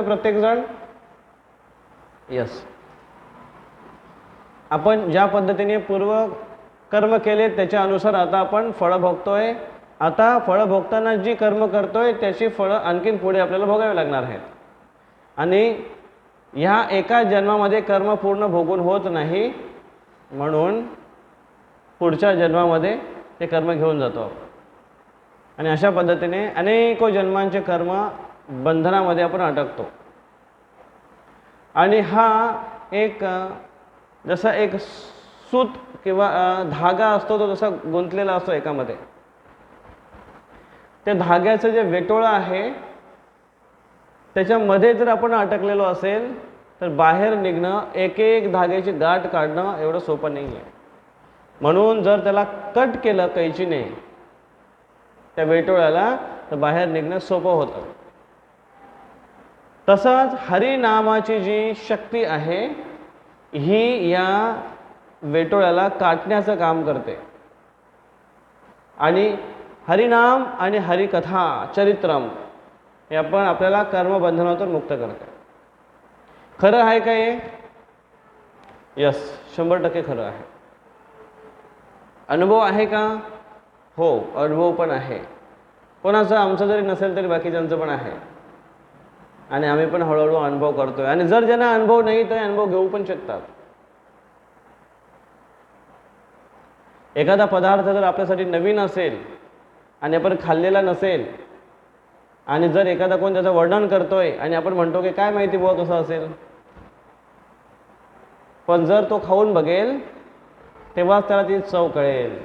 प्रत्येक जण? यस. आपण ज्या पद्धतीने पूर्व कर्म केले त्याच्या अनुसार आता आपण फळ भोगतोय. आता फळ भोगताना जी कर्म करतोय त्याची फळं आणखीन पुढे आपल्याला भोगावी लागणार आहेत. आणि ह्या एका जन्मामध्ये कर्म पूर्ण भोगून होत नाही, म्हणून पुढच्या जन्मामध्ये ते कर्म घेऊन जातो. आणि अशा पद्धतीने अनेको जन्मांचे कर्म बंधनामध्ये आपण अटकतो. आणि हा एक जसा एक सूत किंवा धागा असतो तो जसा गुंतलेला असतो एकामध्ये. त्या धाग्याचं जे वेटोळं आहे त्याच्यामध्ये जर आपण अटकलेलो असेल तर बाहेर निघणं, एक एक धाग्याची गाठ काढणं एवढं सोपं नाही आहे. म्हणून जर त्याला कट केलं कैचीने त्या वेटोळ्याला तर बाहेर निघणं सोपं होतं. तसंच हरिनामाची जी शक्ती आहे ही या वेटोळ्याला काटण्याचं काम करते. आणि हरिनाम आणि हरिकथा चरित्रम हे आपण आपल्याला कर्मबंधनातून मुक्त करते. खरं आहे का हे? यस, 100% खरं आहे. अनुभव आहे का? हो, अनुभव पण आहे. कोणाचं आमचं जरी नसेल तरी बाकीच्यांचं पण आहे. आणि आम्ही पण हळूहळू अनुभव करतोय. आणि जर ज्यांना अनुभव नाही तर अनुभव घेऊ पण शकतात. एखादा पदार्थ जर आपल्यासाठी नवीन असेल आणि आपण खाल्लेला नसेल आणि जर एखादा कोण त्याचं वर्णन करतोय आणि आपण म्हणतो की काय माहिती बुवा कसं असेल, पण जर तो खाऊन बघेल तेव्हाच त्याला ती चव कळेल.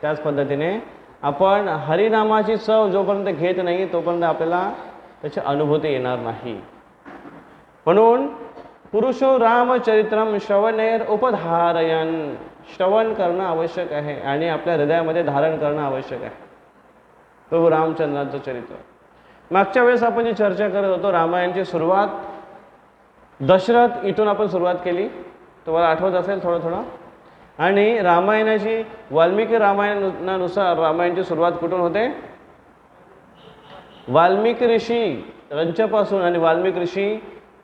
त्याच पद्धतीने आपण हरिनामाची चव जोपर्यंत घेत नाही तोपर्यंत आपल्याला त्याची अनुभूती येणार नाही. म्हणून पुरुषो रामचरित्रम श्रवणेर उपधारयन, श्रवण करणं आवश्यक आहे आणि आपल्या हृदयामध्ये धारण करणं आवश्यक आहे प्रभू रामचंद्रांचं चरित्र. मागच्या वेळेस आपण जी चर्चा करत होतो रामायणाची सुरुवात दशरथ इथून आपण सुरुवात केली, तुम्हाला आठवत असेल थोडं थोडं. आणि रामायणाची वाल्मिकी रामायणानुसार रामायणाची सुरुवात कुठून होते? वाल्मिकी ऋषी रंचपासून. आणि वाल्मिकी ऋषी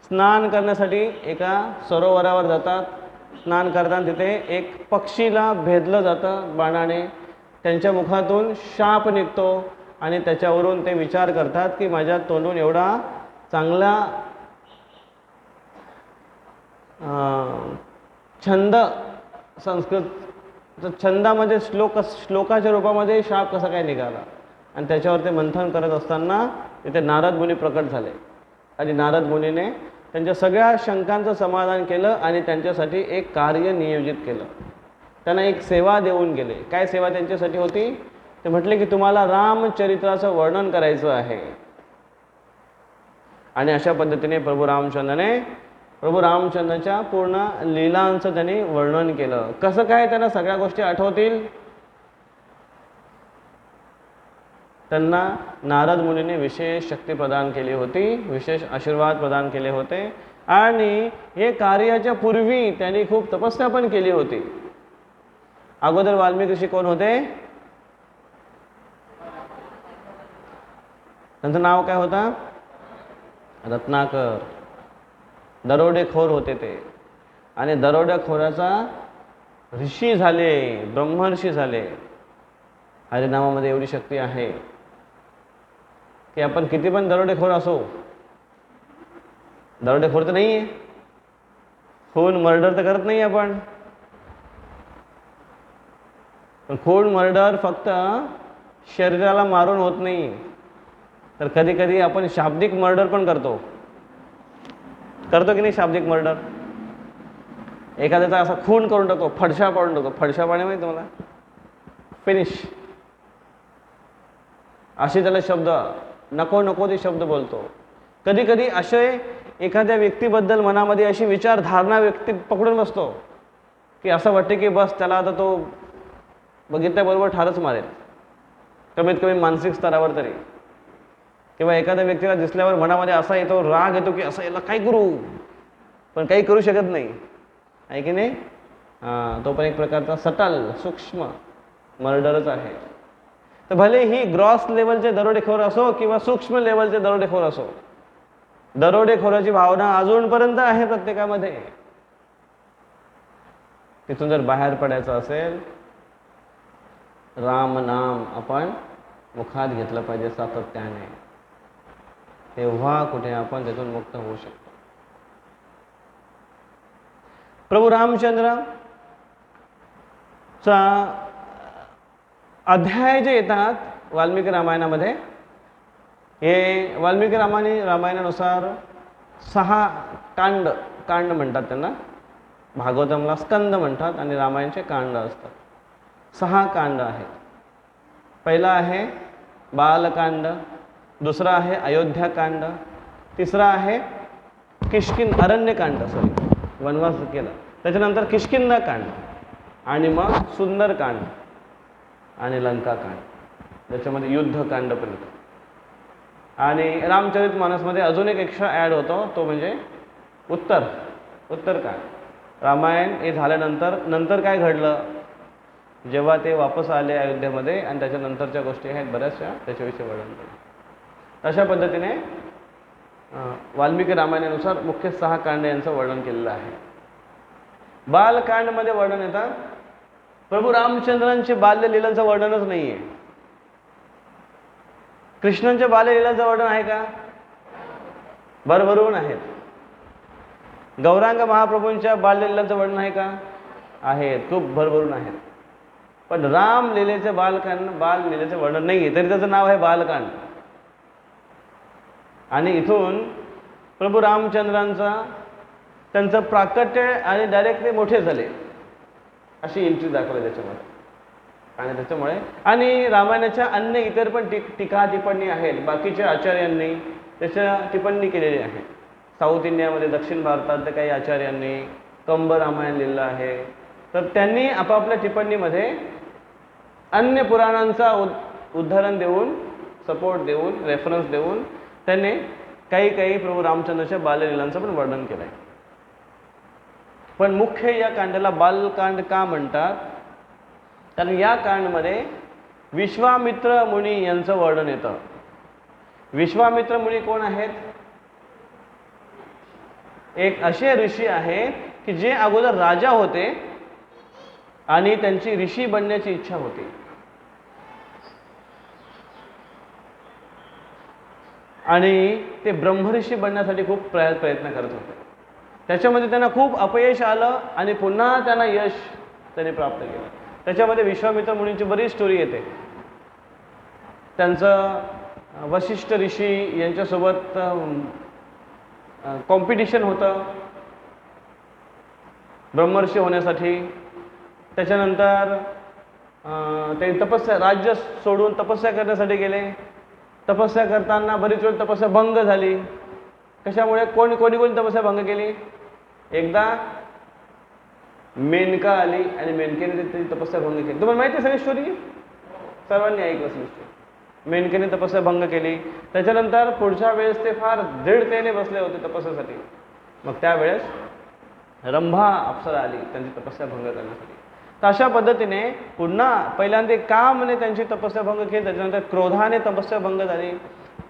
स्नान करण्यासाठी एका सरोवरावर जातात. स्नान करताना तिथे एक पक्षीला भेदलं जातं बाणाने. त्यांच्या मुखातून शाप निघतो आणि त्याच्यावरून ते विचार करतात की माझ्या तोंडून एवढा चांगला छंद, संस्कृत छंदामध्ये श्लोकाच्या रूपामध्ये शाप कसा काय निघाला. आणि त्याच्यावर ते मंथन करत असताना तिथे नारद मुनी प्रकट झाले. आणि नारद मुनीने त्यांच्या सगळ्या शंकांचं समाधान केलं आणि त्यांच्यासाठी एक कार्य नियोजित केलं. त्यांना एक सेवा देऊन गेले. काय सेवा त्यांच्यासाठी होती? ते म्हटले की तुम्हाला रामचरित्राचं वर्णन करायचं आहे. आणि अशा पद्धतीने प्रभू रामचंद्राच्या पूर्ण लीलांचं त्यांनी वर्णन केलं. कसं काय त्यांना सगळ्या गोष्टी आठवतील? त्यांना नारद मुनीने विशेष शक्ती प्रदान केली होती, विशेष आशीर्वाद प्रदान केले होते. आणि हे कार्याच्या पूर्वी त्यांनी खूप तपस्या पण केली होती. अगोदर वाल्मिकी ऋषी कोण होते? त्यांचं नाव काय होतं? रत्नाकर. दरोडेखोर होते ते. आणि दरोडेखोराचा ऋषी झाले, ब्रह्मर्षी झाले. हरिनामामध्ये एवढी शक्ती आहे की आपण किती पण दरोडेखोर असो, दरोडेखोर तर नाही आहे, खून मर्डर तर करत नाही आपण, पण खून मर्डर फक्त शरीराला मारून होत नाही, तर कधी कधी आपण शाब्दिक मर्डर पण करतो की नाही? शाब्दिक मर्डर, एखाद्याचा असा खून करून टाकतो, फडशा पाडून टाकतो. फडशा पाडणे माहिती तुम्हाला? फिनिश. असे त्याला शब्द नको नको ते शब्द बोलतो. कधी कधी असे एखाद्या व्यक्तीबद्दल मनामध्ये अशी विचारधारणा व्यक्ती पकडून बसतो की असं वाटते की बस त्याला आता तो बघितल्याबरोबर ठारच मारेल, कमीत कमी मानसिक स्तरावर तरी. किंवा एखाद्या व्यक्तीला दिसल्यावर मनामध्ये असा येतो, राग येतो की असं याला काय करू, पण काही करू शकत नाही, आहे की नाही? तो पण एक प्रकारचा सटल सूक्ष्म मर्डरच आहे. तर भले ही ग्रॉस लेवलचे दरोडेखोर असो किंवा सूक्ष्म लेवलचे दरोडेखोर असो, दरोडेखोराची भावना अजूनपर्यंत आहे प्रत्येकामध्ये. तिथून जर बाहेर पडायचं असेल, राम नाम आपण मुखात घेतलं पाहिजे सातत्याने, तेव्हा कुठे आपण त्यातून मुक्त होऊ शकतो. प्रभू रामचंद्र चा अध्याय जे येतात वाल्मिकी रामायणामध्ये, हे वाल्मिकी रामायणानुसार 6 कांड म्हणतात त्यांना. भागवतमला स्कंद म्हणतात आणि रामायणचे कांड असतात. 6 कांड आहेत. पहिला आहे बालकांड, दुसरा आहे अयोध्याकांड, तिसरा आहे अरण्यकांड, वनवास केला, त्याच्यानंतर किष्किंधाकांड, आणि मग सुंदरकांड आणि लंकाकांड, ज्याच्यामध्ये युद्धकांड पण येतो. आणि रामचरितमानसमध्ये अजून एक एक्स्ट्रा ॲड होतो, तो म्हणजे उत्तरकांड. रामायण हे झाल्यानंतर काय घडलं, जेव्हा ते वापस आले अयोध्येमध्ये, आणि त्याच्यानंतरच्या गोष्टी आहेत बऱ्याचशा, त्याच्याविषयी वर्णन केलं. अशा पद्धतीने वाल्मिकी रामायणानुसार मुख्य 6 कांड यांचं वर्णन केलेलं आहे. बालकांडमध्ये वर्णन येतं प्रभू रामचंद्रांचे बाल्यलीलांचं वर्णनच नाही आहे. कृष्णांच्या बाल्यलीलांचं वर्णन आहे का? भरभरून आहेत. गौरांग महाप्रभूंच्या बाल्यलीलांचं वर्णन आहे का? आहेत, खूप भरभरून आहेत. पण रामलीलेचे बाललीलेचे वर्णन नाही आहे, तरी त्याचं नाव आहे बालकांड. आणि इथून प्रभू रामचंद्रांचा त्यांचं प्राकट्य आणि डायरेक्ट ते मोठे झाले अशी एंट्री दाखवली त्याच्यामध्ये. आणि त्याच्यामुळे आणि रामायणाच्या अन्य इतर पण टीका टिप्पणी आहेत, बाकीच्या आचार्यांनी त्याच्या टिप्पणी केलेली आहे. साऊथ इंडियामध्ये, दक्षिण भारतातल्या काही आचार्यांनी कंब रामायण लिहिलं आहे, तर त्यांनी आपापल्या टिप्पणीमध्ये अन्य पुराणांचा उदाहरण देऊन, सपोर्ट देऊन, रेफरन्स देऊन त्यांनी काही प्रभू रामचंद्राच्या बाललीलांचं पण वर्णन केलं आहे. पण मुख्य या कांडाला बालकांड का म्हणतात? कारण या कांडमध्ये विश्वामित्र मुनी यांचं वर्णन येतं. विश्वामित्र मुनी कोण आहेत? एक असे ऋषी आहेत की जे अगोदर राजा होते आणि त्यांची ऋषी बनण्याची इच्छा होती. आणि ते ब्रह्मऋषी बनण्यासाठी खूप प्रयत्न करत होते. त्याच्यामध्ये त्यांना खूप अपयश आलं आणि पुन्हा त्यांना यश त्यांनी प्राप्त केलं. त्याच्यामध्ये विश्वामित्र मुनींची बरीच स्टोरी येते. त्यांचं वशिष्ठ ऋषी यांच्यासोबत कॉम्पिटिशन होतं ब्रह्मर्षी होण्यासाठी. त्याच्यानंतर ते राज्य सोडून तपस्या करण्यासाठी गेले. तपस्या करताना बरीच वेळ तपस्या भंग झाली. कशामुळे? कोणी तपस्या भंग केली? एकदा मेनका आली आणि मेनकेने ती तपस्या भंग केली. तुम्हाला माहिती आहे सगळी स्टोरी, सर्वांनी ऐकलं असेल. मेनकेने तपस्या भंग केली. त्याच्यानंतर पुढच्या वेळेस ते फार दृढतेने बसले होते तपस्यासाठी. मग त्यावेळेस रंभा अप्सरा आली त्यांची तपस्या भंग करण्यासाठी. तर अशा पद्धतीने पुन्हा पहिल्यांदा कामने त्यांची तपस्या भंग केली, त्याच्यानंतर क्रोधाने तपस्या भंग झाली,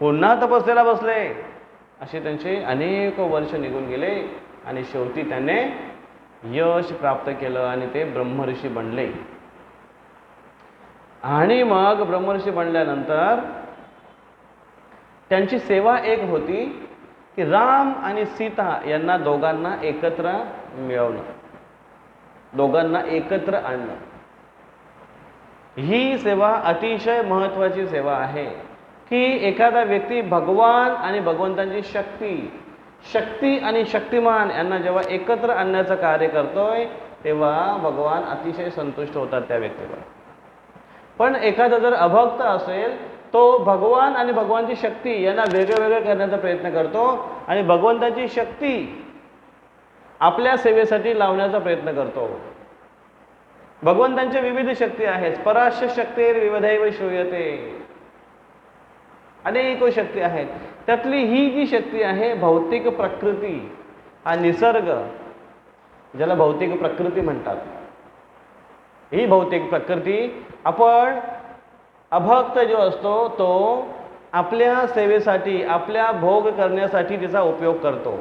पुन्हा तपस्येला बसले. असे त्यांचे अनेक वर्ष निघून गेले आणि शेवटी त्याने यश प्राप्त केलं आणि ते ब्रह्मऋषी बनले. आणि मग ब्रह्मऋषी बनल्यानंतर त्यांची सेवा एक होती की राम आणि सीता यांना दोघांना एकत्र मिळवणं, दोघांना एकत्र आणणं. ही सेवा अतिशय महत्त्वाची सेवा आहे की एखादा व्यक्ती भगवान आणि भगवंतांची शक्ती आणि शक्तिमान यांना जेव्हा एकत्र आणण्याचं कार्य करतोय तेव्हा भगवान अतिशय संतुष्ट होतात त्या व्यक्तीवर. पण एखादा जर अभक्त असेल तो भगवान आणि भगवानची शक्ती यांना वेगळं करण्याचा प्रयत्न करतो आणि भगवंताची शक्ती आपल्या सेवेसाठी लावण्याचा प्रयत्न करतो. भगवंतांच्या विविध शक्ती आहेत. पराश्य शक्तीर विविधैव श्रूयते, अनेक शक्ती आहेत. त्यातली ही जी शक्ती आहे भौतिक प्रकृती, हा निसर्ग ज्याला भौतिक प्रकृती म्हणतात, ही भौतिक प्रकृती आपण अभक्त जो असतो तो आपल्या सेवेसाठी, आपल्या भोग करण्यासाठी तिचा उपयोग करतो.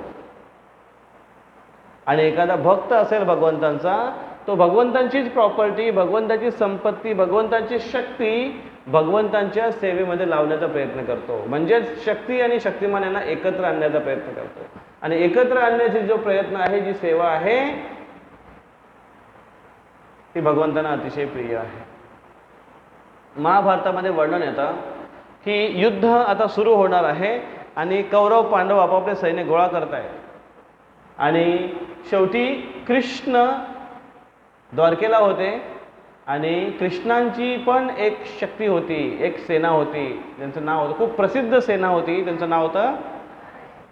आणि एखादा भक्त असेल भगवंतांचा, तो भगवंतांचीच प्रॉपर्टी, भगवंताची संपत्ती, भगवंताची शक्ती भगवंतांच्या सेवेमध्ये लावण्याचा प्रयत्न करतो. म्हणजेच शक्ती आणि शक्तिमान यांना एकत्र आणण्याचा प्रयत्न करतो. आणि एकत्र आणण्याची जो प्रयत्न आहे, जी सेवा आहे, ती भगवंतांना अतिशय प्रिय आहे. महाभारतामध्ये वर्णन येतं की युद्ध आता सुरू होणार आहे आणि कौरव पांडव आपापले सैन्य गोळा करत आहेत. आणि शेवटी कृष्ण द्वारकेला होते आणि कृष्णांची पण एक शक्ती होती, एक सेना होती, त्यांचं नाव होतं, खूप प्रसिद्ध सेना होती, त्यांचं नाव होतं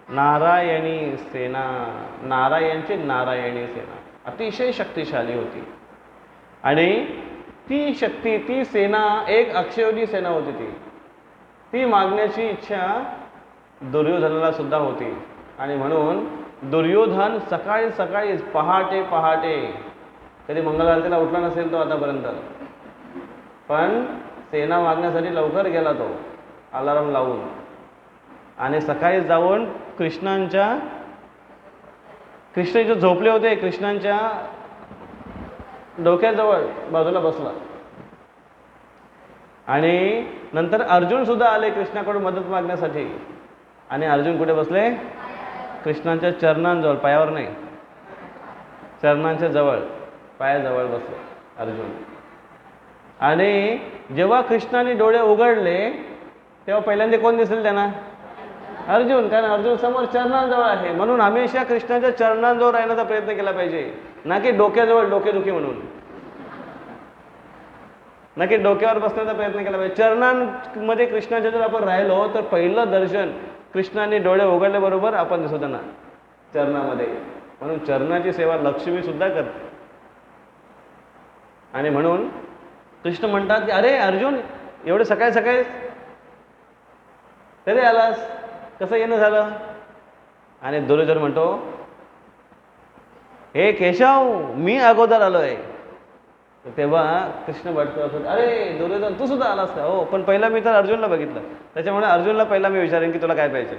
नारायणी सेना. नारायणची नारायणी सेना अतिशय शक्तिशाली होती. आणि ती शक्ती, ती सेना एक अक्षयवटी सेना होती. ती मागण्याची इच्छा दुर्योधनाला सुद्धा होती. आणि म्हणून दुर्योधन सकाळी सकाळी पहाटे पहाटे, कधी मंगल आरतीला उठला नसेल तो आतापर्यंत, पण सेना मागण्यासाठी लवकर गेला तो अलार्म लावून. आणि सकाळी जाऊन कृष्ण जो झोपले होते कृष्णांच्या डोक्याजवळ बाजूला बसला. आणि नंतर अर्जुन सुद्धा आले कृष्णाकडून मदत मागण्यासाठी. आणि अर्जुन कुठे बसले? कृष्णांच्या चरणांजवळ, पायावर नाही, चरणांच्या जवळ, पायाजवळ बसले अर्जुन. आणि जेव्हा कृष्णाने डोळे उघडले तेव्हा पहिल्यांदा कोण दिसेल त्यांना? अर्जुन. कारण अर्जुन समोर चरणांजवळ आहे. म्हणून हमेशा कृष्णाच्या चरणांजवळ राहण्याचा प्रयत्न केला पाहिजे, ना की डोक्याजवळ, डोकेदुखी म्हणून, ना की डोक्यावर बसण्याचा प्रयत्न केला पाहिजे. चरणांमध्ये कृष्णाच्या जर आपण राहिलो तर पहिलं दर्शन कृष्णाने डोळे उघडल्याबरोबर आपण दिसतो त्यांना चरणामध्ये. म्हणून चरणाची सेवा लक्ष्मी सुद्धा करते. आणि म्हणून कृष्ण म्हणतात की अरे अर्जुन, एवढे सकाळी सकाळी तरी आलास, कसं येणं झालं? आणि दुर्योधन म्हणतो, हे केशव, मी अगोदर आलोय. तेव्हा कृष्ण वाटतो, अरे दुर्योधन तू सुद्धा आलास का? हो, पण पहिला मी तर अर्जुनला बघितलं, त्याच्यामुळे अर्जुनला पहिला मी विचारेन की तुला काय पाहिजे.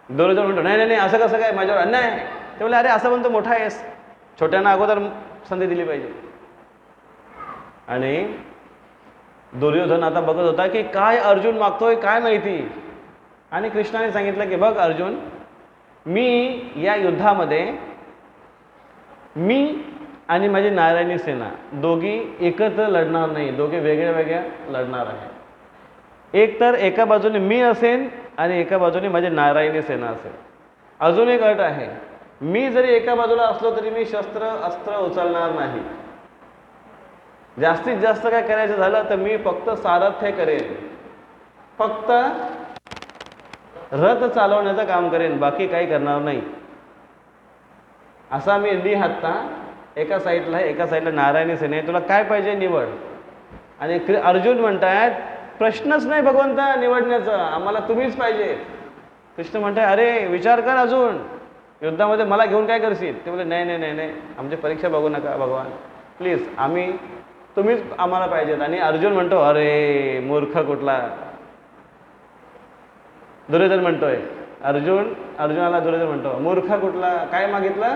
दुर्योधन म्हणतो, नाही नाही नाही, असं कसं काय, माझ्यावर अन्याय आहे. ते बोलले, अरे असं म्हणतो मोठा आहेस, छोट्यांना अगोदर संधी दिली पाहिजे. आणि दुर्योधन आता बघत होता की काय अर्जुन मागतोय काय माहिती. आणि कृष्णाने सांगितलं की बघ अर्जुन, मी या युद्धामध्ये मी आणि माझी नारायणी सेना दोघी एकत्र लढणार नाही, दोघे वेगळ्या वेगळ्या लढणार आहे. एक तर एका बाजूने मी असेन आणि एका बाजूने माझी नारायणी सेना असेल. अजून एक अट आहे, मी जरी एका बाजूला असलो तरी मी शस्त्र अस्त्र उचलणार नाही. जास्तीत जास्त काय करायचं झालं तर मी फक्त सारथ्य करेन, फक्त रथ चालवण्याचं काम करेन, बाकी काही करणार नाही. असा मी लिहाता एका साईडला आहे, एका साईडला नारायणी सेना, तुला काय पाहिजे निवड. आणि अर्जुन म्हणतायत प्रश्नच नाही भगवंता निवडण्याचा, आम्हाला तुम्हीच पाहिजे. कृष्ण म्हणताय अरे विचार कर, अजून युद्धामध्ये मला घेऊन काय करशील? ते बोले नाही नाही नाही नाही, आमची परीक्षा बघू नका भगवान, प्लीज, तुम्हीच आम्हाला पाहिजेत. आणि अर्जुन म्हणतो अरे मूर्ख कुठला. दुर्योधन म्हणतोय, अर्जुनाला दुर्योधन म्हणतो मूर्ख कुठला, काय मागितलं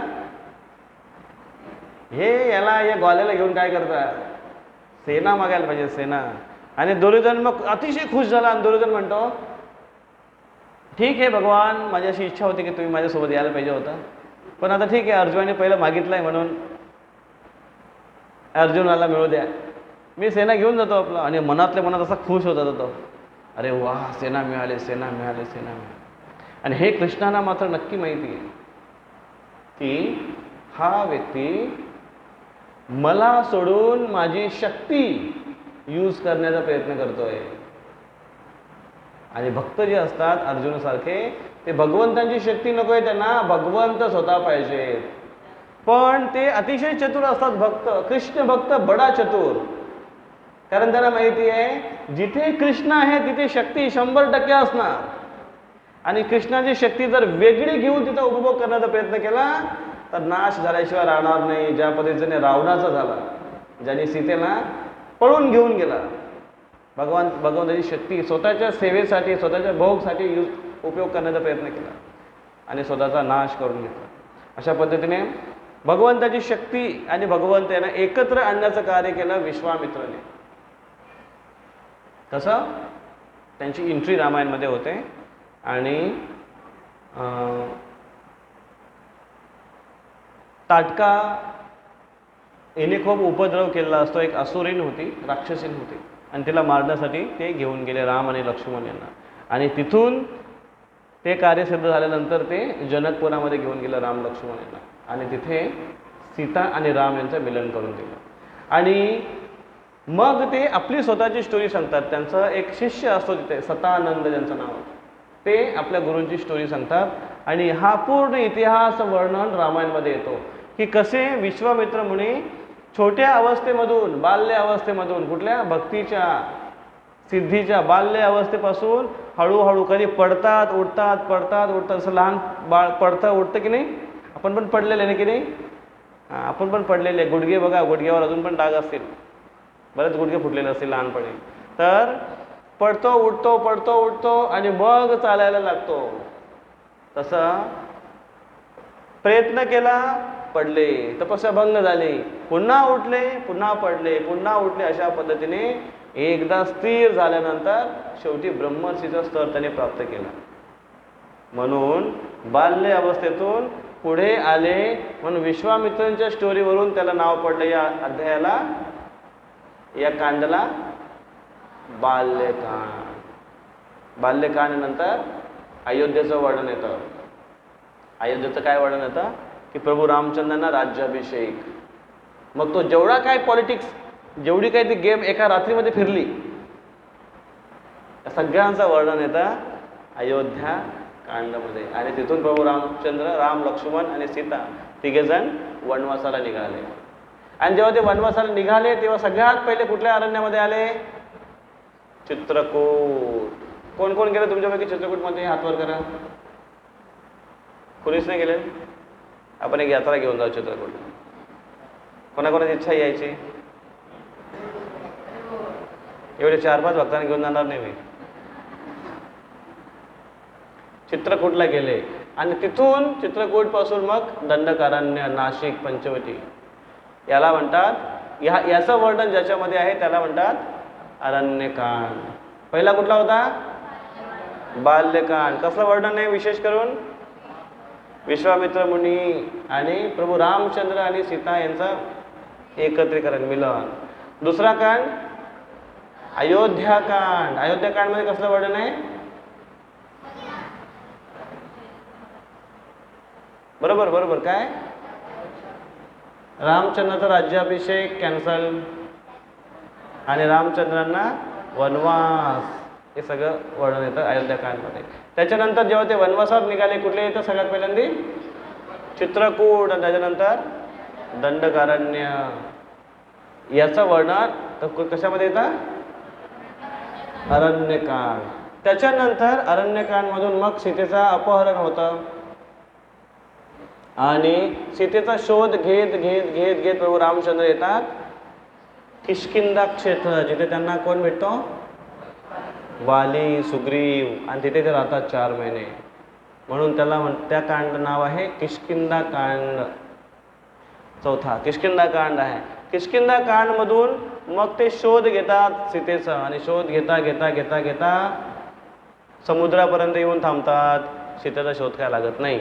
हे, याला या ग्वाल्याला घेऊन काय करता, सेना मागायला पाहिजे, सेना. आणि दुर्योधन मग अतिशय खुश झाला. आणि दुर्योधन म्हणतो ठीक आहे भगवान, माझी अशी इच्छा होती की तुम्ही माझ्यासोबत यायला पाहिजे होता, पण आता ठीक आहे, अर्जुनाने पहिलं मागितलंय म्हणून अर्जुनाला मिळू द्या, मी सेना घेऊन जातो आपला. आणि मनातल्या मनात असा खुश होता तो, अरे वा, सेना मिळाली, सेना मिळाली, सेना मिळाली. आणि हे कृष्णाला मात्र नक्की माहिती आहे की हा व्यक्ती मला सोडून माझी शक्ती यूज करण्याचा प्रयत्न करतोय. आणि भक्त जे असतात अर्जुनासारखे, ते भगवंतांची शक्ती नको आहे त्यांना, भगवंत स्वतः पाहिजे. पण ते अतिशय चतुर असतात भक्त, कृष्ण भक्त बडा चतुर. कारण त्यांना माहिती आहे जिथे कृष्ण आहे तिथे शक्ती 100% असणार. आणि कृष्णाची शक्ती जर वेगळी घेऊन तिचा उपभोग करण्याचा प्रयत्न केला तर नाश झाल्याशिवाय राहणार नाही. ज्या पद्धतीने रावणाचा झाला, ज्याने सीतेला पळून घेऊन गेला. भगवंताची शक्ती स्वतःच्या सेवेसाठी, स्वतःच्या भोगसाठी उपयोग करण्याचा प्रयत्न केला आणि स्वतःचा नाश करून घेतला. अशा पद्धतीने भगवंताची शक्ती आणि भगवंत यांना एकत्र आणण्याचं कार्य केलं विश्वामित्राने. कसं? त्यांची एंट्री रामायणमध्ये होते आणि ताटका हिने खूप उपद्रव केला असतो. एक असुरीण होती, राक्षसीन होती आणि तिला मारण्यासाठी ते घेऊन गेले राम आणि लक्ष्मण यांना. आणि तिथून ते कार्य सिद्ध झाल्यानंतर ते जनकपुरामध्ये घेऊन गेलं राम लक्ष्मण यांना आणि तिथे सीता आणि राम यांचं मिलन करून दिलं. आणि मग ते आपली स्वतःची स्टोरी सांगतात. त्यांचा एक शिष्य असतो तिथे, सतानंद ज्यांचं नाव, ते आपल्या गुरूंची स्टोरी सांगतात. आणि हा पूर्ण इतिहास वर्णन रामायणमध्ये येतो की कसे विश्वामित्र मुनी छोट्या अवस्थेमधून, बाल्य अवस्थेमधून, कुठल्या भक्तीच्या सिद्धीच्या बाल्य अवस्थेपासून हळूहळू कधी पडतात उठतात, पडतात उठतात. असं लहान बाळ पडतं उठतं की नाही? आपण पण पडलेले नाही की नाही? आपण पण पडलेले. गुडघे बघा, गुडघ्यावर अजून पण डाग असतील, बरेच गुडघे फुटलेले असतील लहानपणी. तर पडतो उठतो, पडतो उठतो आणि मग चालायला लागतो. तसं प्रयत्न केला, पडले, तपस्या भंग झाली, पुन्हा उठले, पुन्हा पडले, पुन्हा उठले. अशा पद्धतीने एकदा स्थिर झाल्यानंतर शेवटी ब्रह्मर्षीचा स्तर त्याने प्राप्त केला. म्हणून बाल्य अवस्थेतून पुढे आले, म्हणून विश्वामित्रांच्या स्टोरीवरून त्याला नाव पडलं या अध्यायाला, या कांडाला बाल्यकांड. बाल्यकांडानंतर अयोध्येचं वर्णन येतं. अयोध्येचं काय वर्णन येतं की प्रभू रामचंद्रांना राज्याभिषेक. मग तो जेवढा काय पॉलिटिक्स, जेवढी काही ती गेम एका रात्रीमध्ये फिरली, सगळ्यांचं वर्णन येतं अयोध्या कांडामध्ये. आणि तिथून प्रभू रामचंद्र, राम लक्ष्मण आणि सीता तिघेजण वनवासाला निघाले. आणि जेव्हा ते वनवासाला निघाले तेव्हा सगळ्यात पहिले कुठल्या अरण्यामध्ये आले? चित्रकूट. कोण कोण गेले तुमच्यापैकी चित्रकूटमध्ये? हात वर करा. कोणीच नाही गेले? आपण एक यात्रा घेऊन जाऊ चित्रकूट. कोणाकोणाची इच्छा यायची? एवढे 4-5 भक्तांना घेऊन जाणार नाही मी. चित्रकूटला गेले आणि तिथून चित्रकूट पासून मग दंडकारण्य, नाशिक, पंचवटी याला म्हणतात. याचं वर्णन ज्याच्यामध्ये आहे त्याला म्हणतात अरण्यकांड. पहिला कुठला होता? बाल्यकांड. कसलं वर्णन आहे? विशेष करून विश्वामित्र मुनी आणि प्रभू रामचंद्र आणि सीता यांचं एकत्रीकरण, मिलन. दुसरा कांड अयोध्याकांड. अयोध्याकांडमध्ये कसलं वर्णन आहे? बरोबर बरोबर. काय? रामचंद्राचा राज्याभिषेक कॅन्सल आणि रामचंद्रांना वनवास, हे सगळं वर्णन येतं अयोध्याकांडमध्ये. त्याच्यानंतर जेव्हा ते वनवासात निघाले, कुठले येतं सगळ्यात पहिल्यांदी? चित्रकूट. आणि त्याच्यानंतर दंडकारण्य. याचं वर्णन कशामध्ये येतं? अरण्यकांड. त्याच्यानंतर अरण्यकांडमधून मग सीतेचं अपहरण होतं आणि सीतेचा शोध घेत घेत घेत घेत प्रभू रामचंद्र येतात किष्किंधा क्षेत्र, जिथे त्यांना कोण भेटतो? वाली, सुग्रीव. आणि तिथे ते राहतात 4 महिने. म्हणून त्याला त्या कांड नाव आहे किष्किंधा कांड. चौथा किष्किंधा कांड आहे. किष्किंधा कांडमधून मग ते शोध घेतात सीतेचा आणि शोध घेता घेता घेता घेता समुद्रापर्यंत येऊन थांबतात. सीतेचा शोध काय लागत नाही.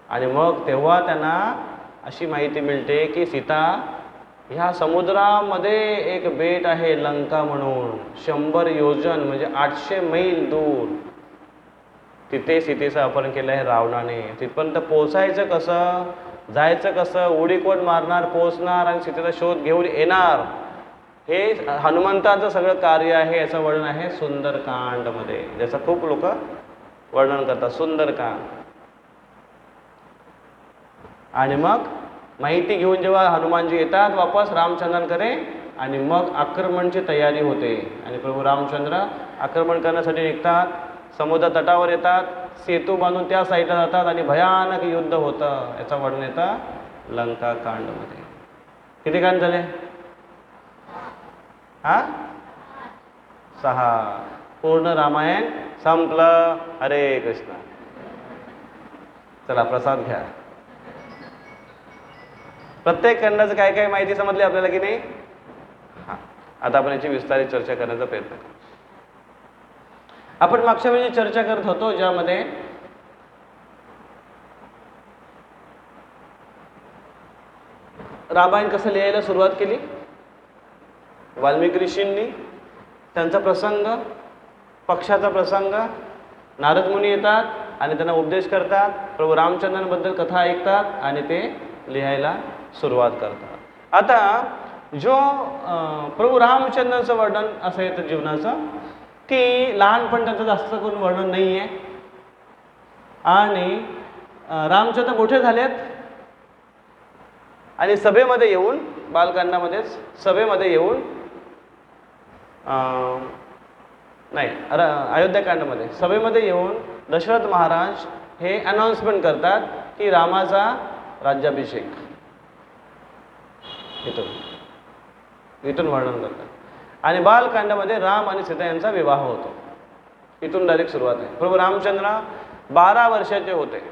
आणि मग तेव्हा त्यांना अशी माहिती मिळते की सीता ह्या समुद्रामध्ये एक बेट आहे लंका म्हणून, 100 योजन म्हणजे 800 मैल दूर. तिथे सीतेचं अपहरण केलं आहे रावणाने. तिथपर्यंत पोचायचं कसं, जायचं कसं, उडी कोण मारणार, पोचणार आणि सीतेचा शोध घेऊन येणार, हे हनुमंताचं सगळं कार्य आहे. याचं वर्णन आहे सुंदरकांडमध्ये, ज्याचं खूप लोक वर्णन करतात सुंदरकांड. आणि मग माहिती घेऊन जेव्हा हनुमानजी येतात वापस रामचंद्रांकडे आणि मग आक्रमणाची तयारी होते आणि प्रभू रामचंद्र आक्रमण करण्यासाठी निघतात. समुद्र तटावर येतात, सेतू बांधून त्या साईडला जातात आणि भयानक युद्ध होतं. याचं वर्णन येतं लंका कांडमध्ये. किती कांड झाले? 6 पूर्ण रामायण संपलं. हरे कृष्ण. चला प्रसाद घ्या. प्रत्येक खंडाचं काय काय माहिती समजली आपल्याला की नाही? हा, आता आपण याची विस्तारित चर्चा करण्याचा प्रयत्न करू. आपण मागच्या वेळी चर्चा करत होतो ज्यामध्ये रामायण कसं लिहायला सुरुवात केली. वाल्मिकी ऋषींनी त्यांचा प्रसंग, पक्षाचा प्रसंग, नारद मुनी येतात आणि त्यांना उपदेश करतात, प्रभू रामचंद्रांबद्दल कथा ऐकतात आणि ते लिहायला सुरुवात करतात. आता जो प्रभू रामचंद्रांचं वर्णन असं येतं जीवनाचं, की लहानपण त्यांचं जास्त करून वर्णन नाही आहे. आणि रामचंद्र मोठे झालेत आणि सभेमध्ये येऊन, बालकांडामध्येच सभेमध्ये येऊन नाही अयोध्याकांडामध्ये सभेमध्ये येऊन दशरथ महाराज हे अनाउन्समेंट करतात की रामाचा राज्याभिषेक. इथून वर्णन करतात. आणि बालकांडामध्ये राम आणि सीता यांचा विवाह होतो. इथून डायरेक्ट सुरुवात आहे. प्रभू रामचंद्र 12 वर्षाचे होते.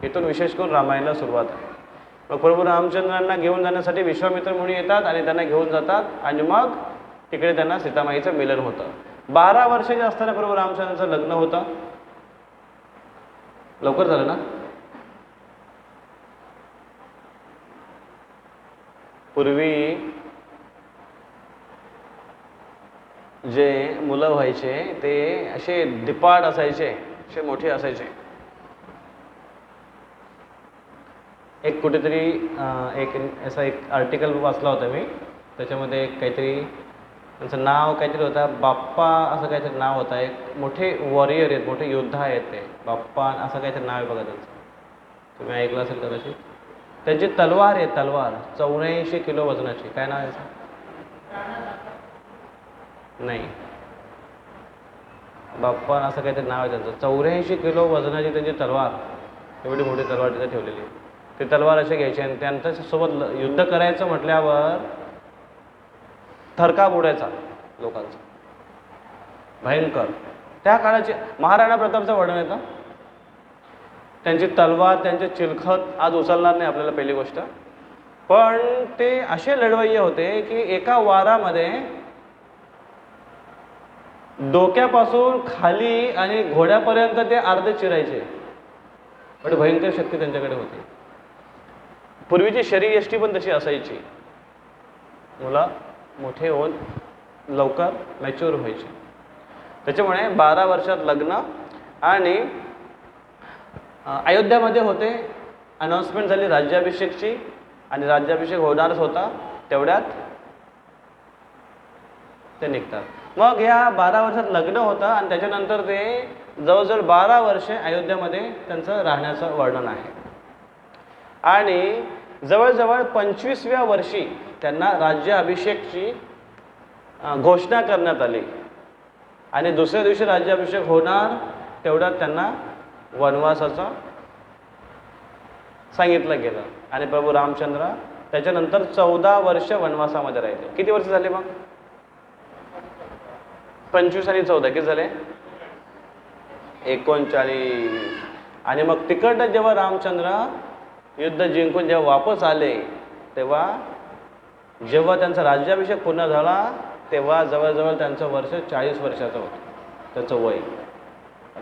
इथून विशेष करून रामायणाला सुरुवात आहे. मग प्रभू रामचंद्रांना घेऊन जाण्यासाठी विश्वामित्र मुनी येतात आणि त्यांना घेऊन जातात आणि मग तिकडे त्यांना सीतामाईचं मिलन होतं. 12 वर्षाचे असताना प्रभू रामचंद्रांचं लग्न होतं. लवकर झालं ना? पूर्वी जे मुलं व्हायचे ते असे दिपाड असायचे, असे मोठे असायचे. एक कुठेतरी एक आर्टिकल वाचला होता मी. त्याच्यामध्ये काहीतरी त्यांचं नाव काहीतरी होतं, बाप्पा असं काहीतरी नाव होतं. एक मोठे वॉरियर आहेत, मोठे योद्धा आहेत ते, बाप्पा असं काहीतरी नाव आहे बघा त्यांचं. तुम्ही ऐकलं असेल कदाचित. त्यांची तलवार आहे, तलवार 84 किलो वजनाची. काय नाव आहे त्याचं? नाही, बाप्पा असं काहीतरी नाव आहे त्यांचं. 84 किलो वजनाची त्यांची तलवार, एवढी मोठी तलवार तिथे ठेवलेली. ते तलवार असे घ्यायचे आणि त्यांच्यासोबत युद्ध करायचं म्हटल्यावर थरकाप उडायचा लोकांचा, भयंकर. त्या काळाचे महाराणा प्रतापचं वर्णन येतं. त्यांची तलवार, त्यांचे चिलखत आज उचलणार नाही आपल्याला पहिली गोष्ट. पण ते असे लढवय्ये होते की एका वारामध्ये डोक्यापासून खाली आणि घोड्यापर्यंत ते अर्धे चिरायचे. पण भयंकर शक्ती त्यांच्याकडे होती. पूर्वीची शरीरयष्टी पण तशी असायची. मुलं मोठे होऊन लवकर मॅच्युअर व्हायचे. त्याच्यामुळे 12 वर्षात लग्न आणि अयोध्यामध्ये होते. अनाउन्समेंट झाली राज्याभिषेकची आणि राज्याभिषेक होणारच होता. तेवढ्यात ते निघतात. मग ह्या 12 वर्षात लग्न होतं आणि त्याच्यानंतर ते जवळजवळ 12 वर्षे अयोध्यामध्ये त्यांचं राहण्याचं वर्णन आहे. आणि जवळजवळ 25व्या वर्षी त्यांना राज्याभिषेकची घोषणा करण्यात आली आणि दुसऱ्या दिवशी राज्याभिषेक होणार तेवढ्यात त्यांना वनवासाचं सांगितलं गेलं. आणि प्रभू रामचंद्र त्याच्यानंतर 14 वर्ष वनवासामध्ये राहिले. किती वर्ष झाले मग? 25 आणि 14 किती झाले? 39. आणि मग तिकडनं जेव्हा रामचंद्र युद्ध जिंकून जेव्हा वापस आले तेव्हा जेव्हा त्यांचा राज्याभिषेक पूर्ण झाला तेव्हा जवळजवळ त्यांचं वर्ष 40 वर्षाचं होतं, त्याचं वय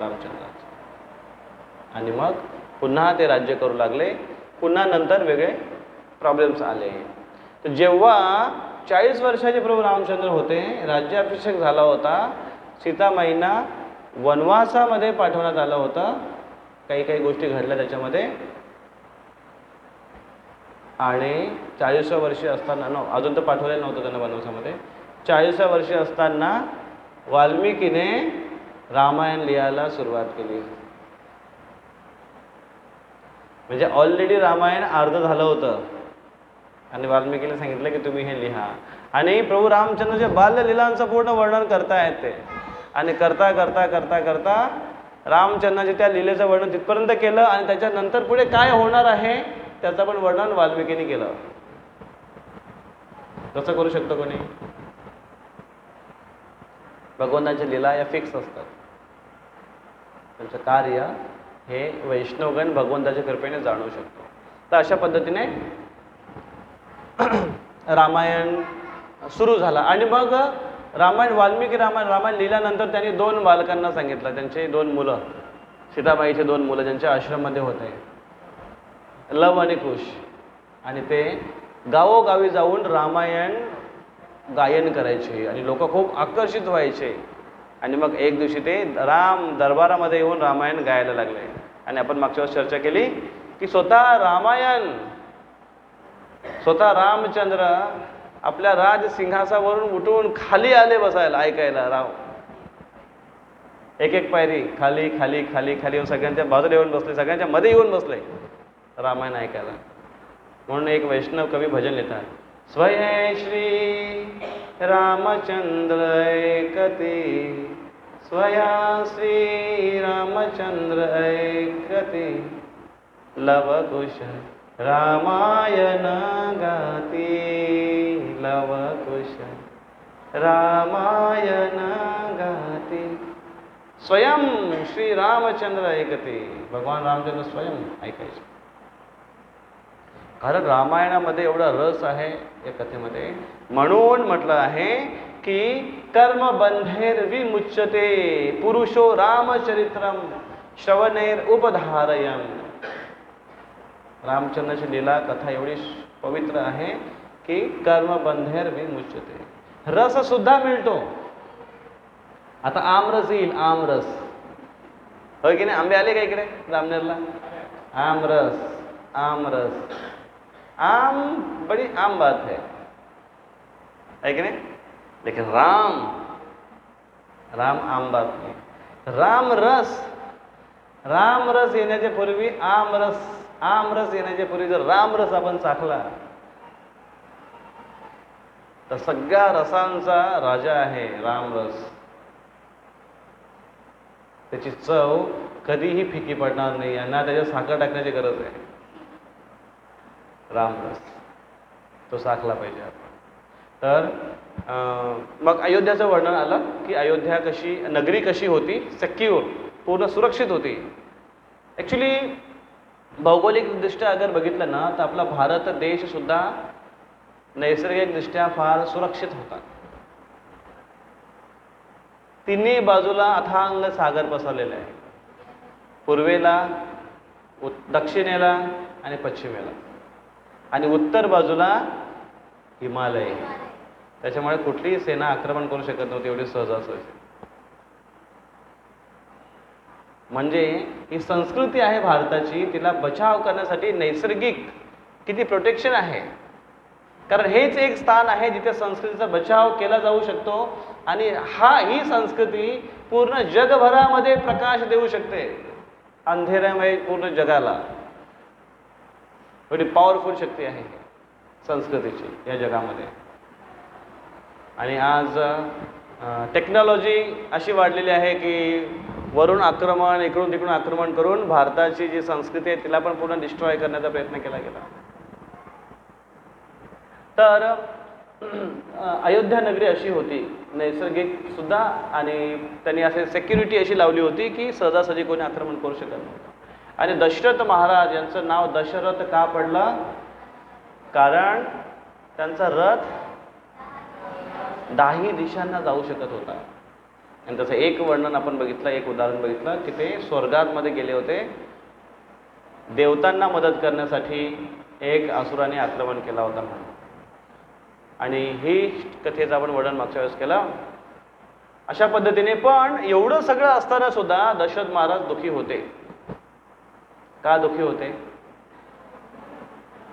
रामचंद्राचं. आणि मग पुन्हा ते राज्य करू लागले. पुन्हा नंतर वेगळे प्रॉब्लेम्स आले. तर जेव्हा 40 वर्षाचे प्रभू रामचंद्र होते, राज्याभिषेक झाला होता, सीतामाईंना वनवासामध्ये पाठवण्यात आलं होतं. काही काही गोष्टी घडल्या त्याच्यामध्ये. आणि 40व्या वर्षी असताना अजून तर पाठवलेलं नव्हतं त्यांना वनवासामध्ये. 40व्या वर्षी असताना वाल्मिकीने रामायण लिहायला सुरुवात केली. म्हणजे ऑलरेडी रामायण अर्ध झालं होतं आणि वाल्मिकीने सांगितलं की तुम्ही हे लिहा. आणि प्रभू रामचंद्रच्या बाल्यलीलांचं पूर्ण वर्णन करतायत ते. आणि करता करता करता करता रामचंद्राच्या त्या लीलेचं वर्णन तिथपर्यंत केलं आणि त्याच्यानंतर पुढे काय होणार आहे त्याचं पण वर्णन वाल्मिकीने केलं. तसं करू शकतो कोणी? भगवंताच्या लीला या फिक्स असतात. त्यांचं कार्य हे वैष्णवगण भगवंताच्या कृपेने जाणू शकतो. तर अशा पद्धतीने रामायण सुरू झाला. आणि मग रामायण वाल्मिकी रामायण लिहिल्यानंतर त्यांनी 2 बालकांना सांगितलं, त्यांचे 2 मुलं, सीताबाईचे 2 मुलं ज्यांच्या आश्रममध्ये होते, लव आणि कुश. आणि ते गावोगावी जाऊन रामायण गायन करायचे आणि लोक खूप आकर्षित व्हायचे. आणि मग एक दिवशी ते राम दरबारामध्ये येऊन रामायण गायला लागले. आणि आपण मागच्या वेळेस चर्चा केली की स्वतः रामचंद्र आपल्या राजसिंहासावरून उठून खाली आले बसायला ऐकायला. राम एक पायरी खाली खाली खाली खाली येऊन सगळ्यांच्या बाजूला येऊन बसले, सगळ्यांच्या मध्ये येऊन बसले रामायण ऐकायला. म्हणून एक वैष्णव कवी भजन लिहितात, स्वये श्री रामचंद्र ऐकते, स्वया श्री रामचंद्र ऐकते, लवकुश रामायण गाती, लवकुश रामायण गाती. स्वयं श्री रामचंद्र ऐकते, भगवान रामचंद्र स्वयं ऐकायचे. कारण रामायणामध्ये एवढा रस आहे या कथेमध्ये. म्हणून म्हटलं आहे की कर्मबंधेर विमुच्यते पुरुषो रामचरित्रम श्रवणेर उपधारयम. रामचंद्राची लीला कथा एवढी पवित्र आहे की कर्मबंधेर विमुच्यते, रस सुद्धा मिळतो. आता आमरस येईल, आमरस होय की नाही? आंबे आले का इकडे रामनेरला? आमरस, आमरस, आम बड़ी आम बात है कि नहीं? लेकिन राम आम बात नहीं. राम रस येण्याच्या पूर्वी आमरस येण्याच्या पूर्वी जर रामरस आपण चाखला तर सगळ्या रसांचा राजा आहे रामरस. त्याची चव कधीही फिकी पडणार नाही आणि ना त्याच्यात साखर टाकण्याची गरज आहे. रामरस तो साखला पाहिजे आपण. तर मग अयोध्याचं वर्णन आलं की अयोध्या नगरी कशी होती, सिक्युअर, पूर्ण सुरक्षित होती. ॲक्च्युली भौगोलिकदृष्ट्या अगर बघितलं ना तर आपला भारत देश सुद्धा नैसर्गिकदृष्ट्या फार सुरक्षित होता. तिन्ही बाजूला अथांग सागर पसरलेला आहे, पूर्वेला, दक्षिणेला आणि पश्चिमेला. आणि उत्तर बाजूला हिमालय. त्याच्यामुळे कुठलीही सेना आक्रमण करू शकत नव्हती एवढी सहजासहजी. म्हणजे ही संस्कृती आहे भारताची, तिला बचाव करण्यासाठी नैसर्गिक किती प्रोटेक्शन आहे. कारण हेच एक स्थान आहे जिथे संस्कृतीचा बचाव केला जाऊ शकतो. आणि ही संस्कृती पूर्ण जगभरामध्ये प्रकाश देऊ शकते, अंधेऱ्यामुळे पूर्ण जगाला. एवढी पॉवरफुल शक्ती आहे संस्कृतीची या जगामध्ये. आणि आज टेक्नॉलॉजी अशी वाढलेली आहे की वरून आक्रमण, इकडून तिकडून आक्रमण करून भारताची जी संस्कृती आहे तिला पण पूर्ण डिस्ट्रॉय करण्याचा प्रयत्न केला गेला. तर अयोध्या नगरी अशी होती, नैसर्गिक सुद्धा, आणि त्यांनी असे सिक्युरिटी अशी लावली होती की सहजासहजी कोणी आक्रमण करू शकत नव्हतं. आणि दशरथ महाराज यांचं नाव दशरथ का पडलं? कारण त्यांचा रथ 10 दिशांना जाऊ शकत होता. आणि त्याचं एक वर्णन आपण बघितलं, एक उदाहरण बघितलं की ते स्वर्गामध्ये गेले होते. देवतांना मदत करण्यासाठी एक असुराने आक्रमण केला होता म्हणून. आणि ही कथेचं आपण वर्णन मागच्या वेळेस केलं. अशा पद्धतीने पण एवढं सगळं असताना सुद्धा दशरथ महाराज दुःखी होते. का दुःखी होते?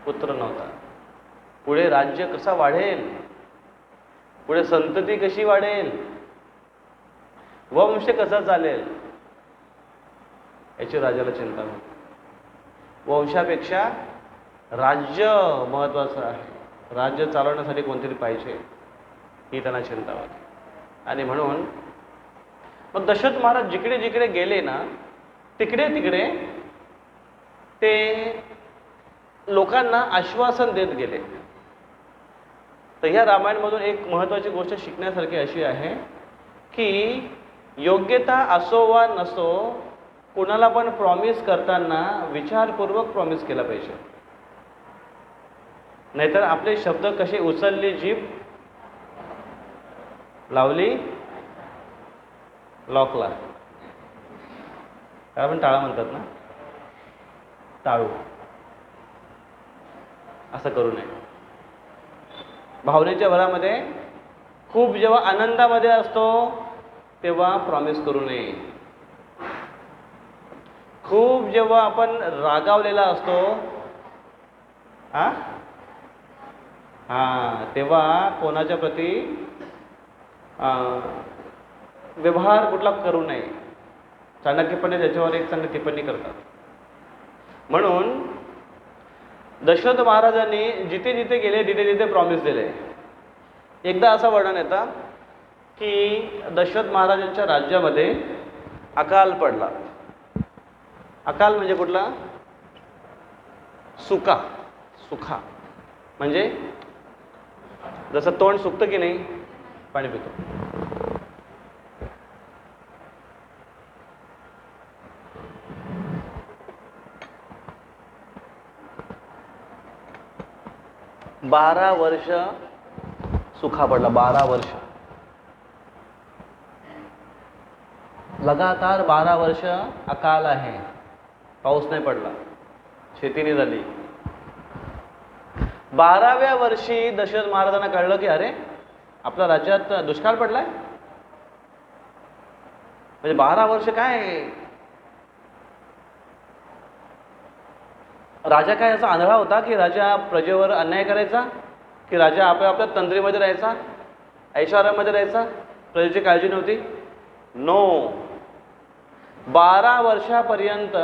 पुत्र नव्हता. पुढे राज्य कसा वाढेल, पुढे संतती कशी वाढेल, वंश कसा चालेल याची राजाला चिंता होती. वंशापेक्षा राज्य महत्वाचं आहे. राज्य चालवण्यासाठी कोणतरी पाहिजे ही त्यांना चिंता होती. आणि म्हणून मग दशरथ महाराज जिकडे जिकडे गेले ना तिकडे तिकडे ते लोकांना आश्वासन देत गेले. तर ह्या रामायणमधून एक महत्त्वाची गोष्ट शिकण्यासारखी अशी आहे की योग्यता असो वा नसो, कोणाला पण प्रॉमिस करताना विचारपूर्वक प्रॉमिस केला पाहिजे. नाहीतर आपले शब्द कसे उचलली जीभ, लावली लॉकला. त्याला पण टाळा म्हणतात ना, टाळू. असं करू नये. भावनेच्या भरामध्ये खूप जेव्हा आनंदामध्ये असतो तेव्हा प्रॉमिस करू नये. खूप जेव्हा आपण रागावलेला असतो तेव्हा कोणाच्या प्रती व्यवहार कुठला करू नये. चाणक्यपणे त्याच्यावर एक चांगली टिप्पणी करतात. म्हणून दशरथ महाराजांनी जिथे जिथे गेले तिथे तिथे प्रॉमिस दिले. एकदा असं वर्णन येतं की दशरथ महाराजांच्या राज्यामध्ये अकाल पडला. अकाल म्हणजे कुठला? सुका. सुखा म्हणजे जसं तोंड सुकतं की नाही, पाणी पितो. 12 वर्ष सुखा पडला. 12 वर्ष लगातार 12 वर्ष अकाल आहे. पाऊस नाही पडला, शेती नाही झाली. 12व्या वर्षी दशरथ महाराजांना कळलं की अरे आपल्या राज्यात दुष्काळ पडलाय. म्हणजे 12 वर्ष काय, राजा काय असा आंधळा होता की राजा प्रजेवर अन्याय करायचा, की राजा आपल्या तंद्रीमध्ये राहायचा, ऐश्वर्यामध्ये राहायचा, प्रजेची काळजी नव्हती? नो. 12 वर्षापर्यंत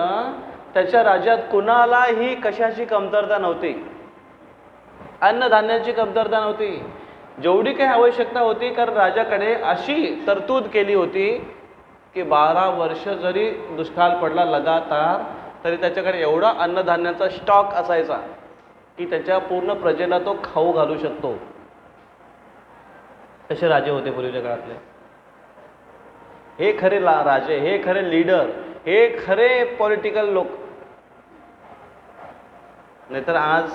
त्याच्या राज्यात कुणालाही कशाची कमतरता नव्हती. अन्नधान्याची कमतरता नव्हती. जेवढी काही आवश्यकता होती, कारण राजाकडे अशी तरतूद केली होती की 12 वर्ष जरी दुष्काळ पडला लगातार तरी त्याच्याकडे एवढा अन्नधान्याचा स्टॉक असायचा की त्याच्या पूर्ण प्रजेला तो खाऊ घालू शकतो. असे राजे होते पूर्वीच्या काळातले. हे खरे राजे, हे खरे लीडर, हे खरे पॉलिटिकल लोक. नाहीतर आज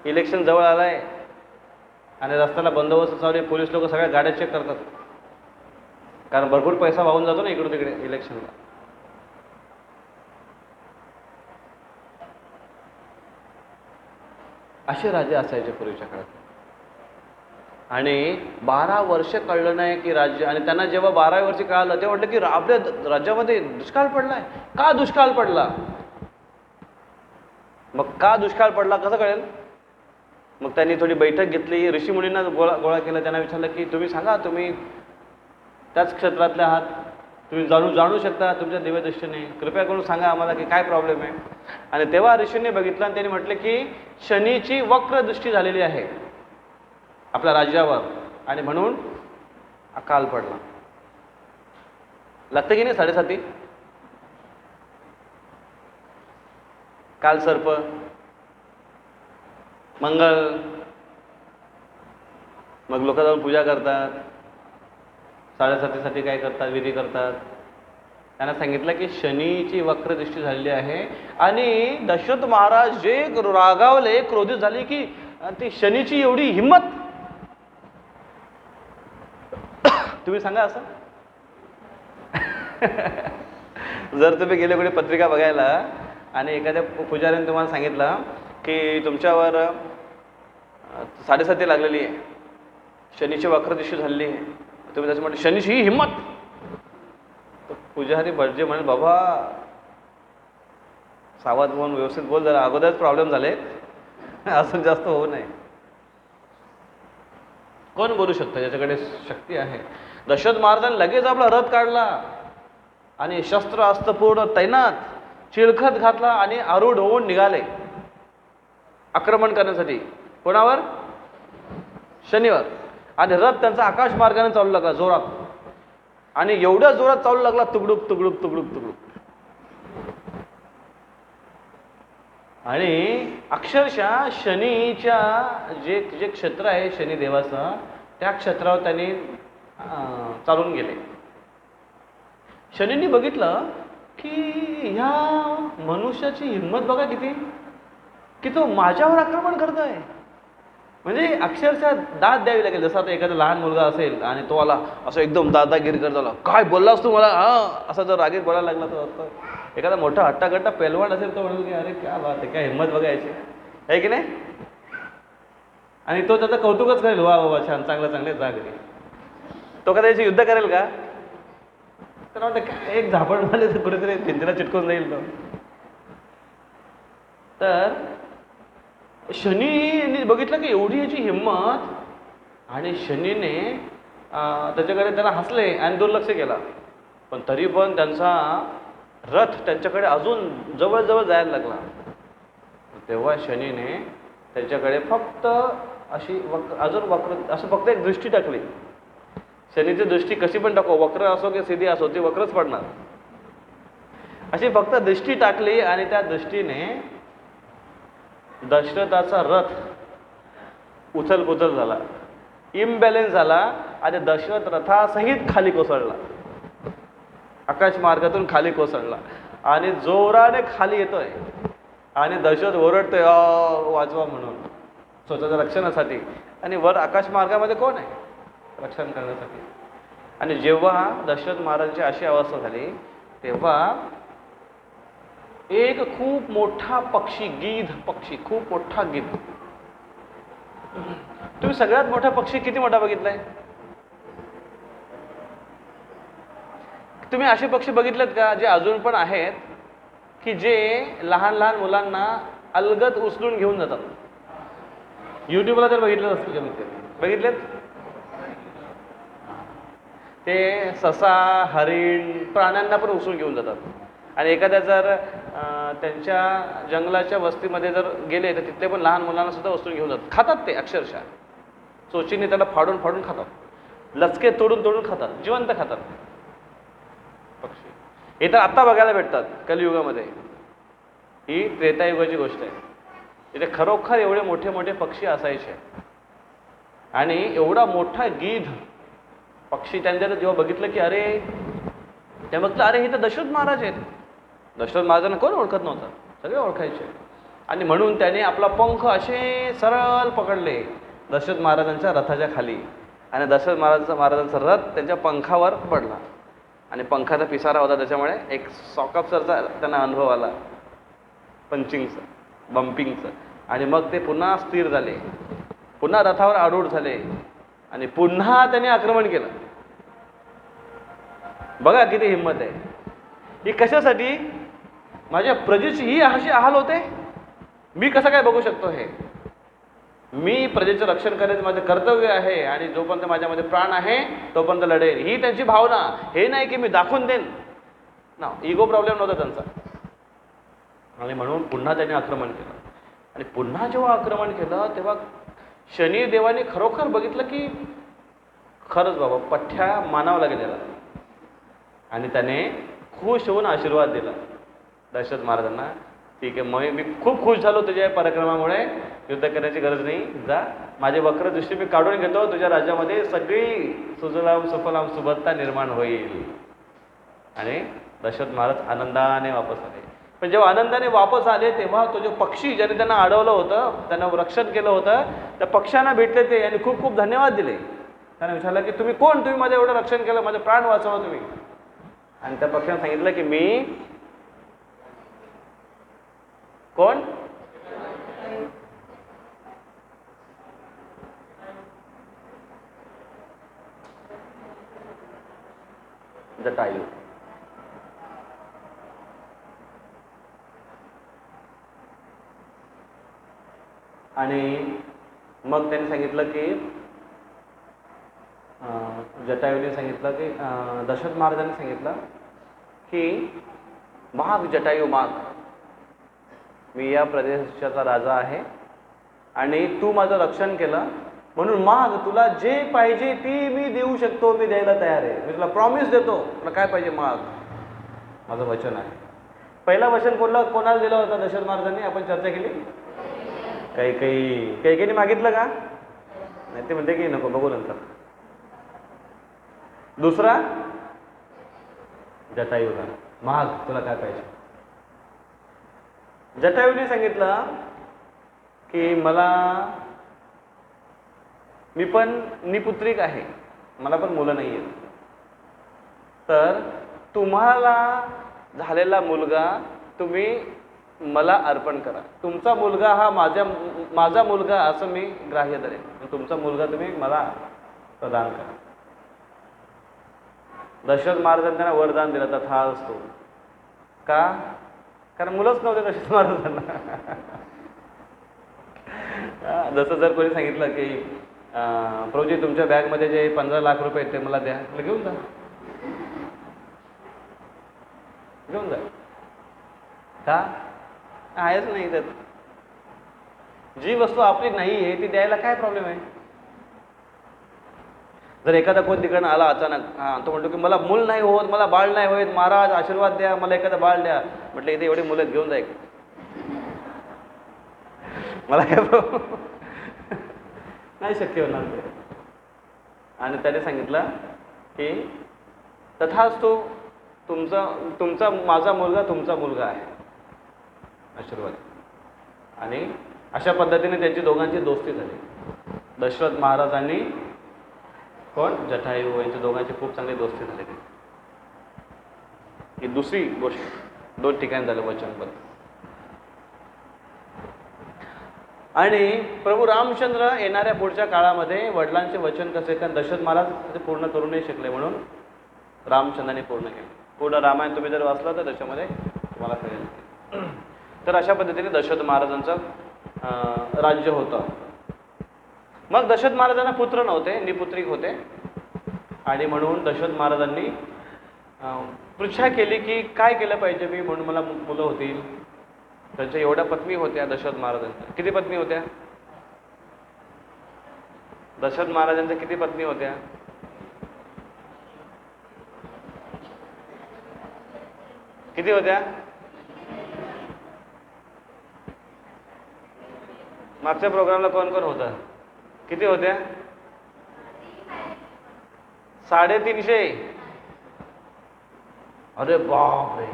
इलेक्शन जवळ आलाय आणि रस्त्याला बंदोबस्त चालू आहे, पोलीस लोक सगळ्या गाड्या चेक करतात, कारण भरपूर पैसा वाहून जातो ना इकडून तिकडे इलेक्शनला. असे राजे असायचे पूर्वीच्या काळात. आणि 12 वर्ष कळलं नाही की राज्य, आणि त्यांना जेव्हा 12व्या वर्षी कळालं तेव्हा वाटलं की आपल्या राज्यामध्ये दुष्काळ पडलाय. का दुष्काळ पडला? मग का दुष्काळ पडला कसं कळेल? मग त्यांनी थोडी बैठक घेतली, ऋषीमुनींना गोळा केला. त्यांना विचारलं की तुम्ही सांगा, तुम्ही त्याच क्षेत्रातले आहात, तुम्ही जाणू शकता तुमच्या दिव्य दृष्टीने, कृपया करून सांगा आम्हाला की काय प्रॉब्लेम आहे. आणि तेव्हा ऋषींनी बघितलं आणि त्यांनी म्हटलं की शनीची वक्र दृष्टी झालेली आहे आपल्या राज्यावर आणि म्हणून अकाल पडला. लागतं की नाही 7.5? काल सर्प, मंगळ, मग लोक जाऊन पूजा करतात, 7.5साठी काय करतात, विधी करतात. त्यांना सांगितलं की शनीची वक्र दृष्टी झालेली आहे. आणि दशरथ महाराज जे रागावले, क्रोधित झाले की ती शनीची एवढी हिंमत. तुम्ही सांगा असं. जर तुम्ही गेले कुठे पत्रिका बघायला आणि एखाद्या पुजाऱ्याने तुम्हाला सांगितलं की तुमच्यावर 7.5 लागलेली आहे, शनीची वक्र दृष्टी झालेली आहे, तुम्ही त्याचं म्हटलं शनीची ही हिंमत, तर पुजारी भटजी म्हणेल बाबा सावध होऊन व्यवस्थित बोल, जरा अगोदरच प्रॉब्लेम झाले, अजून जास्त होऊ नये. कोण बोलू शकतं ज्याच्याकडे शक्ती आहे? दशरथ महाराजांनी लगेच आपला रथ काढला आणि शस्त्र अस्त्र पूर्ण तैनात, चिलखत घातला आणि आरूढ होऊन निघाले आक्रमण करण्यासाठी. कोणावर? शनीवर. आणि रथ त्यांचा आकाश मार्गाने चालू लागला जोरात, आणि एवढ्या जोरात चालू लागला तुकडुक तुकडुक तुकडुक तुकडुक, आणि अक्षरशः शनीच्या जे क्षेत्र आहे शनी देवाचं, त्या क्षेत्रावर त्यांनी चालून गेले. शनींनी बघितलं की ह्या मनुष्याची हिंमत बघा किती, की तो माझ्यावर आक्रमण करतोय. म्हणजे अक्षरशः दाद द्यावी लागेल. जसं आता एखादा लहान मुलगा असेल आणि तो आला असं एकदम दादागिरी करत आला, काय बोललास तू मला, हा असं जर रागीत बोलायला लागला तर असतं. एखादा मोठा हट्टाकट्टा पेलवान असेल तो म्हणून की अरे क्या बात आहे, काय हिंमत बघायची आहे की नाही. आणि तो त्याचं कौतुकच करेल, वा वा छान, चांगलं चांगले जा घरी. तो का त्याची युद्ध करेल का? तर वाटतं काय एक झापड मारले तर कुठेतरी भिंतीला चिटकून जाईल तो. तर शनीने बघितलं की एवढी याची हिंमत, आणि शनीने त्याच्याकडे त्याला हसले आणि दुर्लक्ष केला. पण तरी पण त्यांचा रथ त्यांच्याकडे अजून जवळजवळ जायला लागला. तेव्हा शनीने त्यांच्याकडे फक्त अशी अजून वक्र असं फक्त एक दृष्टी टाकली. शनीची दृष्टी कशी पण टाको, वक्र असो की सीधी असो, ती वक्रच पडणार. अशी फक्त दृष्टी टाकली आणि त्या दृष्टीने दशरथाचा रथ उचलपुचल झाला, इम्बॅलेन्स झाला आणि दशरथ रथासहित खाली कोसळला, आकाश मार्गातून खाली कोसळला आणि जोराने खाली येतोय. आणि दशरथ ओरडतोय वाचवा म्हणून स्वतःच्या रक्षणासाठी. आणि वर आकाश मार्गामध्ये कोण आहे रक्षण करण्यासाठी. आणि जेव्हा दशरथ महाराजांची अशी अवस्था झाली तेव्हा एक खूप मोठा पक्षी, गीध पक्षी, खूप मोठा गीध. तुम्ही सगळ्यात मोठा पक्षी किती मोठा बघितलाय? तुम्ही असे पक्षी बघितलेत का जे अजून पण आहेत, की जे लहान लहान मुलांना अलगद उचलून घेऊन जातात? युट्यूबला तर बघितलं असतील कमीत कमी, बघितलेत? ते ससा, हरिण, प्राण्यांना पण उचलून घेऊन जातात. आणि एखाद्या जर त्यांच्या जंगलाच्या वस्तीमध्ये जर गेले तर तिथले पण लहान मुलांना सुद्धा उचलून घेऊन जातात. खातात ते अक्षरशः, चोचीने त्याला फाडून फाडून खातात, लचके तोडून तोडून खातात, जिवंत खातात पक्षी. हे तर आत्ता बघायला भेटतात कलियुगामध्ये. ही त्रेतायुगाची गोष्ट आहे. इथे खरोखर एवढे मोठे मोठे पक्षी असायचे. आणि एवढा मोठा गीध पक्षी त्यांच्या जेव्हा बघितलं की अरे, ते बघलं अरे हे तर दशरथ महाराज आहेत. दशरथ महाराजांना कोण ओळखत नव्हतं, सगळे ओळखायचे. आणि म्हणून त्याने आपला पंख असे सरळ पकडले दशरथ महाराजांच्या रथाच्या खाली. आणि दशरथ महाराजांचा रथ त्यांच्या पंखावर पडला. आणि पंखाचा पिसारा होता, त्याच्यामुळे एक सॉकअपसरचा त्यांना अनुभव आला, पंचिंगचं, बम्पिंगचं. आणि मग ते पुन्हा स्थिर झाले, पुन्हा रथावर आरूढ झाले आणि पुन्हा त्यांनी आक्रमण केलं. बघा किती हिंमत आहे. ही कशासाठी? माझ्या प्रजेची ही अशी हाल होते, मी कसं काय बघू शकतो? हे मी प्रजेचं रक्षण करायचं माझं कर्तव्य आहे आणि जोपर्यंत माझ्यामध्ये प्राण आहे तोपर्यंत लढेल, ही त्यांची भावना. हे नाही की मी दाखवून देईन ना, इगो प्रॉब्लेम नव्हता त्यांचा. आणि म्हणून पुन्हा त्यांनी आक्रमण केलं. आणि पुन्हा जेव्हा आक्रमण केलं तेव्हा शनिदेवाने खरोखर बघितलं की खरंच बाबा पठ्ठ्या मानावं लागेल त्याला. आणि त्याने खुश होऊन आशीर्वाद दिला दशरथ महाराजांना. ठीक आहे, मी खूप खुश झालो तुझ्या पराक्रमामुळे, युद्ध करण्याची गरज नाही, जा, माझे वक्र दृष्टी मी काढून घेतो, तुझ्या राज्यामध्ये सगळी सुजलाम सुफलाम सुबत्ता निर्माण होईल. आणि दशरथ महाराज आनंदाने वापस आले. पण जेव्हा आनंदाने वापस आले तेव्हा तो जो पक्षी ज्याने त्यांना अडवलं होतं, त्यांना रक्षण केलं होतं, त्या पक्ष्यांना भेटले ते आणि खूप खूप धन्यवाद दिले. त्यांना विचारलं की तुम्ही कोण, तुम्ही माझं एवढं रक्षण केलं, माझं प्राण वाचवलं तुम्ही. आणि त्या पक्ष्याने सांगितलं की मी कोण? जटायू. आणि मग त्यांनी सांगितलं की जटायूने सांगितलं की दशरथ महाराजांनी सांगितलं की माग जटायू माग, मी या प्रदेशाचा राजा आहे आणि तू माझं रक्षण केलं म्हणून माग, तुला जे पाहिजे ती मी देऊ शकतो, मी द्यायला तयार आहे, मी तुला प्रॉमिस देतो, तुला काय पाहिजे माग, माझं वचन आहे. पहिलं वचन कोणाला दिलं होतं दशरथ महाराजांनी? आपण चर्चा केली. कैकेयीने मागितलं का? नाही, ते म्हणते की नको, बघू नंतर. दुसरा जटायूला, महाग, तुला काय पाहिजे. जटायूने सांगितलं की मी पण निपुत्रिक आहे, मला पण मुलं नाही आहेत, तर तुम्हाला झालेला मुलगा तुम्ही मला अर्पण करा. तुमचा मुलगा हा माझा मुलगा असं मी ग्राह्य धरेन, तुमचा मुलगा तुम्ही मला प्रदान करा. दशरथ महाराजांनी त्यांना वरदान दिलं, तथास्तु. का? कारण मुलंच नव्हते दशरथ महाराजांना. जसं जर कोणी सांगितलं की प्रभूजी तुमच्या बॅगमध्ये जे 15 लाख रुपये आहेत ते मला द्या, घेऊन जा, घेऊन जा. का? आहेच नाही त्यात. जी वस्तू आपली नाही आहे ती द्यायला काय प्रॉब्लेम आहे. जर एखादा कोण तिकडनं आला अचानक, तो म्हणतो की मला मूल नाही होत, मला बाळ नाही होत, महाराज आशीर्वाद द्या, मला एखादं बाळ द्या. म्हटलं इथे एवढी मुलं घेऊन जाय, मला काय नाही शक्य होणार ते. आणि त्याने सांगितलं की तथास्तु, तुमचा माझा मुलगा तुमचा मुलगा आहे, आशीर्वाद. आणि अशा पद्धतीने त्यांची दोघांची दोस्ती झाली. दशरथ महाराजांनी कोण, जटायू, यांच्या दोघांची खूप चांगली दोस्ती झाली. ही दुसरी गोष्ट 2 ठिकाणी झालं वचनबद्ध. आणि प्रभू रामचंद्र येणाऱ्या पुढच्या काळामध्ये वडिलांचे वचन कसे, कारण दशरथ महाराज ते पूर्ण करू नाही शकले म्हणून रामचंद्राने पूर्ण केले. पूर्ण रामायण तुम्ही जर वाचलं तर त्याच्यामध्ये तुम्हाला कळेल. तर अशा पद्धतीने दशरथ महाराजांचं राज्य होतं. मग दशरथ महाराजांना पुत्र नव्हते, निपुत्रिक होते. आणि म्हणून दशरथ महाराजांनी पृच्छा केली की काय केलं पाहिजे मी, म्हणून मला मुलं होतील. त्यांच्या एवढ्या पत्नी होत्या दशरथ महाराजांच्या. किती पत्नी होत्या दशरथ महाराजांच्या? किती पत्नी होत्या? किती होत्या? मागच्या प्रोग्रामला कोण कोण होता? किती होत्या? 350. अरे बापरे,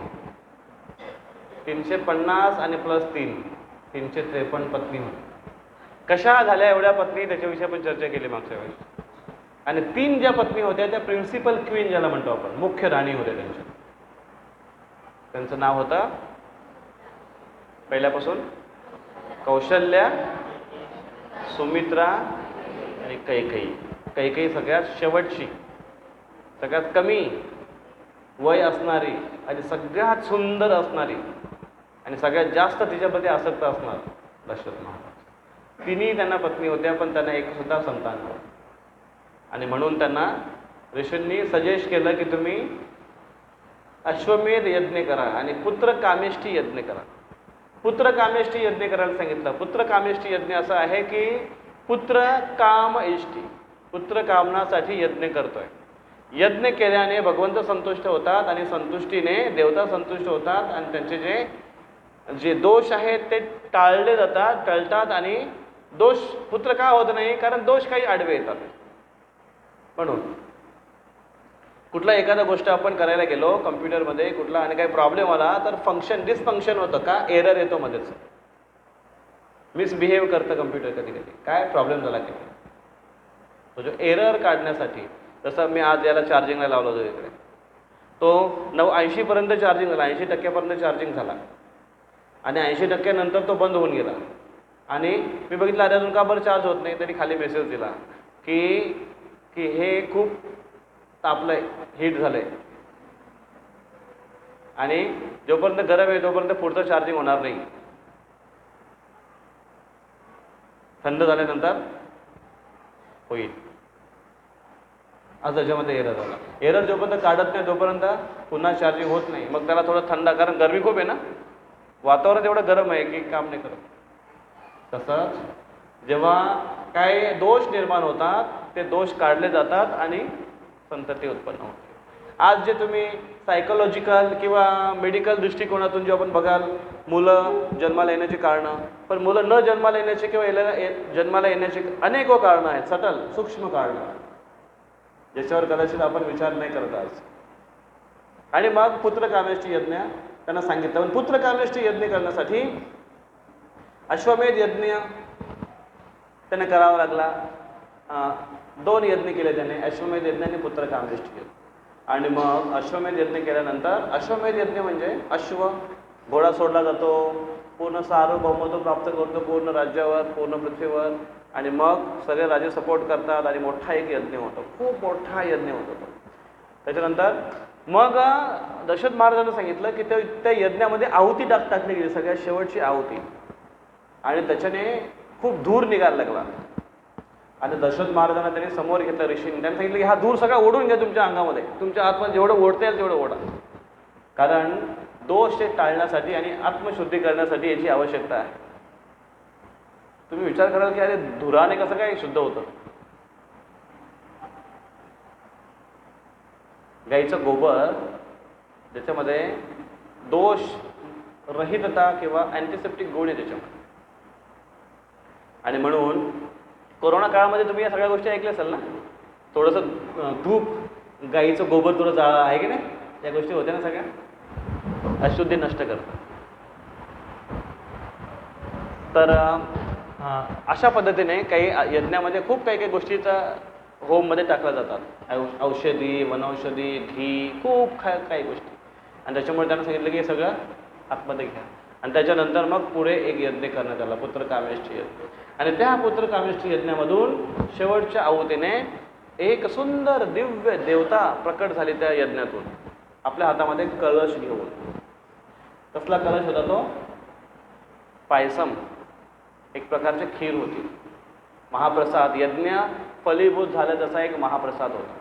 350 आणि +3 353 पत्नी होत्या. कशा झाल्या एवढ्या पत्नी, त्याच्याविषयी आपण चर्चा केली मागच्या वेळेस. आणि 3 ज्या पत्नी होत्या त्या प्रिन्सिपल क्वीन ज्याला म्हणतो आपण, मुख्य राणी होत्या त्यांच्या. त्यांचं नाव होतं पहिल्यापासून कौशल्या, सुमित्रा आणि कैकेयी. कैकेयी सगळ्यात शेवटची, सगळ्यात कमी वय असणारी आणि सगळ्यात सुंदर असणारी आणि सगळ्यात जास्त तिच्याप्रती आसक्त असणार दशरथ महाराज. तिन्ही त्यांना पत्नी होत्या, पण त्यांना एक सुद्धा संतान नव्हतं. आणि म्हणून त्यांना ऋषींनी सजेस्ट केलं की तुम्ही अश्वमेध यज्ञ करा आणि पुत्र कामेष्ठी यज्ञ करा. पुत्र कामेष्ठी यज्ञ करायला सांगितलं. पुत्र कामेष्ठी यज्ञ असं आहे की पुत्र काम इष्टी, पुत्र कामनासाठी यज्ञ करतोय. यज्ञ केल्याने भगवंत संतुष्ट होतात आणि संतुष्टीने देवता संतुष्ट होतात आणि त्यांचे जे दोष आहेत ते टाळले जातात, टळतात. आणि दोष पुत्र का होत नाही, कारण दोष काही आडवे येतात. म्हणून कुठला एखादा गोष्ट आपण करायला गेलो कम्प्युटरमध्ये कुठला आणि काही प्रॉब्लेम आला तर डिसफंक्शन होतं का, एरर येतो मध्येच, मिसबिहेव करतं कम्प्युटर कधी कधी. काय प्रॉब्लेम झाला की तो जो एरर काढण्यासाठी, जसं मी आज याला चार्जिंगला लावला होतो इकडे, तो 80% चार्जिंग झाला, 80% चार्जिंग झाला आणि 80% नंतर तो बंद होऊन गेला. आणि मी बघितलं अरे अजून का बरं चार्ज होत नाही, तरी खाली मेसेज दिला की हे खूप तापलंय, हीट झालंय आणि जोपर्यंत गरम आहे तोपर्यंत पुढचं चार्जिंग होणार नाही, थंड झाल्यानंतर होईल. आज त्याच्यामध्ये एरर झाला. एरर जोपर्यंत काढत नाही तोपर्यंत पुन्हा चार्जिंग होत नाही. मग त्याला थोडं थंड, कारण गरमी खूप आहे ना, वातावरण एवढं गरम आहे की काम नाही करत. तसंच जेव्हा काय दोष निर्माण होतात ते दोष काढले जातात आणि संतती उत्पन्न होते. आज जे तुम्ही सायकोलॉजिकल किंवा मेडिकल दृष्टिकोनातून जे आपण बघाल, मुलं जन्माला येण्याची कारणं, पण मुलं न जन्माला येण्याचे किंवा जन्माला येण्याची अनेक कारणं आहेत, सटल सूक्ष्म कारणं. ज्याच्यावर कदाचित आपण विचार नाही करत आज. आणि मग पुत्रकामेष्टी यज्ञ त्यांना सांगितलं. पण पुत्रकामेष्टी यज्ञ करण्यासाठी अश्वमेध यज्ञ त्याने करावा लागला. 2 यज्ञ केले त्याने, अश्वमेध यज्ञ आणि पुत्रकामेष्टी यज्ञ. आणि मग अश्वमेध यज्ञ केल्यानंतर, अश्वमेध यज्ञ म्हणजे अश्व, घोडा सोडला जातो, पूर्ण सार्वभौमत्व प्राप्त करतो पूर्ण राज्यावर, पूर्ण पृथ्वीवर, आणि मग सगळे राजे सपोर्ट करतात आणि मोठा एक यज्ञ होतो, खूप मोठा यज्ञ होतो तो. त्याच्यानंतर मग दशरथ महाराजांनी सांगितलं की त्या यज्ञामध्ये आहुती टाकली गेली, सगळ्यात शेवटची आहुती. आणि त्याच्याने खूप धूर निघायला लागला. आणि दशरथ महाराजांना त्यांनी समोर घेतलं ऋषींनी. त्यांनी सांगितलं की हा धूर सगळा ओढून घ्या तुमच्या अंगामध्ये, तुमच्या आतमध्ये जेवढं ओढता येईल तेवढं ओढा. कारण दोष ते टाळण्यासाठी आणि आत्मशुद्धी करण्यासाठी याची आवश्यकता आहे. तुम्ही विचार कराल की अरे धुराने कसं काय शुद्ध होतं. गाईचं गोबर ज्याच्यामध्ये दोष रहितता किंवा अँटीसेप्टिक गुण आहे त्याच्यामध्ये. आणि म्हणून कोरोना काळामध्ये तुम्ही या सगळ्या गोष्टी ऐकल्या असाल ना. थोडंसं धूप, गाईचं गोबर थोडं जाळं आहे की नाही, या गोष्टी होत्या ना सगळ्या, अशुद्धी नष्ट करतात. तर अशा पद्धतीने काही यज्ञामध्ये खूप काही गोष्टीचा होममध्ये टाकल्या जातात. औषधी, वनौषधी, घी, खूप काही गोष्टी. आणि त्याच्यामुळे त्यांना सांगितलं की हे सगळं आतमध्ये घ्या. आणि त्याच्यानंतर मग पुढे एक यज्ञ करण्यात आला, पुत्रकामेष्टी यज्ञ. आणि त्या पुत्रकामेष्टी यज्ञामधून शेवटच्या आहुतीने एक सुंदर दिव्य देवता प्रकट झाली त्या यज्ञातून, आपल्या हातामध्ये कलश घेऊन. कसला कलश होता तो? पायसम, एक प्रकारची खीर होती, महाप्रसाद. यज्ञ फलीभूत झाला तसा एक महाप्रसाद होता.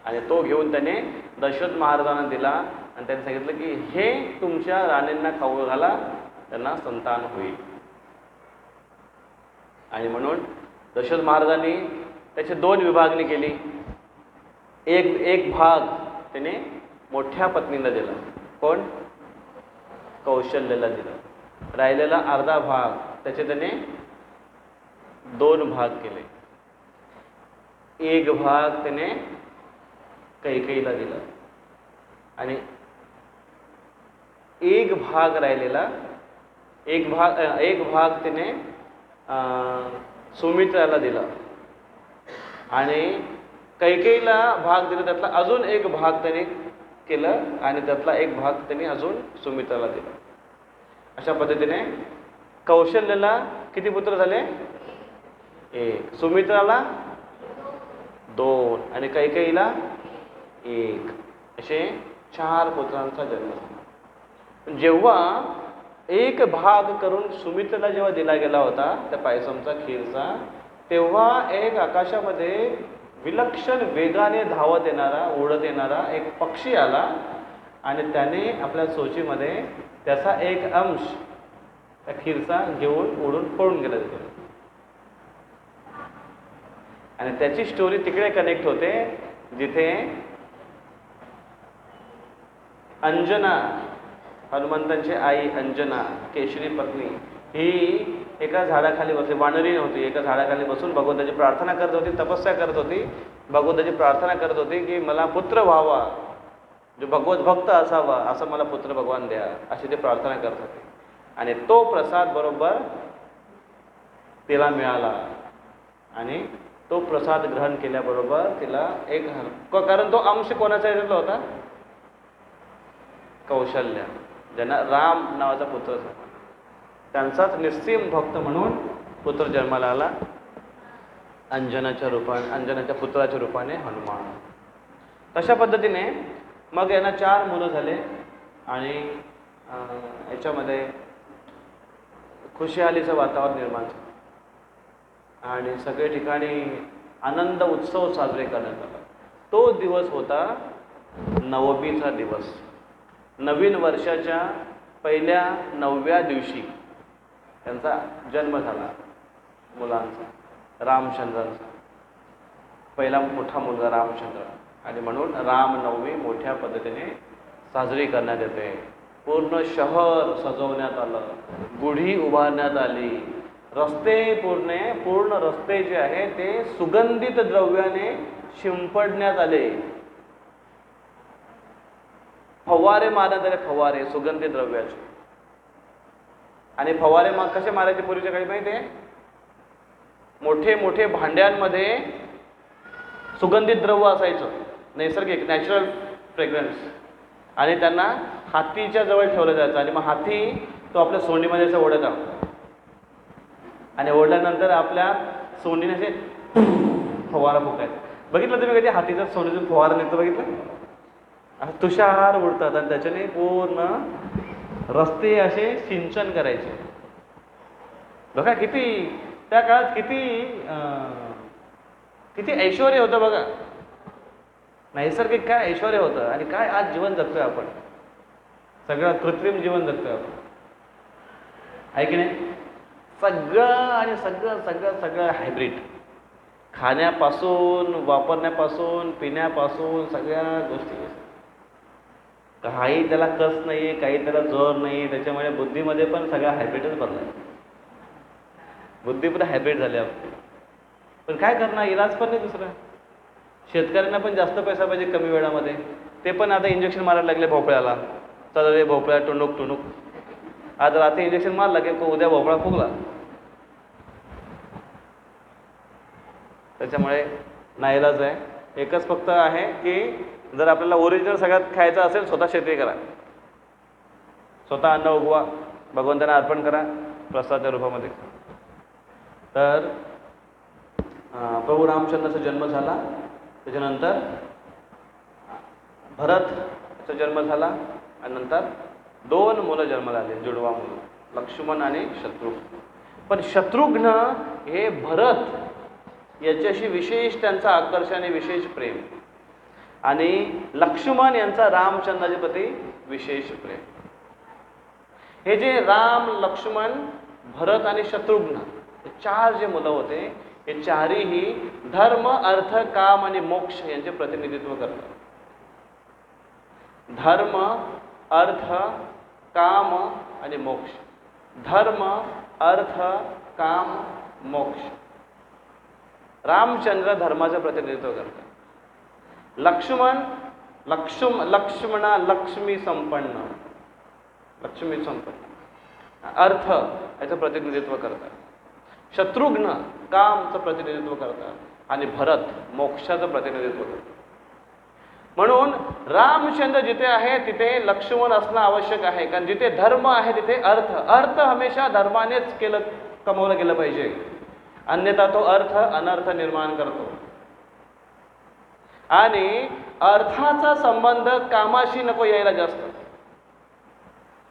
आणि तो घेऊन त्याने दशरथ महाराजांना दिला. आणि त्यांनी सांगितलं की हे तुमच्या राणींना खाऊ घाला, त्यांना संतान होईल. आणि म्हणून दशरथ महाराजांनी त्याची 2 विभागणी केली. एक भाग त्याने मोठ्या पत्नीला दिला. कोण? कौशल्याला दिला. राहिलेला अर्धा भाग त्याचे त्याने 2 भाग केले. एक भाग त्याने कैकेयीला दिला आणि एक भाग राहिलेला, एक भाग त्याने सुमित्राला दिला. आणि कैकेयीला भाग दिला, त्यातला अजून एक भाग त्याने केलं आणि त्यातला एक भाग त्याने अजून सुमित्राला दिला. अशा पद्धतीने कौशल्याला किती पुत्र झाले? 1. सुमित्राला 2 आणि कैकेयीला 1. असे 4 पुत्रांचा जन्म झाला. जेव्हा एक भाग करून सुमित्राला जेव्हा दिला गेला होता त्या पायसमचा, खीरचा, तेव्हा एक आकाशामध्ये विलक्षण वेगाने धावत येणारा, उडत येणारा एक पक्षी आला आणि त्याने आपल्या चोचीमध्ये त्याचा एक अंश त्या खीरचा घेऊन उडून पळून गेला तिथे. आणि त्याची स्टोरी तिकडे कनेक्ट होते जिथे अंजना, हनुमंतांची आई अंजना, केशरी पत्नी, ही एका झाडाखाली बसली, वानरी होती, एका झाडाखाली बसून भगवंताची प्रार्थना करत होती, तपस्या करत होती, भगवंताची प्रार्थना करत होती की मला पुत्र व्हावा, जो भगवत भक्त असावा, असं मला पुत्र भगवान द्या, अशी ते प्रार्थना करत होते. आणि तो प्रसाद बरोबर तिला मिळाला. आणि तो प्रसाद ग्रहण केल्याबरोबर तिला एक, कारण तो अंश कोणाचा येतला होता? कौशल्या, ज्यांना राम नावाचा पुत्र झाला, त्यांचाच निस्सीम भक्त म्हणून पुत्र जन्माला आला, अंजनाच्या रूपाने, अंजनाच्या पुत्राच्या रूपाने हनुमान. तशा पद्धतीने मग यांना 4 मुलं झाले. आणि याच्यामध्ये खुशहालीचं वातावरण निर्माण झालं आणि सगळे ठिकाणी आनंद उत्सव साजरे करण्यात आला. तो दिवस होता नवमीचा दिवस. नवीन वर्षाच्या पहिल्या 9व्या दिवशी त्यांचा जन्म झाला मुलांचा, रामचंद्रांचा, पहिला मोठा मुलगा रामचंद्र. आणि म्हणून रामनवमी मोठ्या पद्धतीने साजरी करण्यात येते. पूर्ण शहर सजवण्यात आलं, गुढी उभारण्यात आली, रस्ते पूर्ण रस्ते जे आहे ते सुगंधित द्रव्याने शिंपडण्यात आले, फवारे मारण्यात आले, फवारे सुगंधी द्रव्याचे. आणि फवारे कसे मारायचे पूर्वीच्या काळी माहिती आहे? मोठे मोठे भांड्यांमध्ये सुगंधित द्रव्य असायचं, नैसर्गिक नॅचरल फ्रेग्रन्स, आणि त्यांना हातीच्या जवळ ठेवलं जायचं. आणि मग हाती तो आपल्या सोंडीमध्ये असं ओढत आला, आणि ओढल्यानंतर आपल्या सोंडीने असे फवारा फुकायचा. बघितलं तुम्ही कधी हातीच्या सोंडीतून फवारा निघतो? बघितलं? तुषार उडतात आणि त्याच्याने पूर्ण रस्ते असे सिंचन करायचे. बघा किती त्या काळात किती ऐश्वर्य होतं बघा, नैसर्गिक काय ऐश्वर्य होतं. आणि काय आज जीवन जगतोय आपण, सगळं कृत्रिम जीवन जगतोय आपण, आहे की नाही? सगळं आणि सगळं सगळं सगळं हायब्रिड, खाण्यापासून, वापरण्यापासून, पिण्यापासून, सगळ्या गोष्टी. काही त्याला कस नाही, काही त्याला जोर नाही. त्याच्यामुळे बुद्धीमध्ये पण सगळं हायब्रिडच बनलाय, बुद्धी पण हायब्रिड झाली आपली. पण काय करणार, इलाज पण नाही दुसरा. शेतकऱ्यांना पण जास्त पैसा पाहिजे कमी वेळामध्ये, ते पण आता इंजेक्शन मारायला लागले भोपळ्याला. चला रे भोपळ्या टुणूक टुणूक, आज रात्री इंजेक्शन मारला की उद्या भोपळा फुगला. त्याच्यामुळे नाईलाज आहे. एकच फक्त आहे की जर आपल्याला ओरिजिनल सगळ्यात खायचं असेल, स्वतः शेती करा, स्वतः अन्न उगवा, भगवंतांना अर्पण करा प्रसादाच्या रूपामध्ये. तर प्रभू रामचंद्राचा जन्म झाला, त्याच्यानंतर भरतचा जन्म झाला, आणि नंतर 2 मुलं जन्माला आले, जुडवा मुलं, लक्ष्मण आणि शत्रुघ्न. पण शत्रुघ्न हे भरत याच्याशी विशेष त्यांचं आकर्षण आणि विशेष प्रेम, आणि लक्ष्मण यांचा रामचंद्राच्या प्रती विशेष प्रेम. हे जे राम, लक्ष्मण, भरत आणि शत्रुघ्न हे 4 जे मुलं होते, हे चारीही धर्म, अर्थ, काम आणि मोक्ष यांचे प्रतिनिधित्व करतात. धर्म, अर्थ, काम आणि मोक्ष. धर्म, अर्थ, काम, मोक्ष. रामचंद्र धर्माचं प्रतिनिधित्व करतात. लक्ष्मणा लक्ष्मी संपन्न, लक्ष्मी संपन्न, अर्थ याचं प्रतिनिधित्व करतात. शत्रुघ्न कामचं प्रतिनिधित्व करतात, आणि भरत मोक्षाचं प्रतिनिधित्व करतात. म्हणून रामचंद्र जिथे आहे तिथे लक्ष्मण असणं आवश्यक आहे, कारण जिथे धर्म आहे तिथे अर्थ. अर्थ हमेशा धर्मानेच कमवलं गेलं पाहिजे, अन्यथा तो अर्थ अनर्थ निर्माण करतो. आणि अर्थाचा संबंध कामाशी नको यायला जास्त.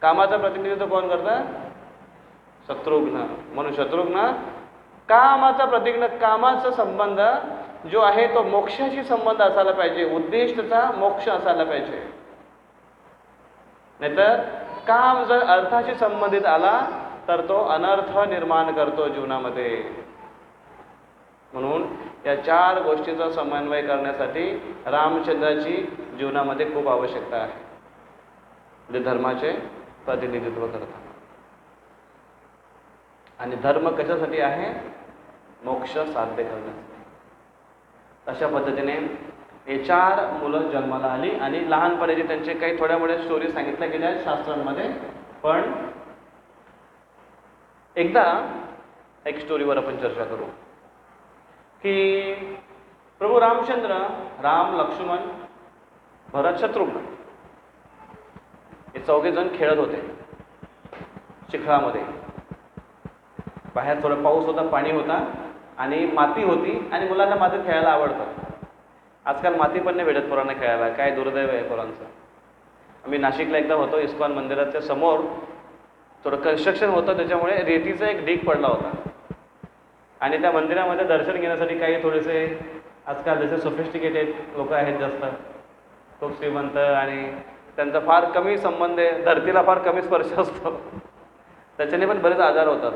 कामाचं प्रतिनिधित्व कोण करतं? शत्रुघ्न. म्हणून शत्रुघ्न कामाचा प्रतिज्ञ, कामाचा संबंध जो आहे तो मोक्षाशी संबंध असायला पाहिजे, उद्दिष्टचा मोक्ष असायला पाहिजे. नाहीतर काम जर अर्थाशी संबंधित आला तर तो अनर्थ निर्माण करतो जीवनामध्ये. म्हणून या 4 गोष्टींचा समन्वय करण्यासाठी रामचंद्राची जीवनामध्ये खूप आवश्यकता आहे, जे धर्माचे प्रतिनिधित्व करतात. आणि धर्म कशासाठी आहे? मोक्ष साध्य करण्यासाठी. अशा पद्धतीने हे 4 मुलं जन्माला आली, आणि लहानपणाचे त्यांचे काही थोड्या मोठ्या स्टोरी सांगितल्या गेल्या आहेत शास्त्रांमध्ये. पण एकदा एक स्टोरीवर आपण चर्चा करू की प्रभू रामचंद्र, राम, लक्ष्मण, भरत, शत्रुघ्न हे 4 जण खेळत होते चिखलामध्ये. बाहेर थोडा पाऊस होता, पाणी होता, आणि माती होती, आणि मुलांना मातीत खेळायला आवडतं. आजकाल माती पण नाही भेटत पोरांना खेळायला, काय दुर्दैव आहे पोरांचं. आम्ही नाशिकला एकदा होतो, इस्कॉन मंदिराच्या समोर थोडं कन्स्ट्रक्शन होतं, त्याच्यामुळे रेतीचा एक ढीग पडला होता. आणि त्या मंदिरामध्ये दर्शन घेण्यासाठी काही थोडेसे आजकाल जसे सोफिस्टिकेटेड लोक आहेत, जास्त खूप श्रीमंत, आणि त्यांचा फार कमी संबंध आहे, धरतीला फार कमी स्पर्श असतो. त्याच्याने पण बरेच आजार होतात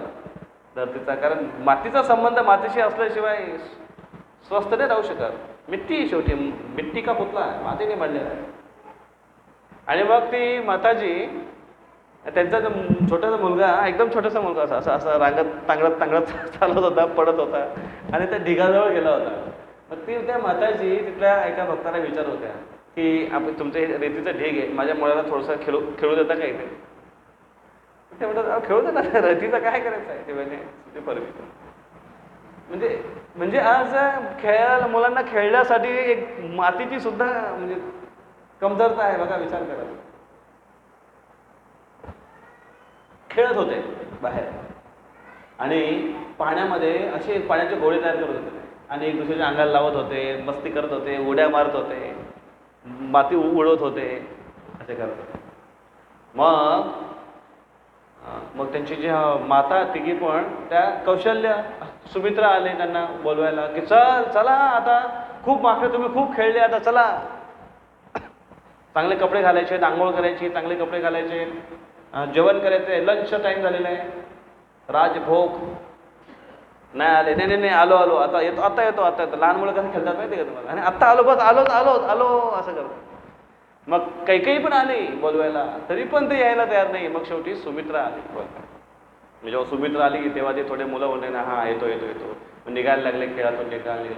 धरतीचा, कारण मातीचा संबंध मातीशी असल्याशिवाय स्वस्थ नाही राहू शकत. मिट्टी, शेवटी मिट्टी का पुतला आहे, मातीने बनलेला आहे. आणि मग ती माताजी, त्यांचा जो छोटासा मुलगा, एकदम छोटासा मुलगा असा रांगत तांगडत चालत होता, पडत होता, आणि त्या ढिगाजवळ गेला होता. ती त्या माताजी तिथल्या एका भक्ताला विचारत होत्या की आपण तुमचे रेतीचं ढीग आहे, माझ्या मुलाला थोडंसं खेळू देता का इथे? ते म्हणतात खेळू देता, रेतीचं काय करायचं आहे? ते म्हणजे ते परमिशन म्हणजे म्हणजे आज खेळायला मुलांना खेळण्यासाठी एक मातीची सुद्धा म्हणजे कमतरता आहे बघा, विचार करा. खेळत होते बाहेर आणि पाण्यामध्ये असे पाण्याचे गोळे तयार करत होते आणि एक दुसऱ्याच्या अंगाला लावत होते, मस्ती करत होते, उड्या मारत होते, माती उडवत होते, असे करत होते. मग मग त्यांची जी माता तिघी पण त्या कौशल्य सुमित्रा आले त्यांना बोलवायला की चला आता खूप माकडे तुम्ही खूप खेळले, आता चला चांगले कपडे घालायचे, आंघोळ करायची, चांगले कपडे घालायचे, जेवण करायचे, लंचचा टाइम झालेला आहे, राजभोग. नाही आले, नाही नाही आलो आता येतो आता येतो. लहान मुलं कसं खेळतात माहिती का तुम्हाला? आणि आत्ता आलो, बस आलो असं करतो. मग काही पण आली बोलवायला तरी पण ते यायला तयार नाही. मग शेवटी सुमित्रा आली बोलवा. जेव्हा सुमित्रा आली तेव्हा ते थोडे मुलं म्हणले ना हा येतो निघायला लागले, खेळातून निघाले.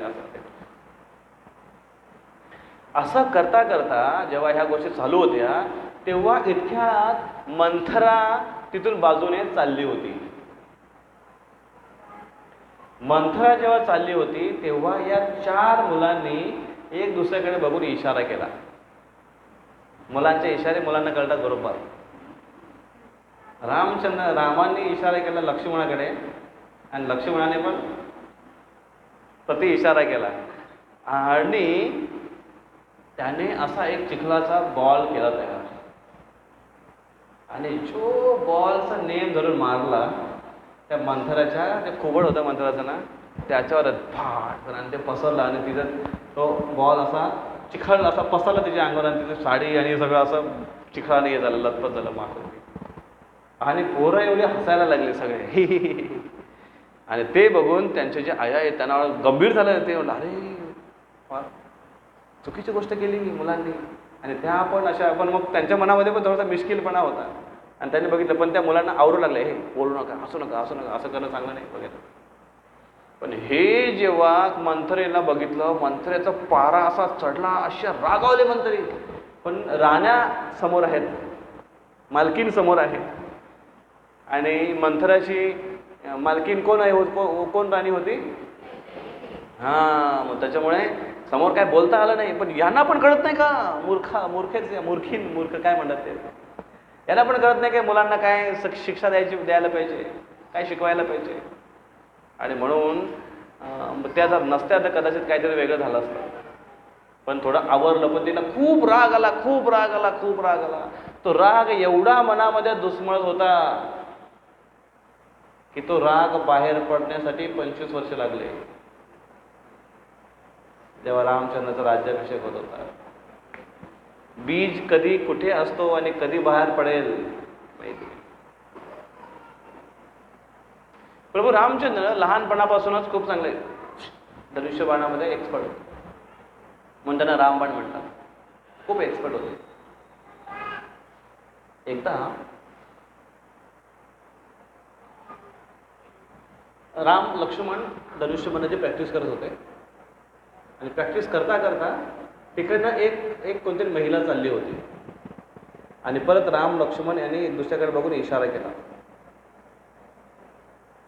असं करता करता जेव्हा ह्या गोष्टी चालू होत्या तेव्हा इतक्यात मंथरा तिथून बाजूने चालली होती. मंथरा जेव्हा चालली होती तेव्हा या 4 मुलांनी एक दुसऱ्याकडे बघून इशारा केला. मुलांचे इशारे मुलांना कळतात बरोबर. रामांनी इशारा केला लक्ष्मणाकडे आणि लक्ष्मणाने पण प्रति इशारा केला आणि त्याने असा एक चिखलाचा बॉल केला तयार आणि जो बॉलचा नेम धरून मारला त्या मंथराच्या, ते खोबड होतं मंथराचं ना, त्याच्यावर फाट आणि ते पसरला आणि तिथं तो बॉल असा चिखल असा पसरला तिच्या अंगावर आणि तिची साडी आणि सगळं असं चिखलाने हे झालं, लथपथ झालं माखून. आणि पोरं एवढे हसायला लागले सगळे आणि ते बघून त्यांचे जे आया आहेत त्यांना गंभीर झालं. ते म्हणलं अरे चुकीची गोष्ट केली मुलांनी. आणि त्या पण अशा पण मग त्यांच्या मनामध्ये पण थोडासा मिश्किलपणा होता आणि त्यांनी बघितलं पण त्या मुलांना आवरू लागले, हे बोलू नका, असं करणं चांगलं नाही बघितलं. पण हे जेव्हा मंथरेला बघितलं, मंथरेचा पारा असा चढला, अशा रागावले मंथरे. पण राण्या समोर आहेत, मालकीन समोर आहे आणि मंथराची मालकीन कोण आहे, कोण राणी होती? मग त्याच्यामुळे समोर काय बोलता आलं नाही. पण यांना पण कळत नाही का मूर्ख काय म्हणतात ते, यांना पण कळत नाही काय मुलांना काय शिक्षा द्यायला पाहिजे, काय शिकवायला पाहिजे. आणि म्हणून त्या जर नसत्या तर कदाचित काहीतरी वेगळं झालं असतं. पण थोडं आवरलं, पण तिला खूप राग आला. तो राग एवढा मनामध्ये दुस्मळत होता की तो राग बाहेर पडण्यासाठी 25 वर्ष लागले. जेव्हा रामचंद्राचा राज्याभिषेक होत होता, बीज कधी कुठे असतो आणि कधी बाहेर पडेल माहिती. प्रभू रामचंद्र लहानपणापासूनच खूप चांगले धनुष्यबाणामध्ये एक्सपर्ट होते, म्हणून त्यांना रामबाण म्हणतात. खूप एक्सपर्ट होते. एकदा राम लक्ष्मण धनुष्यबाणाची प्रॅक्टिस करत होते आणि प्रॅक्टिस करता करता तिकडनं एक कोणतरी महिला चालली होती आणि परत राम लक्ष्मण यांनी दुसऱ्याकडे बघून इशारा केला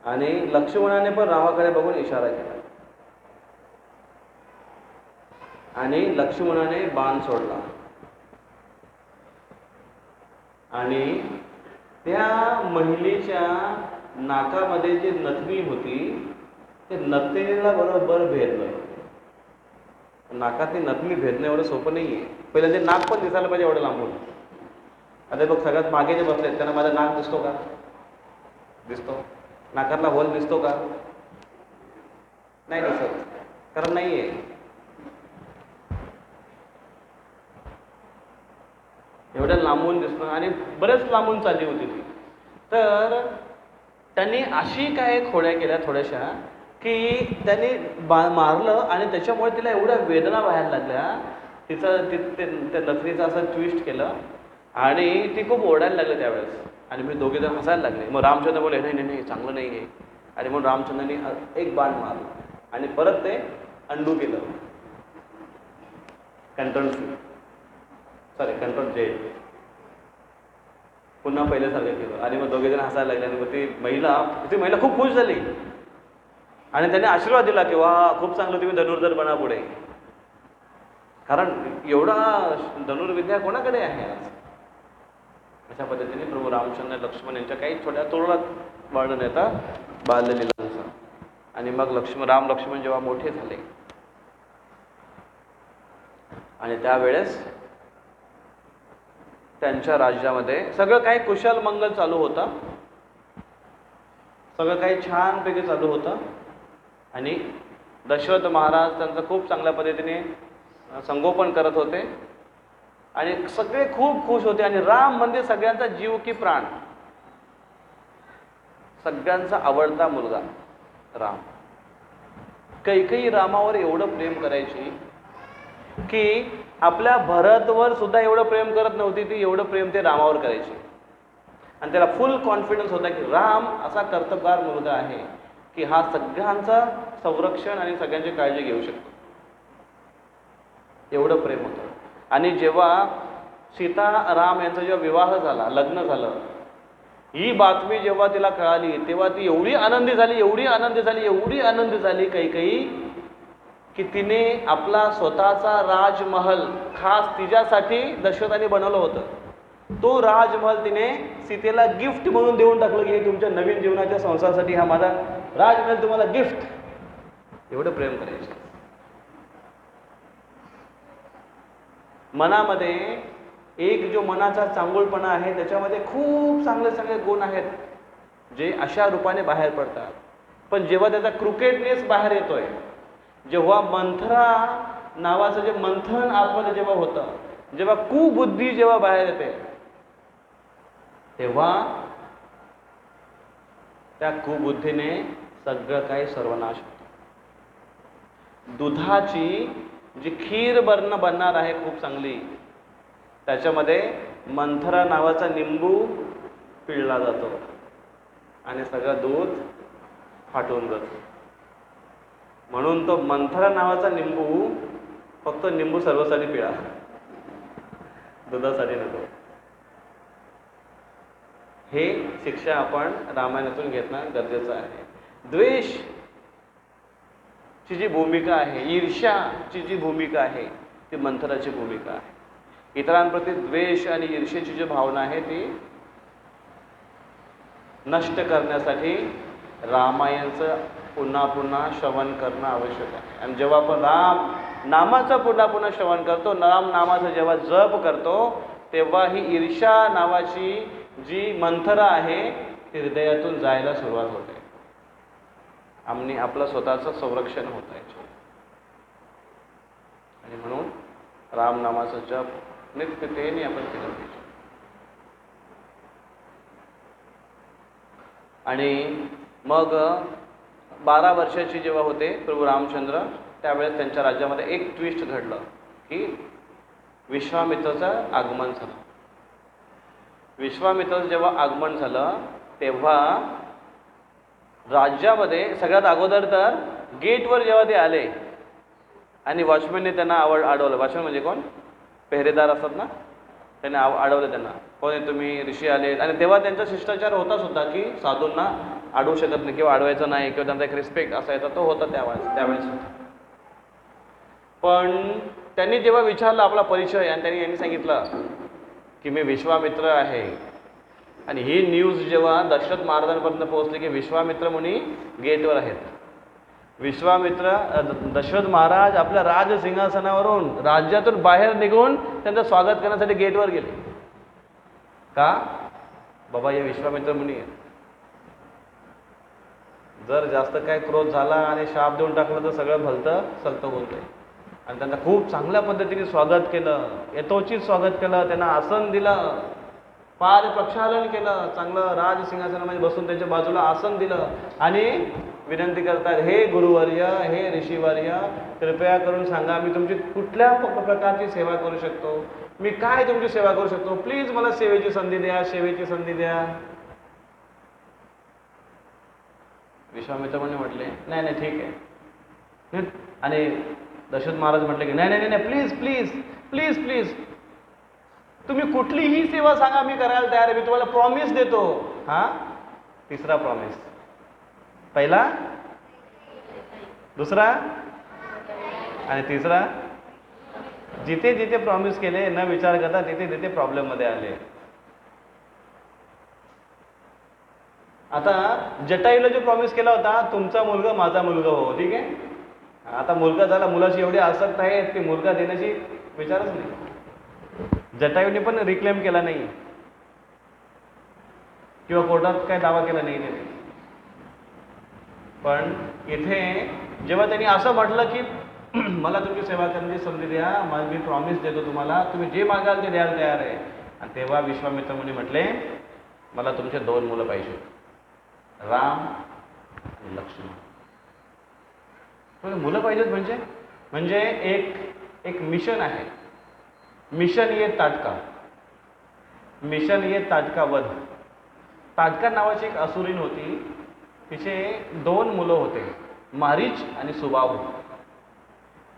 आणि लक्ष्मणाने पण रामाकडे बघून इशारा केला आणि लक्ष्मणाने बाण सोडला आणि त्या महिलेच्या नाकामध्ये जी नथनी होती ते नथनीला बरोबर भेदलं. नाकातली नथनी भेदणं एवढं सोपं नाही आहे. पहिलं ते नाक पण दिसायला पाहिजे एवढं लांबून. आता बघ सगळ्यात मागे जे बसलेत त्यांना माझा नाक दिसतो का? दिसतो. नाकातला होल दिसतो का? नाही दिसत, कारण नाही आहे. एवढ्या लांबून दिसणं आणि बरेच लांबून चालली होती ती. तर त्यांनी अशी काय खोड्या केल्या थोड्याशा की त्यांनी मारलं आणि त्याच्यामुळे तिला एवढ्या वेदना व्हायला लागल्या. त्या लथनीचं असं ट्विस्ट केलं आणि ती खूप ओरडायला लागली त्यावेळेस आणि मी दोघे जण हसायला लागले. मग रामचंद्र बोलले नाही चांगलं नाही आहे. आणि म्हणून रामचंद्रांनी एक बाण मारला आणि परत ते अंडू केलं, कंट्रोल जे पुन्हा पहिल्यासारखं केलं. आणि मग दोघे जण हसायला लागले. आणि मग ती महिला खूप खुश झाली आणि त्याने आशीर्वाद दिला की वा खूप चांगलं, तुम्ही धनुर्धर बना पुढे. कारण एवढा धनुर्विद्या कोणाकडे आहे आज. अशा पद्धतीने प्रभू रामचंद्र लक्ष्मण यांच्या काही छोट्या तोरणात वर्णन येतं बाल्यलीलांचं. आणि मग राम लक्ष्मण जेव्हा मोठे झाले आणि त्यावेळेस त्यांच्या राज्यामध्ये सगळं काही कुशल मंगल चालू होतं, सगळं काही छानपैकी चालू होतं. आणि दशरथ महाराज त्यांचं खूप चांगल्या पद्धतीने संगोपन करत होते आणि सगळे खूप खुश होते. आणि राम म्हणजे सगळ्यांचा जीव की प्राण, सगळ्यांचा आवडता मुलगा राम. कैकेयी रामावर एवढं प्रेम करायची की आपल्या भरतवर सुद्धा एवढं प्रेम करत नव्हती ती, एवढं प्रेम ते रामावर करायची. आणि त्याला फुल कॉन्फिडन्स होता की राम असा कर्तबगार मुलगा आहे की हा सगळ्यांचा संरक्षण आणि सगळ्यांची काळजी घेऊ शकतो, एवढं प्रेम होतं. आणि जेव्हा सीता राम यांचा जेव्हा विवाह झाला, लग्न झालं, ही बातमी जेव्हा तिला कळाली तेव्हा ती एवढी आनंदी झाली कैकेयी की तिने आपला स्वतःचा राजमहल खास तिच्यासाठी दशरथाने बनवलं होतं. तो राजमहल तिने सीतेला गिफ्ट म्हणून देऊन टाकलं की तुमच्या नवीन जीवनाच्या संसारासाठी हा माझा राजमहल तुम्हाला गिफ्ट. एवढं प्रेम करायचं. मनामध्ये एक जो मनाचा चांगुलपणा आहे त्याच्यामध्ये खूप चांगले चांगले गुण आहेत जे अशा रूपाने बाहेर पडतात. पण जेव्हा त्याचा क्रुकेटनेस बाहेर येतोय, जेव्हा मंथरा नावाचं जे मंथन आतमध्ये जेव्हा होतं, जेव्हा कुबुद्धी जेव्हा बाहेर येते, तेव्हा त्या कुबुद्धीने सगळं काही सर्वनाश होतं. दुधाची जी खीर बनणार आहे खूप चांगली, त्याच्यामध्ये मंथरा नावाचा निंबू पिळला जातो आणि सगळं दूध फाटून जातं. म्हणून तो मंथरा नावाचा निंबू फक्त निंबू सर्वसाठी पिळा, दुधासाठी नको. हे शिक्षा आपण रामायणातून घेणं गरजेचं आहे. द्वेष ची जी भूमिका आहे, ईर्ष्याची जी भूमिका आहे, ती मंथराची भूमिका आहे. इतरांप्रती द्वेष आणि ईर्ष्येची जी भावना आहे ती नष्ट करण्यासाठी रामायणचं पुन्हा पुन्हा श्रवण करणं आवश्यक आहे. आणि जेव्हा आपण राम नामाचं पुन्हा पुन्हा श्रवण करतो, राम नामाचं जेव्हा जप करतो, तेव्हा ही ईर्ष्या नावाची जी मंथरा आहे ती हृदयातून जायला सुरुवात होते आणि आपलं स्वतःचं संरक्षण होत आहे. आणि म्हणून राम नामाचं जप नित्यतेने आपण केलं पाहिजे. आणि मग 12 वर्षाची जेव्हा होते प्रभू रामचंद्र, त्यावेळेस त्यांच्या राज्यामध्ये एक ट्विस्ट घडलं की विश्वामित्राचं आगमन झालं. विश्वामित्राचं जेव्हा आगमन झालं तेव्हा राज्यामध्ये सगळ्यात अगोदर तर गेटवर जेव्हा ते आले आणि वॉचमॅनने त्यांना अडवलं. वॉचमॅन म्हणजे कोण? पेहरेदार असतात ना, त्यांनी अडवलं त्यांना, कोण आहे तुम्ही, ऋषी आले. आणि तेव्हा त्यांचा शिष्टाचार होता सुद्धा की साधूंना अडवू शकत नाही किंवा अडवायचं नाही किंवा त्यांचा एक रिस्पेक्ट असायचा, तो होता त्यावेळेस. पण त्यांनी जेव्हा विचारलं आपला परिचय आणि यांनी सांगितलं की मी विश्वामित्र आहे, आणि ही न्यूज जेव्हा दशरथ महाराजांपर्यंत पोहोचली की विश्वामित्र मुनी गेटवर आहेत. दशरथ महाराज आपल्या राजसिंहासनावरून राज्यातून बाहेर निघून त्यांचं स्वागत करण्यासाठी गेटवर गेले. का? बाबा हे विश्वामित्र मुनी आहेत. जर जास्त काय क्रोध झाला आणि शाप देऊन टाकलं तर सगळं भलतं सलतं होतंय. आणि त्यांना खूप चांगल्या पद्धतीने स्वागत केलं, यथोचित स्वागत केलं, त्यांना आसन दिलं, पाद प्रक्षालन केलं, चांगलं राजसिंहासनामध्ये बसून त्यांच्या बाजूला आसन दिलं आणि विनंती करतात, हे गुरुवर्य, हे ऋषीवर्य, कृपया करून सांगा मी तुमची कुठल्या प्रकारची सेवा करू शकतो, मी काय तुमची सेवा करू शकतो, प्लीज मला सेवेची संधी द्या. विश्वामित्र म्हटले नाही ठीक आहे, आणि दशरथ महाराज म्हटले की नाही नाही नाही प्लीज प्लीज प्लीज प्लीज, तुम्ही कुठलीही सेवा सांगा मी करायला तयार आहे, मी तुम्हाला प्रॉमिस देतो. हा तिसरा प्रॉमिस. पहिला, दुसरा आणि तिसरा. जिथे जिथे प्रॉमिस केले न विचार करता तिथे तिथे प्रॉब्लेम मध्ये आले. आता जटायूला जो प्रॉमिस केला होता, तुमचा मुलगा माझा मुलगा हो, ठीक आहे. आता मुलगा झाला, मुलाची एवढी आसक्त आहे की मुलगा देण्याची विचारच नाही. जटायूने पण रिक्लेम केला नाही किंवा कोर्टात काय दावा केला नाही त्याने. पण इथे जेव्हा त्यांनी असं म्हटलं की मला तुमची सेवा करण्याची संधी द्या, मी प्रॉमिस देतो तुम्हाला, तुम्ही जे मागाल ते द्यायला तयार आहे. आणि तेव्हा विश्वामित्र मुनी म्हटले मला तुमचे 2 मुलं पाहिजे, राम आणि लक्ष्मण. मुलं पाहिजेत म्हणजे एक मिशन आहे. मिशन ये ताटका, मिशन ये ताटका वध. ताटका नावाची एक असुरीण होती, तिचे 2 मुलं होते, मारीच आणि सुबाहू.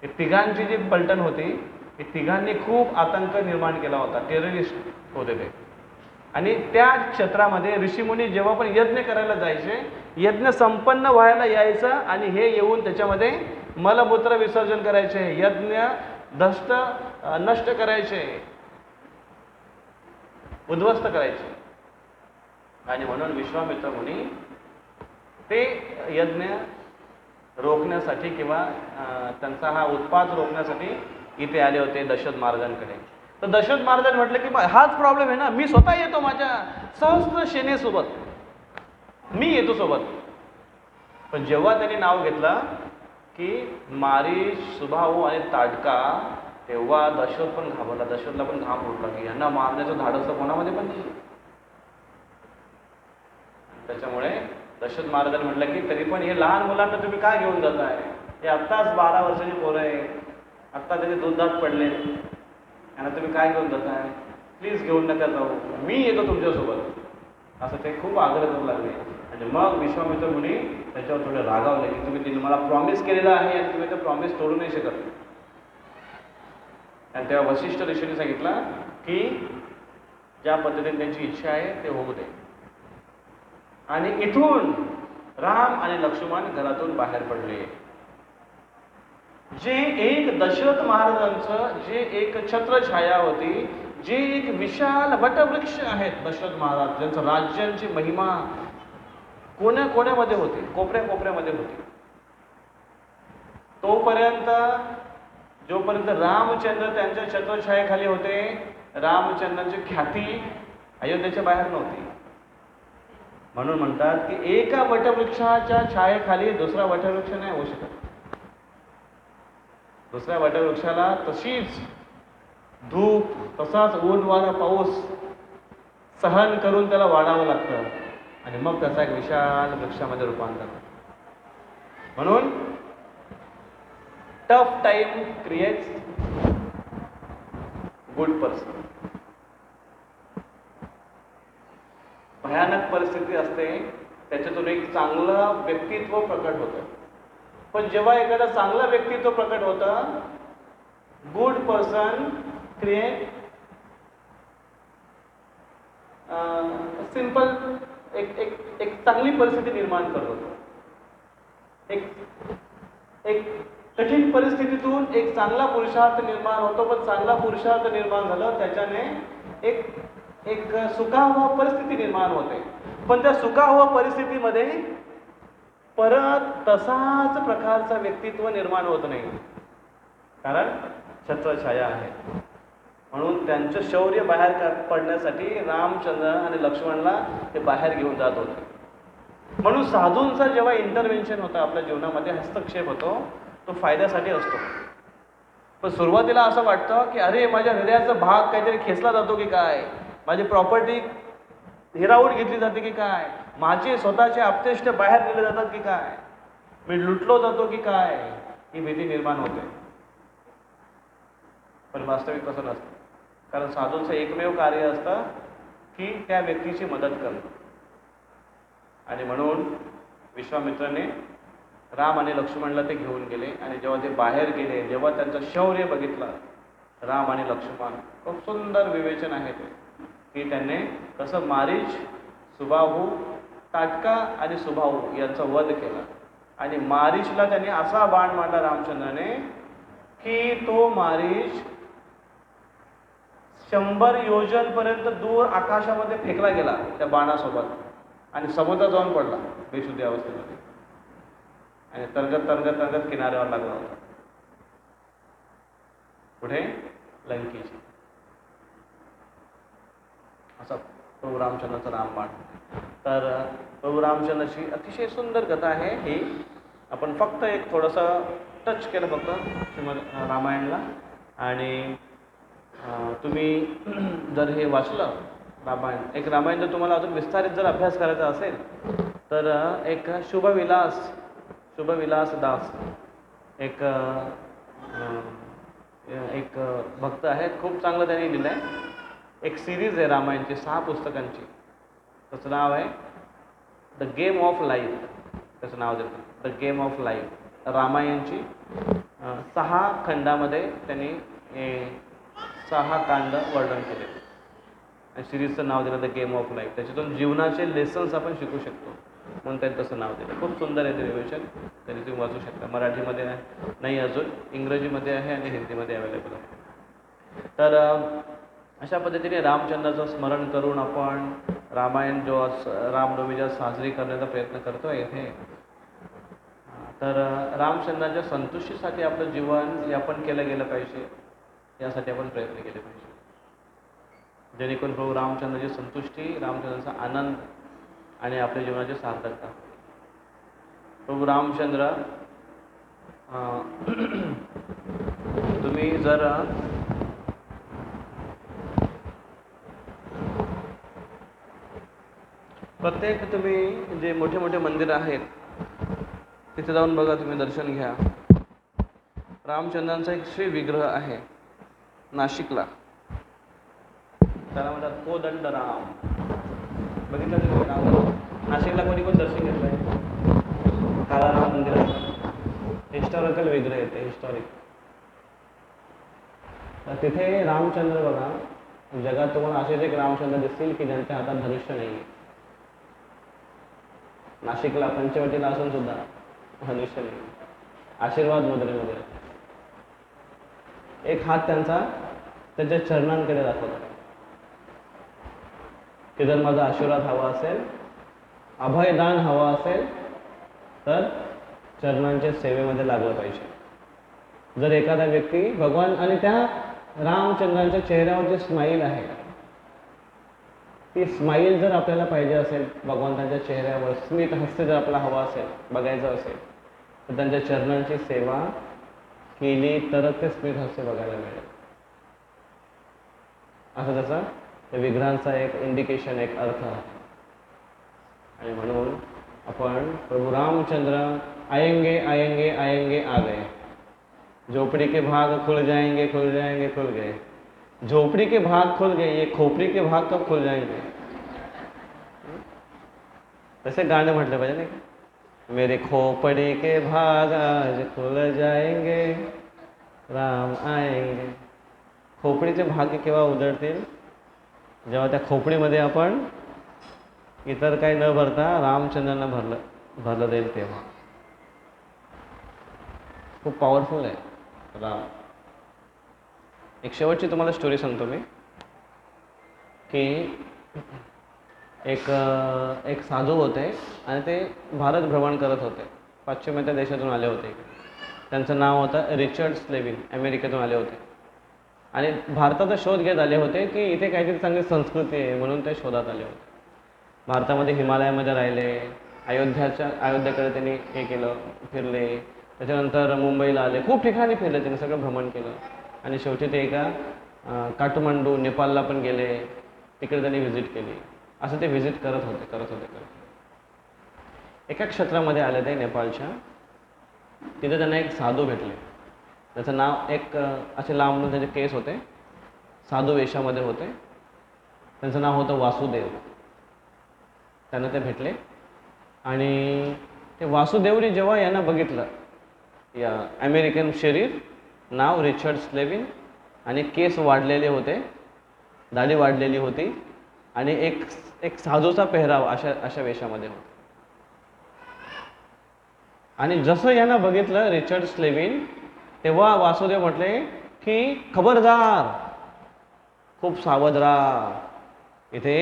हे तिघांची जी पलटण होती, हे तिघांनी खूप आतंक निर्माण केला होता, टेररिस्ट होते ते. आणि त्या क्षेत्रामध्ये ऋषीमुनी जेव्हा पण यज्ञ करायला जायचे, यज्ञ संपन्न व्हायला यायचं आणि हे येऊन त्याच्यामध्ये मलमूत्र विसर्जन करायचे, यज्ञ नष्ट करायचे, उद्ध्वस्त करायचे. आणि म्हणून विश्वामित्र मुनी ते यज्ञ रोखण्यासाठी किंवा त्यांचा हा उत्पात रोखण्यासाठी इथे आले होते दशरथ महाराजांकडे. तर दशरथ महाराजांनी म्हटलं की हाच प्रॉब्लेम आहे ना, मी स्वतः येतो माझ्या सहस्त्र सेनेसोबत, मी येतो सोबत. पण जेव्हा त्यांनी नाव घेतलं की मारीच, सुबाहू आणि ताटका, तेव्हा दशरथ पण घाबरला. दशरथला पण घाम उठला की यांना मारण्याचं धाडस तर कोणामध्ये पण नाही. त्याच्यामुळे दशरथ महाराजांनी म्हटलं की तरी पण हे लहान मुलांना तुम्ही काय घेऊन जाताय, हे आत्ताच 12 वर्षाची पोरं आहे, आत्ता त्याचे दुधात पडले, यांना तुम्ही काय घेऊन जाताय, प्लीज घेऊन नका जाऊ, मी येतो तुमच्यासोबत. असं ते खूप आग्रह करू लागले. आणि मग विश्वामित्र मुनी त्याच्यावर थोडे रागावले की तुम्ही मला प्रॉमिस केलेलं आहे आणि तुम्ही ते प्रॉमिस तोडू नाही शकत. आणि तेव्हा वशिष्ठ ऋषीने सांगितलं की ज्या पद्धतीने त्यांची इच्छा आहे ते होऊ दे. आणि इथून राम आणि लक्ष्मण घरातून बाहेर पडले. जे एक दशरथ महाराजांचं जे एक छत्रछाया होती, जे एक विशाल वटवृक्ष आहेत दशरथ महाराज, ज्यांचं राज्यांची महिमा कोण्या कोण्यामध्ये होती, कोपऱ्या कोपऱ्यामध्ये होती, तोपर्यंत जोपर्यंत रामचंद्र त्यांच्या छत्रछायेखाली होते, रामचंद्रांची ख्याती अयोध्येच्या बाहेर नव्हती. म्हणून म्हणतात की एका वटवृक्षाच्या छायेखाली दुसरा वटवृक्ष नाही होऊ शकत. दुसऱ्या वटवृक्षाला तशीच धूप, तसाच ऊन वारा पाऊस सहन करून त्याला वाढावं लागतं आणि मग त्याचा एक विशाल वृक्षामध्ये रूपांतर. म्हणून tough time creates good person. भयानक परिस्थिती असते, त्याच्यातून एक चांगलं व्यक्तित्व प्रकट होतं. पण जेव्हा एखादा चांगलं व्यक्तित्व प्रकट होतं, गुड पर्सन क्रिएट सिंपल एक एक एक चांगली परिस्थिती निर्माण करत होतो. एक कठीण परिस्थितीतून एक चांगला पुरुषार्थ निर्माण होतो. पण चांगला पुरुषार्थ निर्माण झालं त्याच्याने एक सुखावह परिस्थिती निर्माण होते. पण त्या सुखावह परिस्थितीमध्ये परत तसाच प्रकारचा व्यक्तित्व निर्माण होत नाही, कारण छत्रछाया आहे. म्हणून त्यांचं शौर्य बाहेर पडण्यासाठी रामचंद्र आणि लक्ष्मणला ते बाहेर घेऊन जात होते. म्हणून साधूंचा जेव्हा इंटरव्हेन्शन होतं, आपल्या जीवनामध्ये हस्तक्षेप होतो, तो फायद्यासाठी असतो. पण सुरुवातीला असं वाटतं की अरे माझ्या हृदयाचा भाग काहीतरी खेचला जातो की काय, माझी प्रॉपर्टी हिरावून घेतली जाते की काय, माझे स्वतःचे आपतेष्ट बाहेर नेले जातात की काय, मी लुटलो जातो की काय, ही भीती निर्माण होते. पण वास्तविक तसं नसतं, कारण साधूंचं एकमेव कार्य असतं की त्या व्यक्तीची मदत करणं. आणि म्हणून विश्वामित्राने राम आणि लक्ष्मणला ते घेऊन गेले आणि जेव्हा ते बाहेर गेले, जेव्हा त्यांचं शौर्य बघितलं राम आणि लक्ष्मण, खूप सुंदर विवेचन आहे ते, की त्यांनी कसं मारीच, सुबाहू, ताटका आणि सुबाहू यांचा वध केला. आणि मारीचला त्यांनी असा बाण मारला रामचंद्राने की तो मारीच 100 योजनपर्यंत दूर आकाशामध्ये फेकला गेला त्या बाणासोबत आणि समुद्रात जाऊन पडला बेशुद्धी अवस्थेमध्ये आणि तरंगत तरंगत तरंगत किनाऱ्यावर लागला होता. पुढे लंकेची. असा प्रभू रामचंद्राचा रामबाण. तर प्रभू रामचंद्राची अतिशय सुंदर कथा आहे ही. आपण फक्त एक थोडंसं टच केलं फक्त श्रीमद रामायणला. आणि तुम्ही जर हे वाचलं रामायण, एक रामायण जर तुम्हाला अजून विस्तारित जर अभ्यास करायचा असेल तर एक शुभविलास दास एक भक्त आहेत, खूप चांगलं त्यांनी लिहिलं आहे. एक सिरीज आहे रामायणची 6 पुस्तकांची. त्याचं नाव आहे द गेम ऑफ लाईफ. त्याचं नाव देतं द गेम ऑफ लाईफ. रामायणची 6 खंडामध्ये त्यांनी 6 कांड वर्णन केले आणि सिरीजचं नाव दिलं द गेम ऑफ लाईफ. त्याच्यातून जीवनाचे लेसन्स आपण शिकू शकतो म्हणून त्यांनी तसं नाव दिलं. खूप सुंदर आहे ते विवेचन, तरी तुम्ही वाचू शकता. मराठीमध्ये नाही अजून, इंग्रजीमध्ये आहे आणि हिंदीमध्ये अवेलेबल आहे. तर अशा पद्धतीने रामचंद्राचं स्मरण करून आपण रामायण जो रामनवमी जो साजरी करण्याचा प्रयत्न करतो आहे इथे. तर रामचंद्राच्या संतुष्टीसाठी आपलं जीवन यापन केलं गेलं पाहिजे, यासाठी आपण प्रयत्न केले पाहिजे, जेणेकरून प्रभू रामचंद्राची संतुष्टी, रामचंद्राचा आनंद आणि आपल्या जीवनाची सार्थकता. प्रभू रामचंद्र तुम्ही जर प्रत्येक तुम्ही जे मोठे मोठे मंदिर आहेत तिथे जाऊन बघा, तुम्ही दर्शन घ्या. रामचंद्रांचा एक श्री विग्रह आहे नाशिकला, त्याला म्हणतात कोदंड राम. बघितलं तुम्ही नाव? नाशिकला कोणी पण दर्शन घेतलं आहे? काळाराम मंदिरात हिस्टॉरिकल विग्रह येते, हिस्टॉरिक. तर तिथे रामचंद्र बघा, जगात तुम्हाला असेच एक रामचंद्र दिसतील की ज्यांच्या हातात धनुष्य नाही आहे. नाशिकला पंचवटीला असून सुद्धा धनुष्य नाही. आशीर्वाद मुद्रेमध्ये एक हात त्यांचा त्यांच्या चरणांकडे दाखवतात की जर माझा आशीर्वाद हवा असेल, अभयदान हवा असेल तर चरणांच्या सेवेमध्ये लागलं पाहिजे. जर एखादा व्यक्ती भगवान आणि त्या रामचंद्रांच्या चेहऱ्यावर जी स्माईल आहे, ती स्माईल जर आपल्याला पाहिजे असेल, भगवंतांच्या चेहऱ्यावर स्मित हास्य जर आपल्याला हवा असेल, बघायचं असेल, तर त्यांच्या चरणांची सेवा केली तरच ते स्मित हास्य बघायला मिळेल. असं त्याचा त्या विग्रहांचा एक इंडिकेशन, एक अर्थ आहे. आणि म्हणून आपण प्रभू रामचंद्र आएंगे आएंगे आएंगे आ गए, झोपड़ी के भाग खुल जाएंगे खुल जाएंगे खुल गए, झोपड़ी के भाग खुल गए, ये खोपड़ी के भाग कब खुल जाएंगे. तसे गाणं म्हटलं पाहिजे नाही का, मेरे खोपड़ी के भाग आज खुल जाएंगे राम आएंगे. खोपडीचे भाग्य केव्हा उजळतील? जेव्हा त्या खोपडीमध्ये आपण इतर काही न भरता रामचंद्रांना भरलं जाईल तेव्हा. खूप पॉवरफुल आहे राम. एक शेवटची तुम्हाला स्टोरी सांगतो मी, की एक साधू होते आणि ते भारत भ्रमण करत होते. पाश्चिमात्य देशातून आले होते. त्यांचं नाव होतं रिचर्ड स्लेविन. अमेरिकेतून आले होते आणि भारताचा शोध घेत आले होते की इथे काहीतरी चांगली संस्कृती आहे म्हणून ते शोधात आले होते. भारतामध्ये हिमालयामध्ये राहिले, अयोध्याकडे त्यांनी हे केलं, फिरले. त्याच्यानंतर मुंबईला आले, खूप ठिकाणी फिरले, त्यांनी सगळं भ्रमण केलं आणि शेवटी ते एका काठमांडू नेपाळला पण गेले, तिकडे त्यांनी व्हिजिट केली. असं ते व्हिजिट करत होते. एका क्षेत्रामध्ये आले ते नेपाळच्या, तिथे त्यांना एक साधू भेटले. त्याचं नाव एक असे लांबून त्याचे केस होते, साधू वेशामध्ये होते. त्यांचं नाव होतं वासुदेव. त्यांना ते भेटले आणि ते वासुदेवने जेव्हा यांना बघितलं, या अमेरिकन शरीर, नाव रिचर्ड स्लेविन, आणि केस वाढलेले होते, दाढी वाढलेली होती, आणि एक एक साधूचा पेहराव अशा वेशामध्ये होता. आणि जसं यांना बघितलं रिचर्ड स्लेविन, तेव्हा वासुदेव म्हटले की खबरदार, खूप सावध राहा, इथे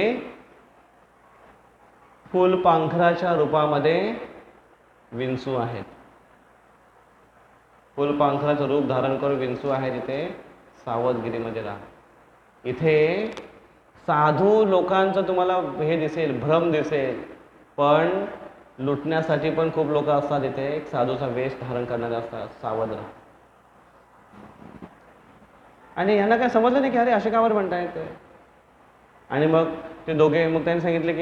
फुलपाखराच्या रूपामध्ये विंचू आहेत, फुलपाखराचं रूप धारण करून विंचू आहेत, इथे सावधगिरीमध्ये राहा. इथे साधू लोकांचं तुम्हाला हे दिसेल, भ्रम दिसेल, पण लुटण्यासाठी पण खूप लोक असतात इथे, एक साधूचा वेश धारण करणारे असतात, सावध राहा. आणि यांना काय समजलं नाही की अरे असे कावर म्हणतायत. आणि मग ते दोघे, मग त्यांनी सांगितले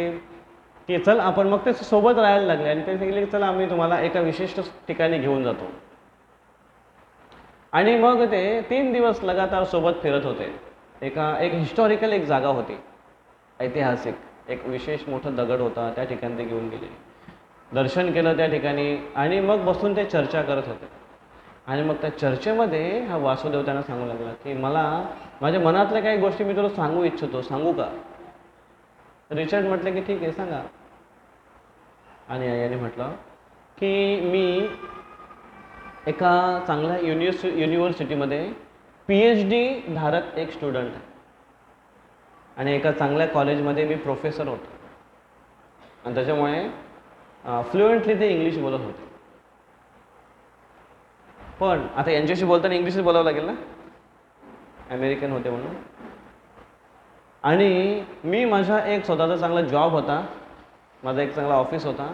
की चल आपण, मग ते सोबत राहायला लागले, आणि त्यांनी सांगितले की चला आम्ही तुम्हाला एका विशिष्ट ठिकाणी घेऊन जातो. आणि मग ते 3 दिवस लगातार सोबत फिरत होते. एक हिस्टॉरिकल एक जागा होती, ऐतिहासिक, एक विशेष मोठा दगड होता, त्या ठिकाणी ते घेऊन गेले, दर्शन केलं त्या ठिकाणी, आणि मग बसून ते चर्चा करत होते. आणि मग त्या चर्चेमध्ये हा वासुदेव त्यांना सांगू लागला की मला माझ्या मनातल्या काही गोष्टी मी तुला सांगू इच्छितो, सांगू का? रिचर्ड म्हटलं की ठीक आहे सांगा. आणि याने म्हटलं की मी एका चांगल्या युनिव्हर्सिटीमध्ये PhD धारक एक स्टुडंट आहे, आणि एका चांगल्या कॉलेजमध्ये मी प्रोफेसर होतो, आणि त्याच्यामुळे फ्लुएंटली ते इंग्लिश बोलत होते. पण आता यांच्याशी बोलताना इंग्लिशच बोलावं लागेल ना, अमेरिकन होते म्हणून. आणि मी माझा एक स्वतःचा चांगला जॉब होता, माझा एक चांगला ऑफिस होता,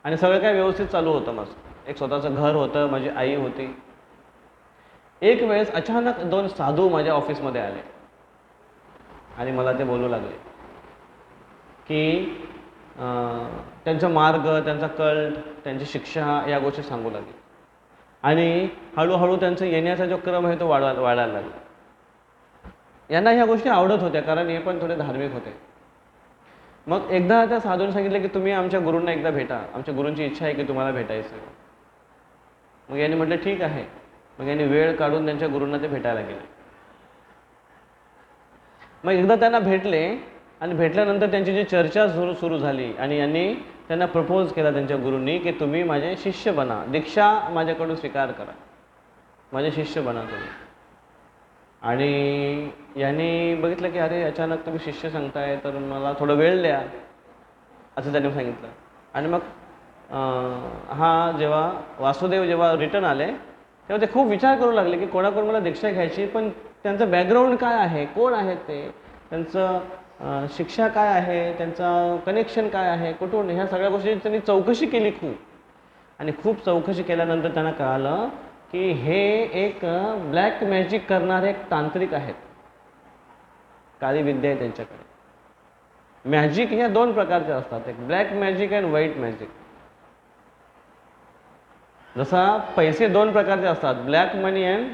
आणि सगळं काय व्यवस्थित चालू होतं. माझं एक स्वतःचं घर होतं, माझी आई होती. एक वेळेस अचानक 2 साधू माझ्या ऑफिसमध्ये आले, आणि मला ते बोलू लागले की त्यांचा मार्ग, त्यांचा कल्ट, त्यांची शिक्षा, या गोष्टी सांगू लागले. आणि हळूहळू त्यांचा येण्याचा जो क्रम आहे तो वाढायला लागला. यांना ह्या गोष्टी आवडत होत्या, कारण हे पण थोडे धार्मिक होते. मग एकदा त्या साधूने सांगितलं की तुम्ही आमच्या गुरूंना एकदा भेटा, आमच्या गुरूंची इच्छा आहे की तुम्हाला भेटायचं. मग यांनी म्हटलं ठीक आहे. मग यांनी वेळ काढून त्यांच्या गुरूंना ते भेटायला गेले. मग एकदा त्यांना भेटले, आणि भेटल्यानंतर त्यांची जी चर्चा सुरू झाली, आणि यांनी त्यांना प्रपोज केला त्यांच्या गुरूंनी की तुम्ही माझे शिष्य बना, दीक्षा माझ्याकडून स्वीकार करा, माझे शिष्य बना तुम्ही. आणि यांनी बघितलं की अरे अचानक तुम्ही शिष्य सांगताय, तर मला थोडं वेळ द्या, असं त्यांनी सांगितलं. आणि मग जेव्हा वासुदेव जेव्हा रिटर्न आले, तेव्हा ते खूप विचार करू लागले की कोणाकडून मला दीक्षा घ्यायची, पण त्यांचं बॅकग्राऊंड काय आहे, कोण आहेत ते, त्यांचं शिक्षा काय आहे, त्यांचं कनेक्शन काय आहे, कुठून, ह्या सगळ्या गोष्टी त्यांनी चौकशी केली खूप. आणि खूप चौकशी केल्यानंतर त्यांना कळालं की हे एक ब्लॅक मॅजिक करणारे एक तांत्रिक आहेत, काळी विद्या आहे त्यांच्याकडे. मॅजिक ह्या 2 प्रकारचे असतात, एक ब्लॅक मॅजिक आणि व्हाईट मॅजिक. जसा पैसे 2 प्रकारचे असतात, black money and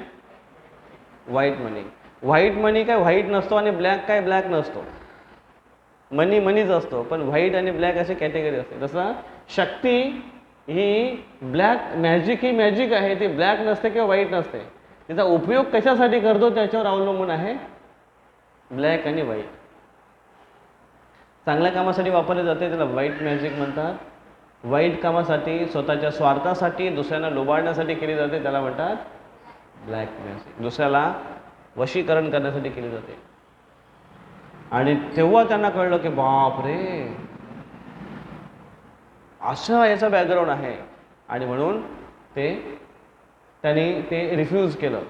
white money. White money काय व्हाईट नसतो, आणि ब्लॅक काय ब्लॅक नसतो, मनी मनीच असतो. पण व्हाईट आणि ब्लॅक अशी कॅटेगरी असते. जसं शक्ती ही ब्लॅक, मॅजिक ही मॅजिक आहे, ती ब्लॅक नसते किंवा व्हाईट नसते. तिचा उपयोग कशासाठी करतो त्याच्यावर अवलंबून आहे ब्लॅक आणि व्हाईट. चांगल्या कामासाठी वापरले जाते त्याला व्हाईट मॅजिक म्हणतात. वाईट कामासाठी, स्वतःच्या स्वार्थासाठी, दुसऱ्यांना लुबाडण्यासाठी केली जाते, त्याला म्हणतात ब्लॅक मॅजिक. दुसऱ्याला वशीकरण करण्यासाठी केली जाते. आणि तेव्हा त्यांना कळलं की बाप रे, असं याचा बॅकग्राऊंड आहे. आणि म्हणून त्यांनी ते रिफ्यूज केलं.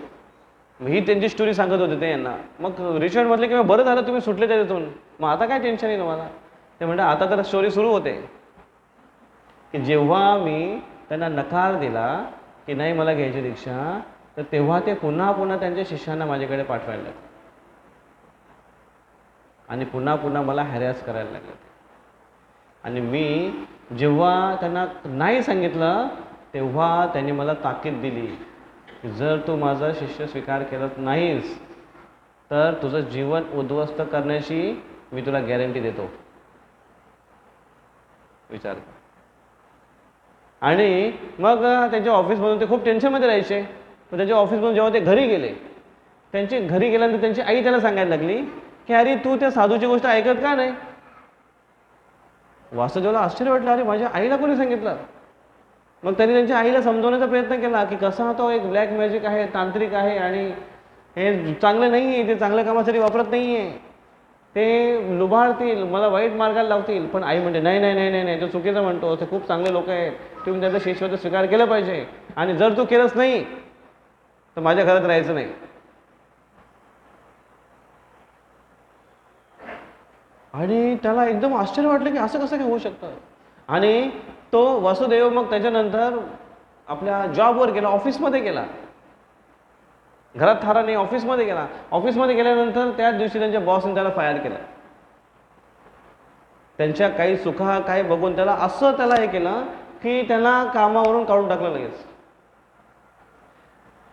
ही त्यांची स्टोरी सांगत होते ते यांना. मग रिचर्ड म्हटले की बरं झालं तुम्ही सुटले त्याच्यातून, मग आता काय टेन्शन आहे तुम्हाला. ते म्हणतात आता तर स्टोरी सुरू होते की जेव्हा मी त्यांना नकार दिला की नाही मला घ्यायची दीक्षा, तर तेव्हा ते पुन्हा पुन्हा त्यांच्या शिष्यांना माझ्याकडे पाठवायला लागले, आणि पुन्हा पुन्हा मला हॅरॅस करायला लागले. आणि मी जेव्हा त्यांना नाही सांगितलं, तेव्हा त्यांनी मला ताकीद दिली की जर तू माझा शिष्य स्वीकार करत नाहीस, तर तुझं जीवन उद्ध्वस्त करण्याची मी तुला गॅरंटी देतो. विचार कर. आणि मग त्यांच्या ऑफिसमधून ते खूप टेन्शनमध्ये राहायचे. मग त्यांच्या ऑफिसमधून जेव्हा ते घरी गेले, त्यांची घरी गेल्यानंतर त्यांची आई त्याला सांगायला लागली की अरे तू त्या साधूची गोष्ट ऐकत का नाही. वासुदेवला आश्चर्य वाटलं, अरे माझ्या आईला कोणी सांगितलं. मग त्यांनी त्यांच्या आईला समजवण्याचा प्रयत्न केला की कसा तो एक ब्लॅक मॅजिक आहे, तांत्रिक आहे आणि हे चांगलं नाही आहे, ते चांगल्या कामासाठी वापरत नाही आहे, ते लुबाडतील, मला वाईट मार्गाला लावतील. पण आई म्हणते नाही नाही नाही नाही नाही, तो चुकीचं म्हणतो, ते खूप चांगले लोक आहेत, तुम्ही त्याचा शिष्यत्व स्वीकार केलं पाहिजे आणि जर तू केलंच नाही तर माझ्या घरात राहायचं नाही. आणि त्याला एकदम आश्चर्य वाटलं की असं कसं काय होऊ शकतं. आणि तो वासुदेव मग त्याच्यानंतर आपल्या जॉबवर गेला, ऑफिसमध्ये गेला. घरात थारा नाही, ऑफिसमध्ये गेला. ऑफिसमध्ये गेल्यानंतर त्याच दिवशी त्यांच्या बॉसने त्याला फायर केलं. त्यांच्या काही चुका काय बघून त्याला असं हे केलं की त्याला कामावरून काढून टाकलं लगेच.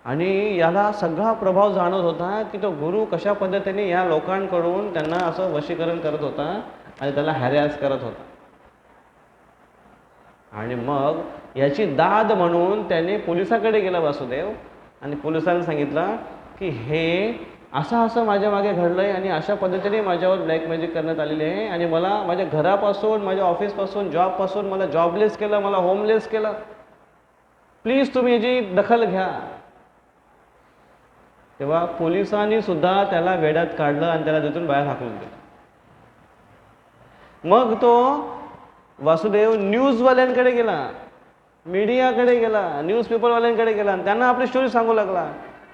आणि याला सगळा प्रभाव जाणवत होता की तो गुरु कशा पद्धतीने या लोकांकडून त्यांना असं वशीकरण करत होता आणि त्याला हॅरॅस करत होता. आणि मग याची दाद म्हणून त्याने पोलिसाकडे गेला वासुदेव आणि पोलिसांनी सांगितलं की हे असं माझ्या मागे घडलंय आणि अशा पद्धतीने माझ्यावर ब्लॅक मॅजिक करण्यात आलेली आहे आणि मला माझ्या घरापासून, माझ्या ऑफिसपासून, जॉबपासून मला जॉबलेस केलं, मला होमलेस केलं. प्लीज तुम्ही याची दखल घ्या. तेव्हा पोलिसांनी सुद्धा त्याला वेड्यात काढलं आणि त्याला तिथून बाहेर हाकलून दिलं. मग तो वासुदेव न्यूजवाल्यांकडे गेला, मीडियाकडे गेला, न्यूजपेपरवाल्यांकडे गेला आणि त्यांना आपली स्टोरी सांगू लागला.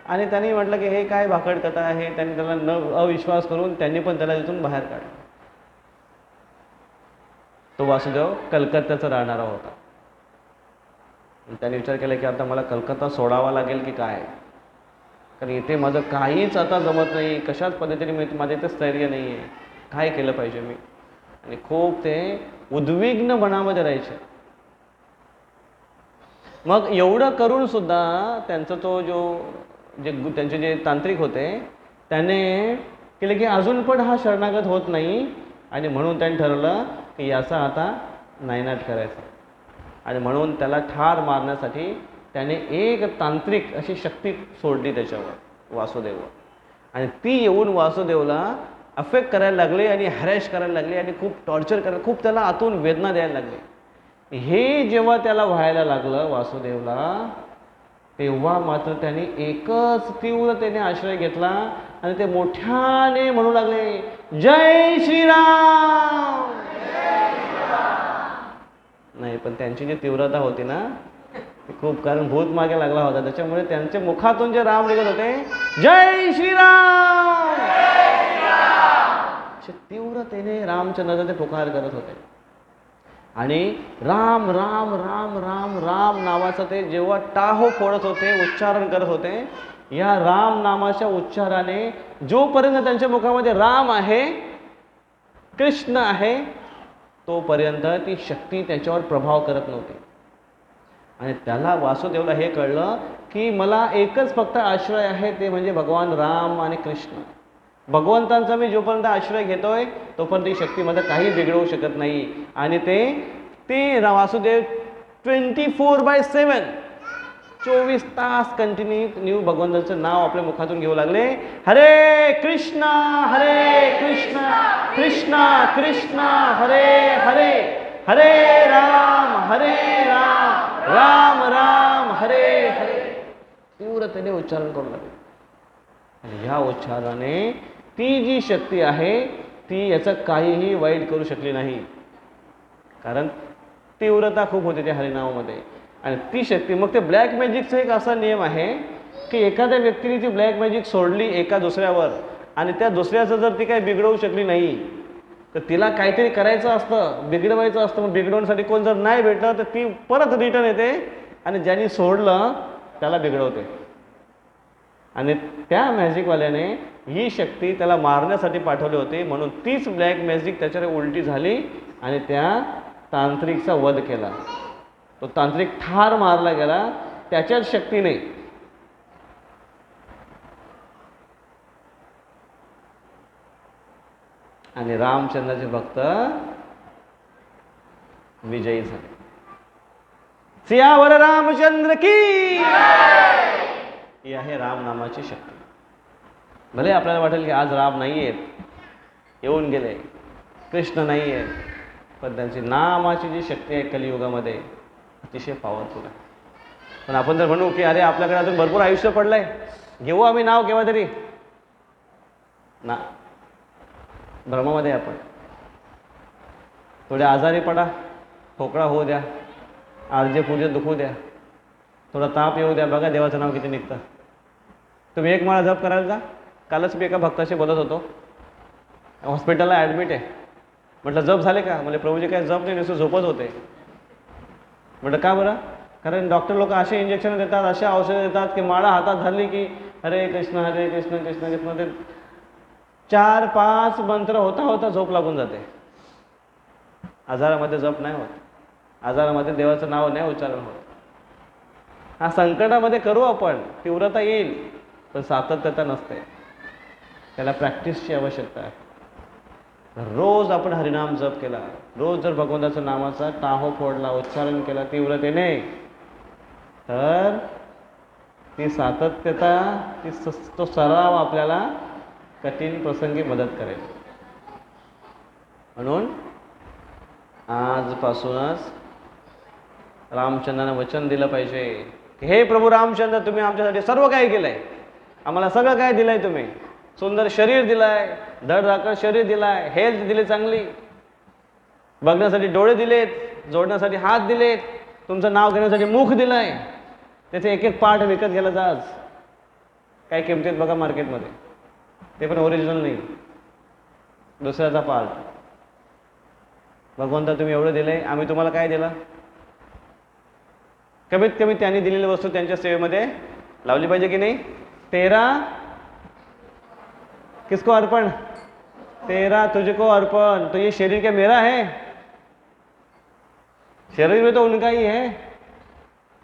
आणि त्यांनी म्हटलं की हे काय भाकड कथा आहे. त्यांनी त्याला न अविश्वास करून त्यांनी पण त्याला तिथून बाहेर काढलं. तो वासुदेव कलकत्त्याचा राहणारा होता. त्याने विचार केला की आता मला कलकत्ता सोडावा लागेल की काय, कारण इथे माझं काहीच आता जमत नाही, कशाच पद्धतीने माझं इथे स्थैर्य नाही आहे, काय केलं पाहिजे मी. आणि खूप ते उद्विग्न मनामध्ये राहायचे. मग एवढं करून सुद्धा त्यांचा तो त्यांचे जे तांत्रिक होते त्याने केले की अजून पण हा शरणागत होत नाही आणि म्हणून त्यांनी ठरवलं की याचा आता नायनाट करायचा. आणि म्हणून त्याला ठार मारण्यासाठी त्याने एक तांत्रिक अशी शक्ती सोडली त्याच्यावर, वासुदेववर. आणि ती येऊन वासुदेवला अफेक्ट करायला लागले आणि हॅरॅश करायला लागले आणि खूप टॉर्चर करायला, खूप त्याला आतून वेदना द्यायला लागले. हे जेव्हा त्याला व्हायला लागलं वासुदेवला, तेव्हा मात्र त्याने एकच तीव्रतेने आश्रय घेतला आणि ते मोठ्याने म्हणू लागले जय श्रीराम. नाही, पण त्यांची जी तीव्रता होती ना ती खूप, कारण भूत मागे लागला होता, त्याच्यामुळे त्यांच्या मुखातून जे राम निघत होते जय श्रीराम असे तीव्रतेने रामचंद्राचा ते पुकार करत होते. आणि राम राम राम राम राम नावाचं ते जेव्हा टाहो फोडत होते, उच्चारण करत होते, या राम नामाच्या उच्चाराने जोपर्यंत त्यांच्या मुखामध्ये राम आहे, कृष्ण आहे, तोपर्यंत ती शक्ती त्याच्यावर प्रभाव करत नव्हती. आणि त्याला वासुदेवला हे कळलं की मला एकच फक्त आश्रय आहे, ते म्हणजे भगवान राम आणि कृष्ण. भगवंतांचा मी जोपर्यंत आश्रय घेतोय तोपर्यंत ही शक्ती मला काही बिघडवू शकत नाही. आणि ते वासुदेव 24/7 24 तास कंटिन्यू भगवंतांचं नाव आपल्या मुखातून घेऊ लागले. हरे कृष्णा कृष्ण कृष्ण हरे हरे, हरे राम राम राम हरे हरे. तीव्रतेने उच्चारण करू लागले. आणि ह्या उच्चाराने ती जी शक्ती आहे ती याचं काहीही वाईट करू शकली नाही, कारण तीव्रता खूप होती त्या हरिनामामध्ये. आणि ती शक्ती, मग ते ब्लॅक मॅजिकचा एक असा नियम आहे की एखाद्या व्यक्तीने ती ब्लॅक मॅजिक सोडली एका दुसऱ्यावर आणि त्या दुसऱ्याचं जर ती काही बिघडवू शकली नाही तर तिला काहीतरी करायचं असतं, बिघडवायचं असतं. मग बिघडवण्यासाठी कोण जर नाही भेटलं तर ती परत रिटर्न येते आणि ज्यांनी सोडलं त्याला बिघडवते. आणि त्या मॅजिकवाल्याने ही शक्ती त्याला मारण्यासाठी पाठवली होती, म्हणून तीच ब्लॅक मॅजिक त्याच्यावर उलटी झाली आणि त्या तांत्रिकचा वध केला. तो तांत्रिक ठार मारला गेला त्याच्याच शक्तीने. आणि रामचंद्राचे भक्त विजयी झाले. सियावर रामचंद्र की ही आहे राम नामाची शक्ती. भले आपल्याला वाटेल की आज राम नाही आहेत, येऊन गेले, कृष्ण नाही आहेत, पण त्यांची नामाची जी शक्ती आहे कलियुगामध्ये अतिशय पॉवरफुल आहे. पण आपण जर म्हणू की अरे आपल्याकडे अजून भरपूर आयुष्य पडलंय, घेऊ आम्ही नाव केव्हा तरी, ना, भ्रमामध्ये आपण. थोडे आजारी पडा, खोकळा होऊ द्या, आरजे पूजे दुखू द्या, थोडा ताप येऊ द्या, बघा देवाचं नाव किती निघतं. तुम्ही एक माळा जप कराल का? कालच मी एका भक्ताशी बोलत होतो, हॉस्पिटलला ॲडमिट आहे. म्हटलं जप झाले का? म्हणजे प्रभूजी काय जप नाही, नुसतं झोपत होते. म्हटलं का बरं? कारण डॉक्टर लोक असे इंजेक्शन देतात, असे औषधं देतात की माळा हातात धरली की हरे कृष्ण कृष्ण कृष्ण, ते 4-5 मंत्र होता होता झोप लागून जाते. आजारामध्ये जप नाही होत, आजारामध्ये देवाचं नाव नाही उच्चारण होत. हा संकटामध्ये करू आपण, तीव्रता येईल, पण सातत्यता नसते, त्याला प्रॅक्टिसची आवश्यकता आहे. रोज आपण हरिनाम जप केला, रोज जर भगवंताचं नामाचा टाहो फोडला, उच्चारण केला तीव्रतेने, तर ती सातत्यता, तो सराव आपल्याला कठीण प्रसंगी मदत करेल. म्हणून आजपासूनच रामचंद्रानं वचन दिलं पाहिजे की हे प्रभू रामचंद्र, तुम्ही आमच्यासाठी सर्व काही केलंय, आम्हाला सगळं काय दिलंय, तुम्ही सुंदर शरीर दिलाय, धडधाकट शरीर दिलाय, हेल्थ दिली चांगली, बघण्यासाठी डोळे दिलेत, जोडण्यासाठी हात दिलेत, तुमचं नाव घेण्यासाठी मुख दिलंय, त्याचे एक एक पार्ट विकत घ्यायला जा आज. काय किमतीत बघा मार्केटमध्ये, ते पण ओरिजिनल नाही, दुसऱ्याचा पार्ट. भगवंता तुम्ही एवढं दिलंय, आम्ही तुम्हाला काय दिलं? कमीत कमी त्यांनी दिलेली वस्तू त्यांच्या सेवेमध्ये लावली पाहिजे की नाही? तेरा किसको अर्पण? तेरा तुझको अर्पण. तो ये शरीर क्या मेरा है? शरीर में तो उनका ही है,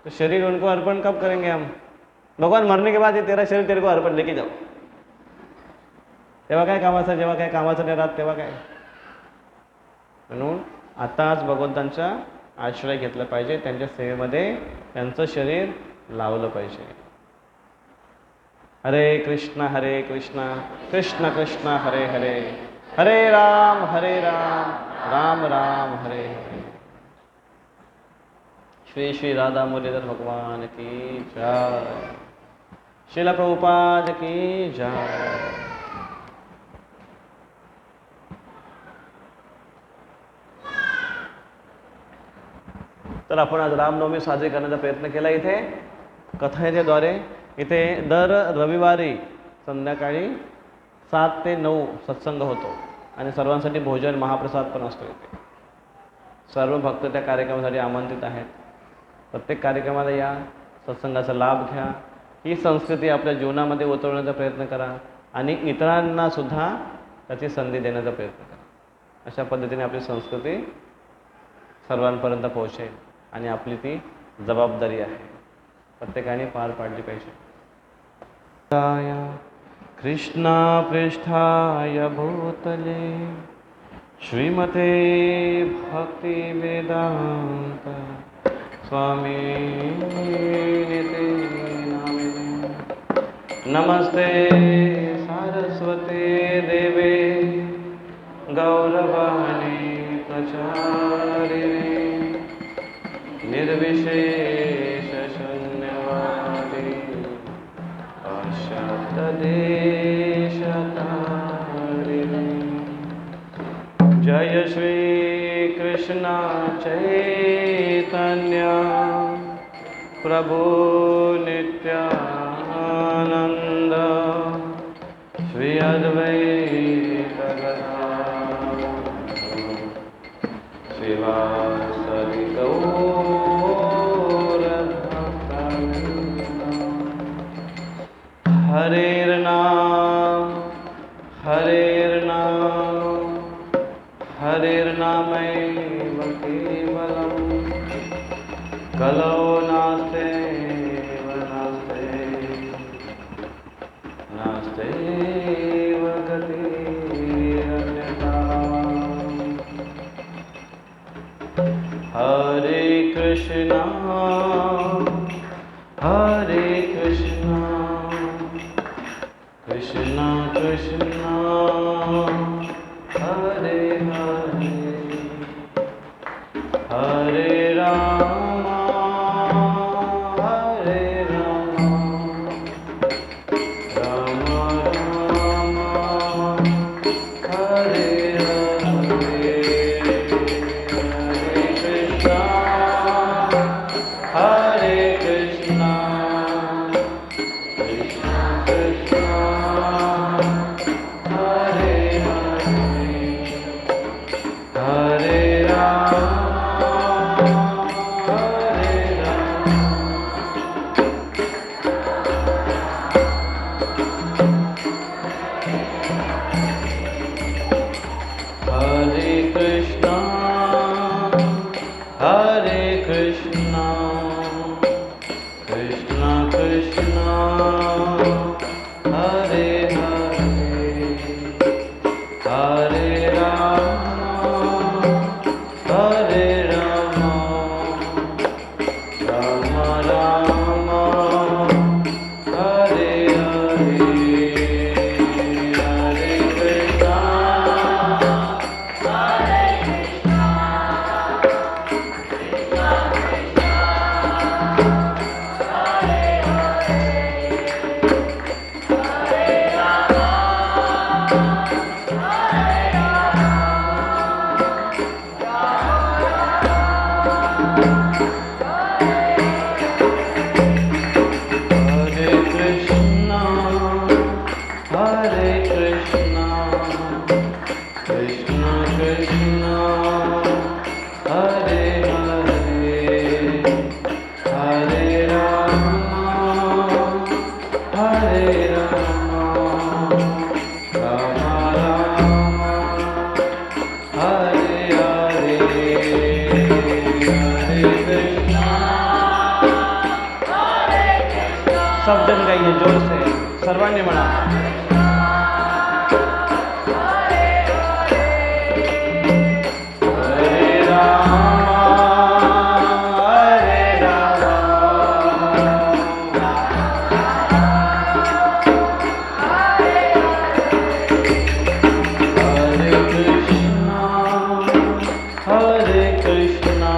तो शरीर उनको अर्पण कब करेंगे हम? भगवान मरने के बाद ये तेरा शरीर तेरे को अर्पण लेके जाओ. तेव्हा काय कामाचं, जेव्हा काय कामाचं नाही राहत तेव्हा काय. म्हणून आताच भगवंतांचा आश्रय घेतला पाहिजे, त्यांच्या सेवेमध्ये त्यांचं शरीर लावलं पाहिजे. हरे कृष्ण कृष्ण कृष्ण हरे हरे, हरे राम राम राम हरे हरे. श्री श्री राधा मुरलीधर भगवान की जय. श्रील प्रभुपाद की जय. तर आपण आज रामनवमी साजरी करण्याचा प्रयत्न केला. इथे कथेद्वारे इथे दर रविवारी संध्याकाळी 7 ते 9 सत्संग होतो आणि सर्वांसाठी भोजन महाप्रसाद पण असतो. इथे सर्व भक्त त्या कार्यक्रमासाठी आमंत्रित आहेत. प्रत्येक कार्यक्रमाला या, सत्संगाचा लाभ घ्या, ही संस्कृती आपल्या जीवनामध्ये उतरवण्याचा प्रयत्न करा आणि इतरांना सुद्धा त्याची संधी देण्याचा प्रयत्न करा. अशा पद्धतीने आपली संस्कृती सर्वांपर्यंत पोहोचेल आणि आपली ती जबाबदारी आहे, प्रत्येकाने पार पाडली पाहिजे. कृष्णा पृष्ठाय भूतले श्रीमते भक्ति वेदांत स्वामी नमस्ते सारस्वते देवे गौरवाणी प्रचारिणे निर्विशेष शून्यवादी देशतारिणे. जय श्री कृष्ण चैतन्य प्रभु नित्यानंद श्री अद्वैत गदाधर श्रीवासदि गौर भक्तवृंद. हरेर्नामैव केवलं कलो नास्तेव नास्तेव गतिरन्यथा. हरे Krishna, Hare Krishna, Krishna Krishna, Hare Hare, Hare Rama, Hare Rama, Rama Rama, Hare Hare, Hare Krishna, Hare Krishna, Krishna Krishna, Hare Hare, Hare Rama, Hare Rama, Hare Krishna, Hare Krishna, Krishna Krishna, Hare Hare, Hare Rama, Hare Rama, Rama Rama, Hare Hare, Hare Krishna, Hare Krishna, Hare Krishna, Krishna Krishna, Hare Hare, Hare Rama, Hare Rama, Rama Rama, Hare Hare, Hare Krishna। सब जन गाइए जोर से, सर्वांनी म्हणा। हरे रामा, हरे रामा, हरे कृष्णा, हरे Krishna,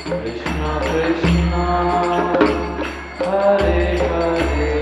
Krishna Krishna, Hare Hare,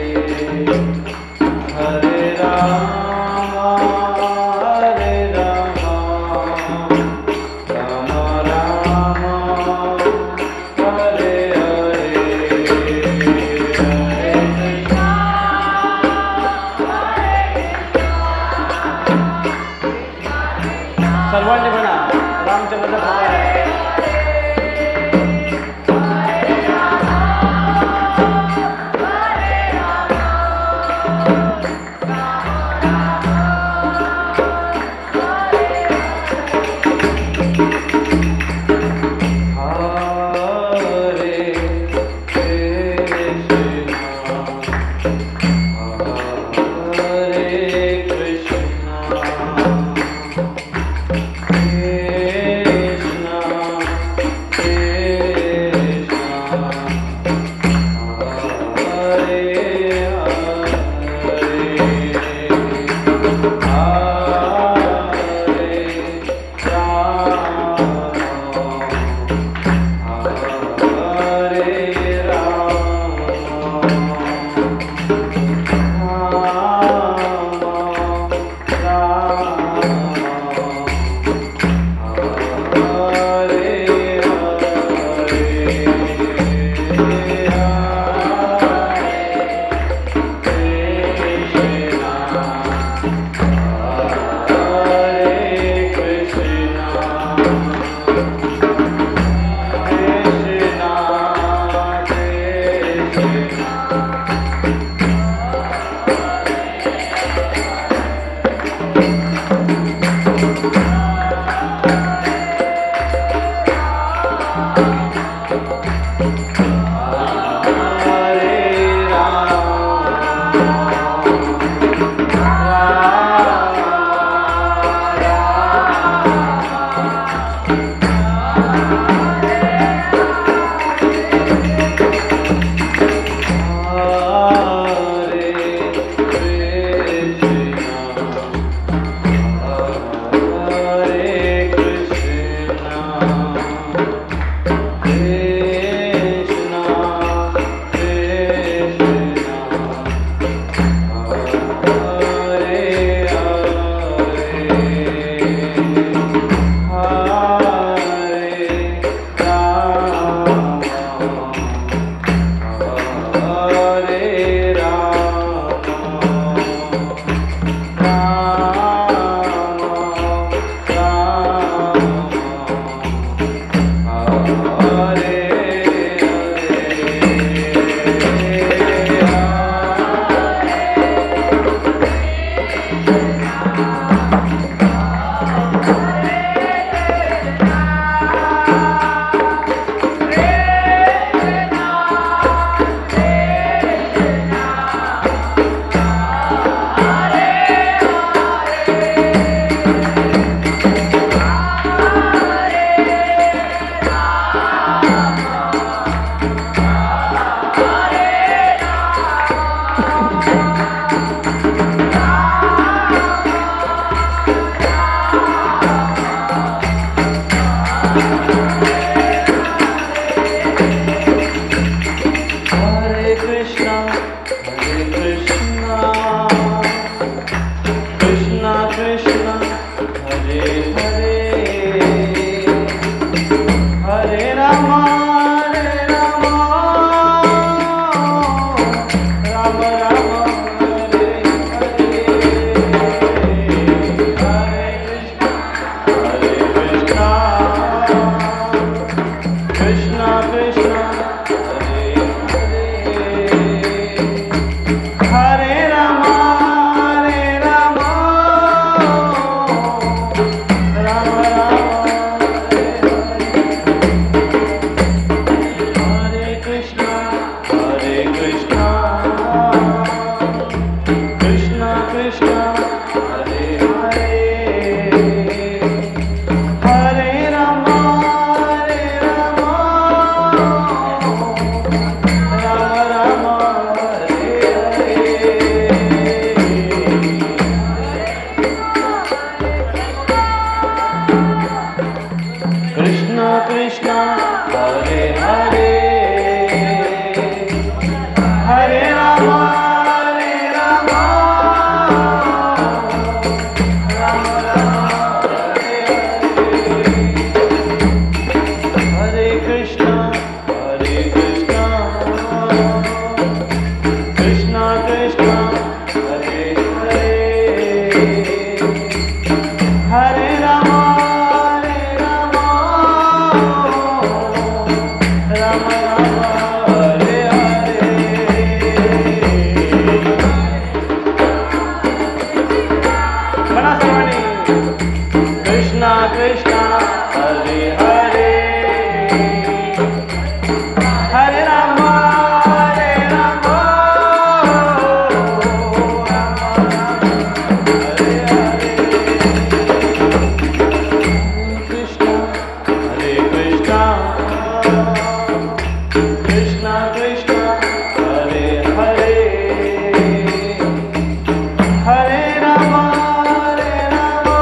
Krishna Krishna Hare Hare Hare Rama Hare Rama Rama Rama Hare Krishna Krishna Krishna Hare Hare Hare Rama Hare Rama Rama Rama Hare Hare Krishna Krishna Hare Hare Hare Rama Hare Rama Rama Rama Hare Hare Hare Krishna Krishna Krishna Hare Hare Hare Rama Hare Rama Rama Rama Hare Hare म्हणा सर्वांनी Krishna Krishna Hare Hare Hare Rama Hare Rama Rama Rama Hare Hare Krishna Krishna Krishna Krishna Hare Hare Hare Rama Hare Rama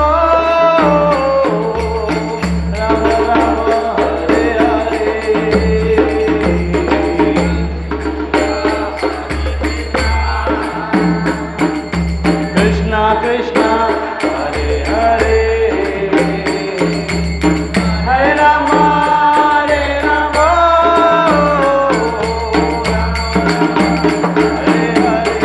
Rama Rama Hare Hare Krishna Krishna Hare Hare Hare Rama Hare Rama Hare Hare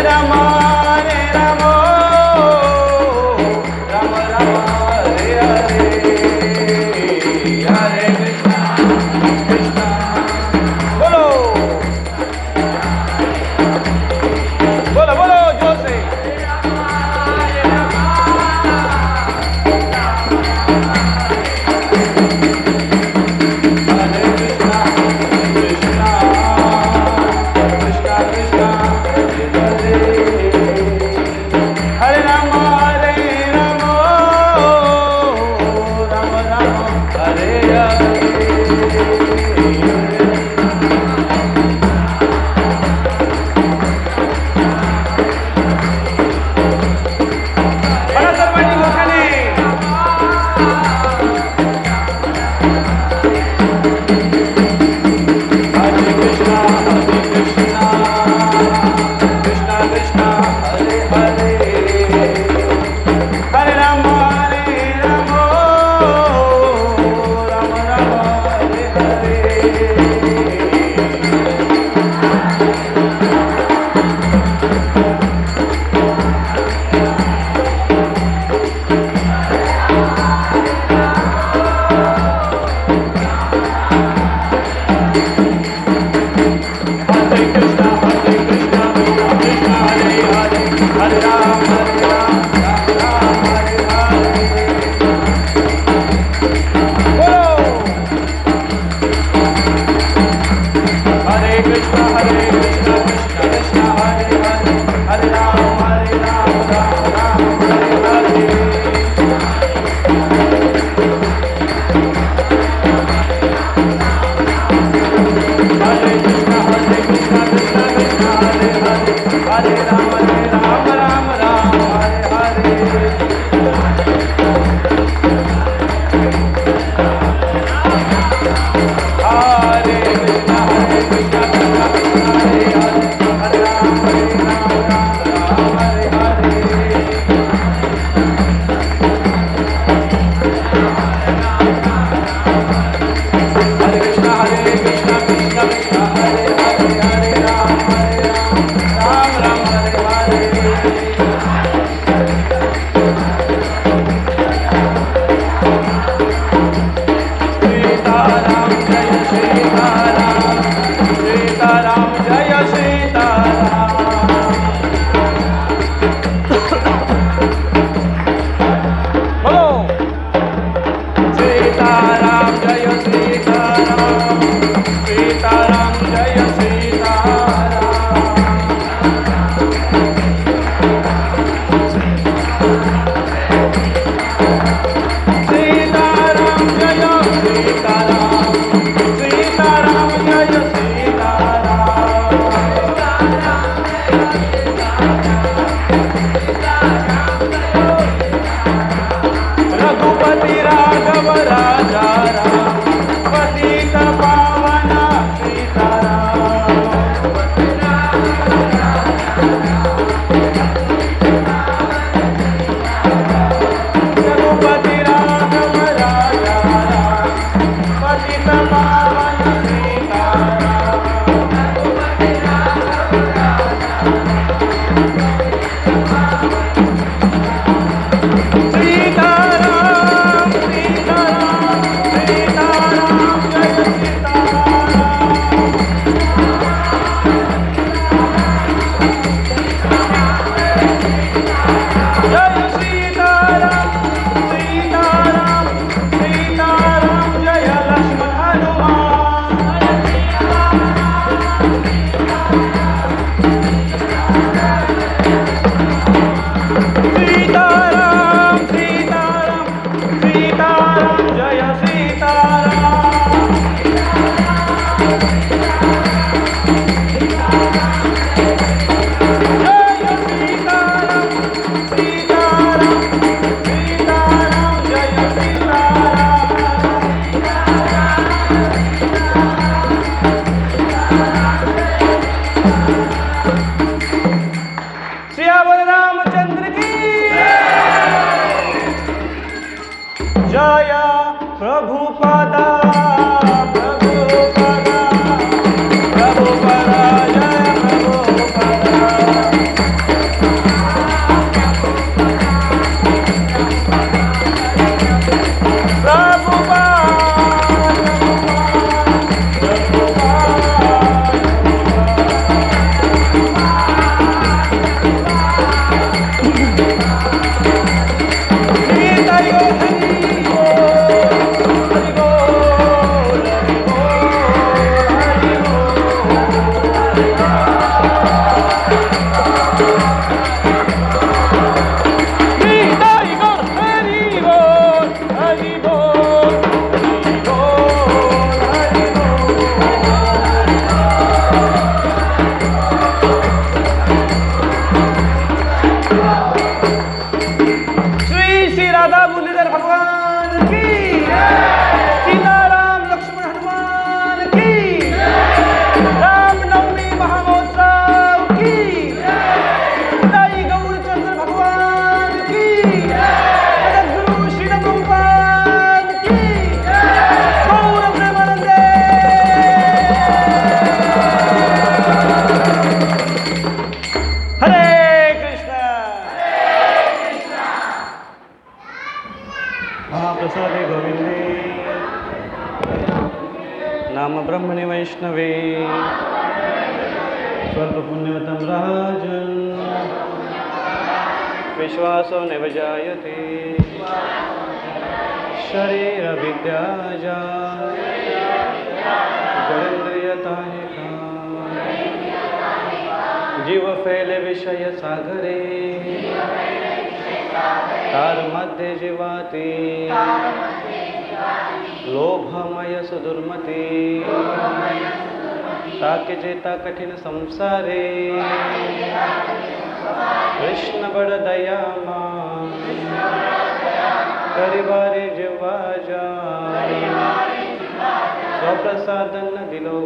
Ram Ram Ram Hare Hare Hare Krishna Krishna बोलो बोलो बोलो जोर से वैष्णवे स्वल्पपुण्यवतं राजन् विश्वासो नैव जायते शरीरविद्याजा जरेन्द्रियताहिका जीव फैले विषय सागरे तार मध्ये जीवाती लोभमय सुदुर्मती ताके जेता कठिन संसारे कृष्ण बड़ दयामा करिवारे जीवा जा स्वप्रसादन दिलो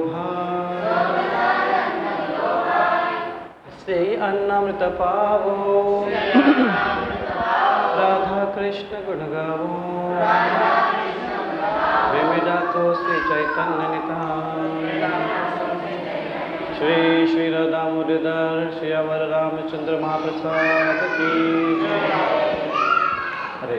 से अन्नामृत पावो राधा कृष्ण गुण गावो विविधा को श्री चैतन्य निताय श्री श्री राधा मुरलीधर श्री अवर रामचंद्र महाप्रसाद की जय।